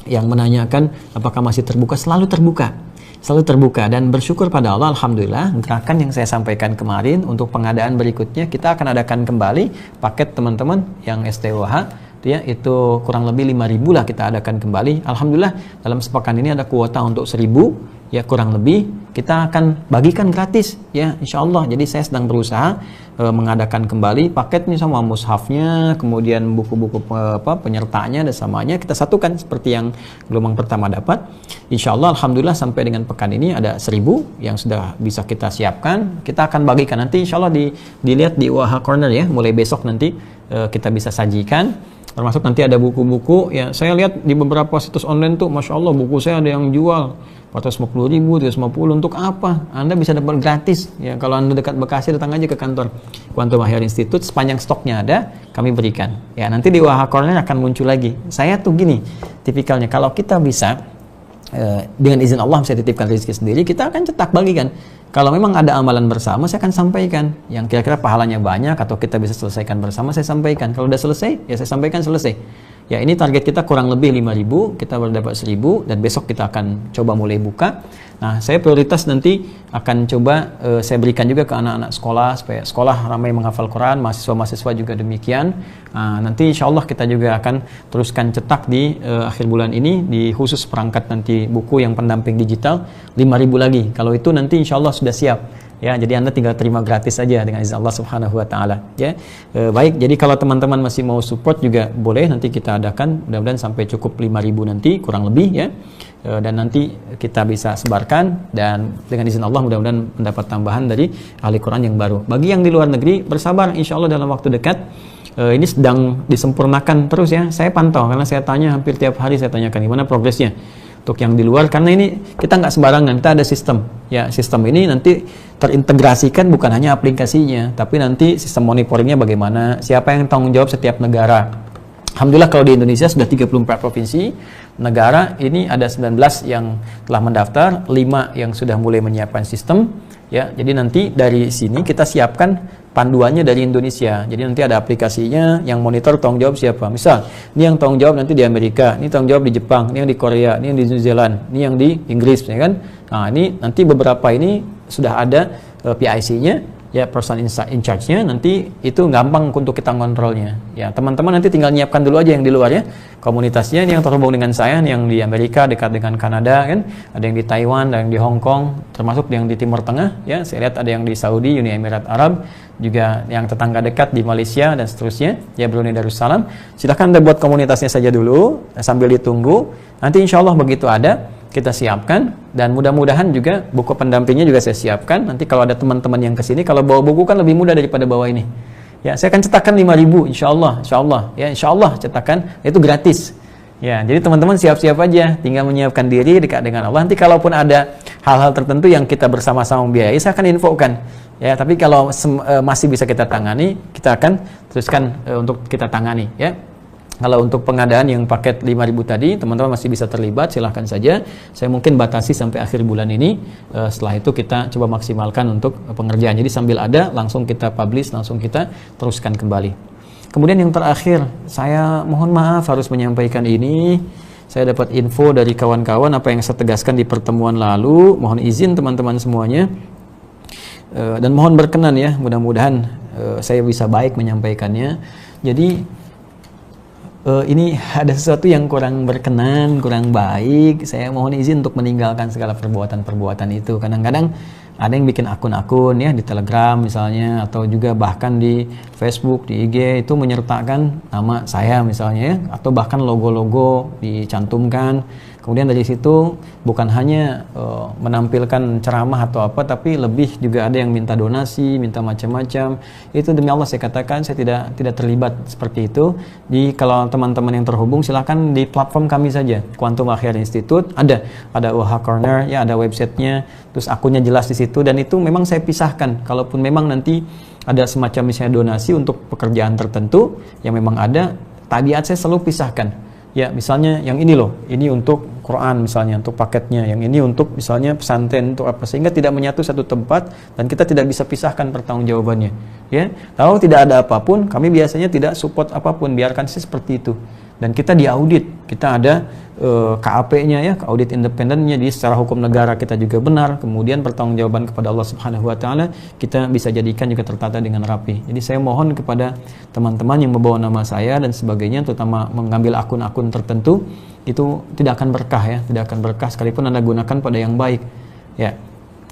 yang menanyakan apakah masih terbuka. Selalu terbuka, dan bersyukur pada Allah, alhamdulillah gerakan yang saya sampaikan kemarin untuk pengadaan berikutnya kita akan adakan kembali paket teman-teman yang STUAH ya, itu kurang lebih 5.000 lah kita adakan kembali. Alhamdulillah dalam sepekan ini ada kuota untuk 1.000 ya, kurang lebih kita akan bagikan gratis ya, insyaallah. Jadi saya sedang berusaha mengadakan kembali paketnya sama mushafnya, kemudian buku-buku penyertanya dan samanya kita satukan seperti yang gelombang pertama dapat. Insyaallah alhamdulillah sampai dengan pekan ini ada 1.000 yang sudah bisa kita siapkan. Kita akan bagikan nanti insyaallah dilihat di UAH Corner ya, mulai besok nanti kita bisa sajikan. Termasuk nanti ada buku-buku ya, saya lihat di beberapa situs online tuh Masya Allah buku saya ada yang jual 450.000, 350, untuk apa? Anda bisa dapat gratis ya, kalau Anda dekat Bekasi datang aja ke kantor Quantum Ahyar Institute, sepanjang stoknya ada kami berikan ya. Nanti di UAH Corner akan muncul lagi. Saya tuh gini tipikalnya, kalau kita bisa dengan izin Allah saya titipkan rezeki sendiri, kita akan cetak bagikan. Kalau memang ada amalan bersama, saya akan sampaikan yang kira-kira pahalanya banyak atau kita bisa selesaikan bersama, saya sampaikan. Kalau udah selesai, ya saya sampaikan selesai. Ya, ini target kita kurang lebih 5.000, kita baru dapat 1.000, dan besok kita akan coba mulai buka. Nah, saya prioritas nanti akan coba saya berikan juga ke anak-anak sekolah, supaya sekolah ramai menghafal Quran, mahasiswa-mahasiswa juga demikian. Nanti insya Allah kita juga akan teruskan cetak di akhir bulan ini, di khusus perangkat nanti buku yang pendamping digital 5.000 lagi. Kalau itu nanti insya Allah sudah siap. Ya, jadi Anda tinggal terima gratis saja dengan izin Allah Subhanahu wa taala ya. Baik, jadi kalau teman-teman masih mau support juga boleh, nanti kita adakan mudah-mudahan sampai cukup 5.000 nanti kurang lebih ya. Dan nanti kita bisa sebarkan, dan dengan izin Allah mudah-mudahan mendapat tambahan dari ahli Quran yang baru. Bagi yang di luar negeri bersabar, insya Allah dalam waktu dekat ini sedang disempurnakan terus ya. Saya pantau karena saya tanya hampir tiap hari, saya tanyakan gimana progresnya untuk yang di luar, karena ini kita nggak sembarangan, kita ada sistem ya. Sistem ini nanti terintegrasikan bukan hanya aplikasinya, tapi nanti sistem monitoringnya bagaimana, siapa yang tanggung jawab setiap negara. Alhamdulillah kalau di Indonesia sudah 34 provinsi, negara ini ada 19 yang telah mendaftar, 5 yang sudah mulai menyiapkan sistem ya. Jadi nanti dari sini kita siapkan panduannya dari Indonesia. Jadi nanti ada aplikasinya, yang monitor tanggung jawab siapa. Misal, ini yang tanggung jawab nanti di Amerika, ini tanggung jawab di Jepang, ini yang di Korea, ini yang di New Zealand, ini yang di Inggris ya kan. Nah, ini nanti beberapa ini sudah ada PIC-nya. ya person in charge-nya, nanti itu gampang untuk kita ngontrolnya. Ya, teman-teman nanti tinggal nyiapkan dulu aja yang di luar ya. Komunitasnya ini yang terhubung dengan saya, yang di Amerika dekat dengan Kanada kan, ada yang di Taiwan, ada yang di Hong Kong, termasuk yang di Timur Tengah ya. Saya lihat ada yang di Saudi, Uni Emirat Arab, juga yang tetangga dekat di Malaysia dan seterusnya, ya Brunei Darussalam. Silahkan Anda buat komunitasnya saja dulu sambil ditunggu. Nanti insya Allah begitu ada, kita siapkan, dan mudah-mudahan juga buku pendampingnya juga saya siapkan. Nanti kalau ada teman-teman yang kesini, kalau bawa buku kan lebih mudah daripada bawa ini. Ya, saya akan cetakkan 5.000, insya Allah, ya insya Allah cetakan itu gratis. Ya, jadi teman-teman siap-siap aja, tinggal menyiapkan diri dekat dengan Allah. Nanti kalaupun ada hal-hal tertentu yang kita bersama-sama membiayai, saya akan infokan. Ya, tapi kalau masih bisa kita tangani, kita akan teruskan untuk kita tangani. Ya. Kalau untuk pengadaan yang paket 5.000 tadi, teman-teman masih bisa terlibat, silahkan saja. Saya mungkin batasi sampai akhir bulan ini. Setelah itu kita coba maksimalkan untuk pengerjaan. Jadi sambil ada, langsung kita publish, langsung kita teruskan kembali. Kemudian yang terakhir, saya mohon maaf harus menyampaikan ini. Saya dapat info dari kawan-kawan apa yang saya tegaskan di pertemuan lalu. Mohon izin teman-teman semuanya. Dan mohon berkenan ya, mudah-mudahan saya bisa baik menyampaikannya. Jadi ini ada sesuatu yang kurang berkenan, kurang baik. Saya mohon izin untuk meninggalkan segala perbuatan-perbuatan itu. Kadang-kadang ada yang bikin akun-akun ya di Telegram misalnya, atau juga bahkan di Facebook, di IG itu menyertakan nama saya misalnya ya, atau bahkan logo-logo dicantumkan. Kemudian dari situ bukan hanya menampilkan ceramah atau apa, tapi lebih juga ada yang minta donasi, minta macam-macam. Itu demi Allah saya katakan saya tidak terlibat seperti itu. Jadi kalau teman-teman yang terhubung silakan di platform kami saja, Quantum Akhyar Institute, ada OH Corner ya, ada websitenya, terus akunnya jelas di situ, dan itu memang saya pisahkan. Kalaupun memang nanti ada semacam misalnya donasi untuk pekerjaan tertentu yang memang ada, tabiat saya selalu pisahkan. Ya, misalnya yang ini loh, ini untuk Quran misalnya, untuk paketnya, yang ini untuk misalnya pesantren, untuk apa, sehingga tidak menyatu satu tempat dan kita tidak bisa pisahkan pertanggungjawabannya. Ya, kalau tidak ada apapun, kami biasanya tidak support apapun, biarkan sih seperti itu. Dan kita diaudit, kita ada KAP-nya ya, audit independennya, di secara hukum negara kita juga benar, kemudian pertanggungjawaban kepada Allah Subhanahu wa taala kita bisa jadikan juga tertata dengan rapi. Jadi saya mohon kepada teman-teman yang membawa nama saya dan sebagainya, terutama mengambil akun-akun tertentu, itu tidak akan berkah ya, tidak akan berkah sekalipun Anda gunakan pada yang baik. Ya.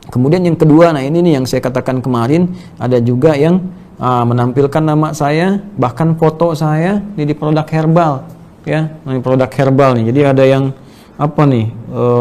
Kemudian yang kedua, nah ini nih yang saya katakan kemarin, ada juga yang menampilkan nama saya, bahkan foto saya di produk herbal. Ya, ini produk herbal nih. Jadi ada yang apa nih,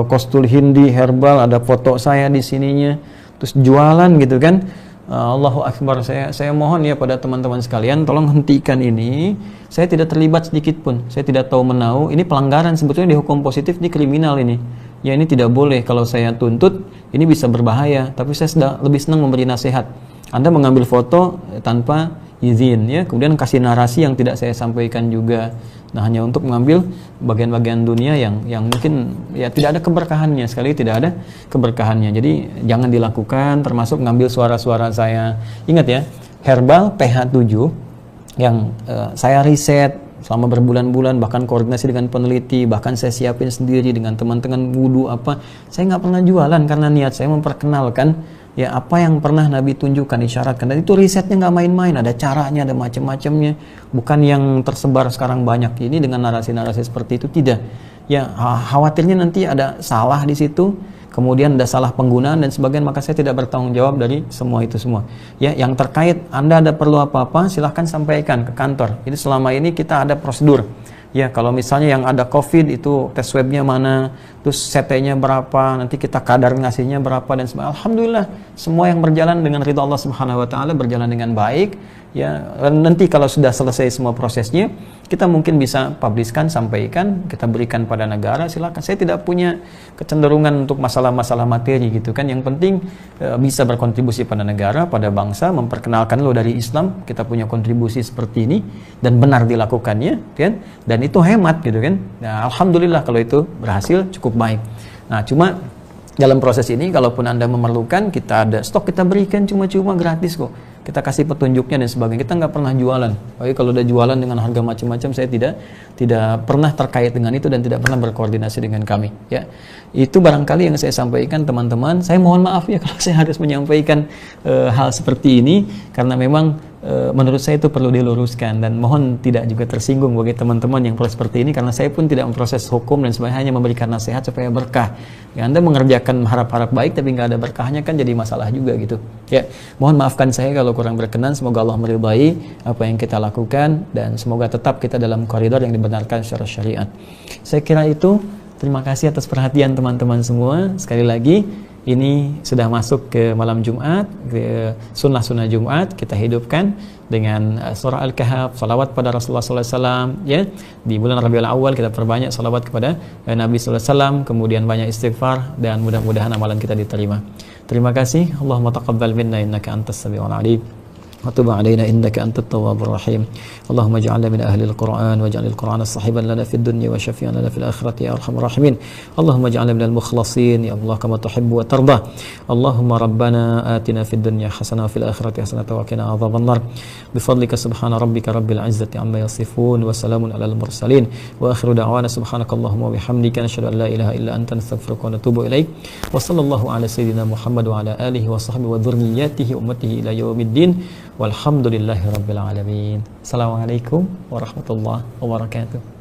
kostul hindi herbal, ada foto saya di sininya, terus jualan gitu kan. Allahu Akbar. Saya mohon ya pada teman-teman sekalian, tolong hentikan ini. Saya tidak terlibat sedikit pun, saya tidak tahu menau. Ini pelanggaran sebetulnya di hukum positif, ini kriminal ini. Ya, ini tidak boleh. Kalau saya tuntut, ini bisa berbahaya. Tapi saya lebih senang memberi nasihat. Anda mengambil foto tanpa izin ya, kemudian kasih narasi yang tidak saya sampaikan juga. Nah, hanya untuk mengambil bagian-bagian dunia yang mungkin ya tidak ada keberkahannya, sekali tidak ada keberkahannya. Jadi jangan dilakukan, termasuk mengambil suara-suara saya. Ingat ya, herbal pH 7 yang saya riset selama berbulan-bulan, bahkan koordinasi dengan peneliti, bahkan saya siapin sendiri dengan teman-teman wudu apa. Saya nggak pernah jualan karena niat saya memperkenalkan ya apa yang pernah Nabi tunjukkan, isyaratkan. Dan itu risetnya nggak main-main, ada caranya, ada macam-macamnya. Bukan yang tersebar sekarang banyak ini dengan narasi-narasi seperti itu, tidak. Ya, khawatirnya nanti ada salah di situ, kemudian ada salah penggunaan dan sebagainya, maka saya tidak bertanggung jawab dari semua itu semua. Ya, yang terkait Anda ada perlu apa-apa, silahkan sampaikan ke kantor. Jadi selama ini kita ada prosedur. Ya, kalau misalnya yang ada COVID itu tes swabnya mana, terus CT-nya berapa, nanti kita kadar ngasihnya berapa dan sebagainya. Alhamdulillah semua yang berjalan dengan ridha Allah Subhanahu wa taala, berjalan dengan baik. Ya, nanti kalau sudah selesai semua prosesnya, kita mungkin bisa publiskan, sampaikan, kita berikan pada negara, silakan. Saya tidak punya kecenderungan untuk masalah-masalah materi gitu kan. Yang penting bisa berkontribusi pada negara, pada bangsa, memperkenalkan lo dari Islam, kita punya kontribusi seperti ini dan benar dilakukannya kan. Dan itu hemat gitu kan. Nah, alhamdulillah kalau itu berhasil cukup baik. Nah, cuma dalam proses ini kalaupun Anda memerlukan, kita ada stok, kita berikan cuma-cuma gratis kok. kita kasih petunjuknya dan sebagainya. Kita nggak pernah jualan. Oke, kalau udah jualan dengan harga macam-macam, saya tidak pernah terkait dengan itu dan tidak pernah berkoordinasi dengan kami. Ya, itu barangkali yang saya sampaikan teman-teman. Saya mohon maaf ya kalau saya harus menyampaikan hal seperti ini karena memang menurut saya itu perlu diluruskan, dan mohon tidak juga tersinggung bagi teman-teman yang proses seperti ini karena saya pun tidak memproses hukum dan sebagainya, hanya memberikan nasihat supaya berkah. Ya, Anda mengerjakan harap-harap baik tapi nggak ada berkahnya kan jadi masalah juga gitu. Ya, mohon maafkan saya kalau kurang berkenan. Semoga Allah meridai apa yang kita lakukan dan semoga tetap kita dalam koridor yang dibenarkan secara syariat. Saya kira itu. Terima kasih atas perhatian teman-teman semua. Sekali lagi, ini sudah masuk ke malam Jumat, ke sunnah-sunnah Jumat. Kita hidupkan dengan surah Al-Kahf, salawat pada Rasulullah SAW. Ya, di bulan Rabiul Awal kita perbanyak salawat kepada Nabi SAW, kemudian banyak istighfar, dan mudah-mudahan amalan kita diterima. Terima kasih. Allahumma taqabbal minna innaka antas sami'ul alim. وتب علينا إنك أنت التواب الرحيم اللهم اجعلنا من أهل القرآن واجعل القرآن صاحبا لنا في الدنيا وشفيعا لنا في الآخرة يا أرحم الراحمين اللهم اجعلنا من المخلصين يا الله كما تحب وترضى اللهم ربنا آتنا في الدنيا حسنة وفي الآخرة حسنة وقنا عذاب النار بفضلك سبحان ربك رب العزة عما يصفون وسلام على المرسلين وآخر دعوانا سبحانك اللهم وبحمدك نشهد أن لا إله إلا أنت نستغفرك ونتوب إليك وصلى الله على سيدنا محمد وعلى آله وصحبه وذريته أمته إلى يوم الدين Walhamdulillahi Rabbil Alamin. Assalamualaikum warahmatullahi wabarakatuh.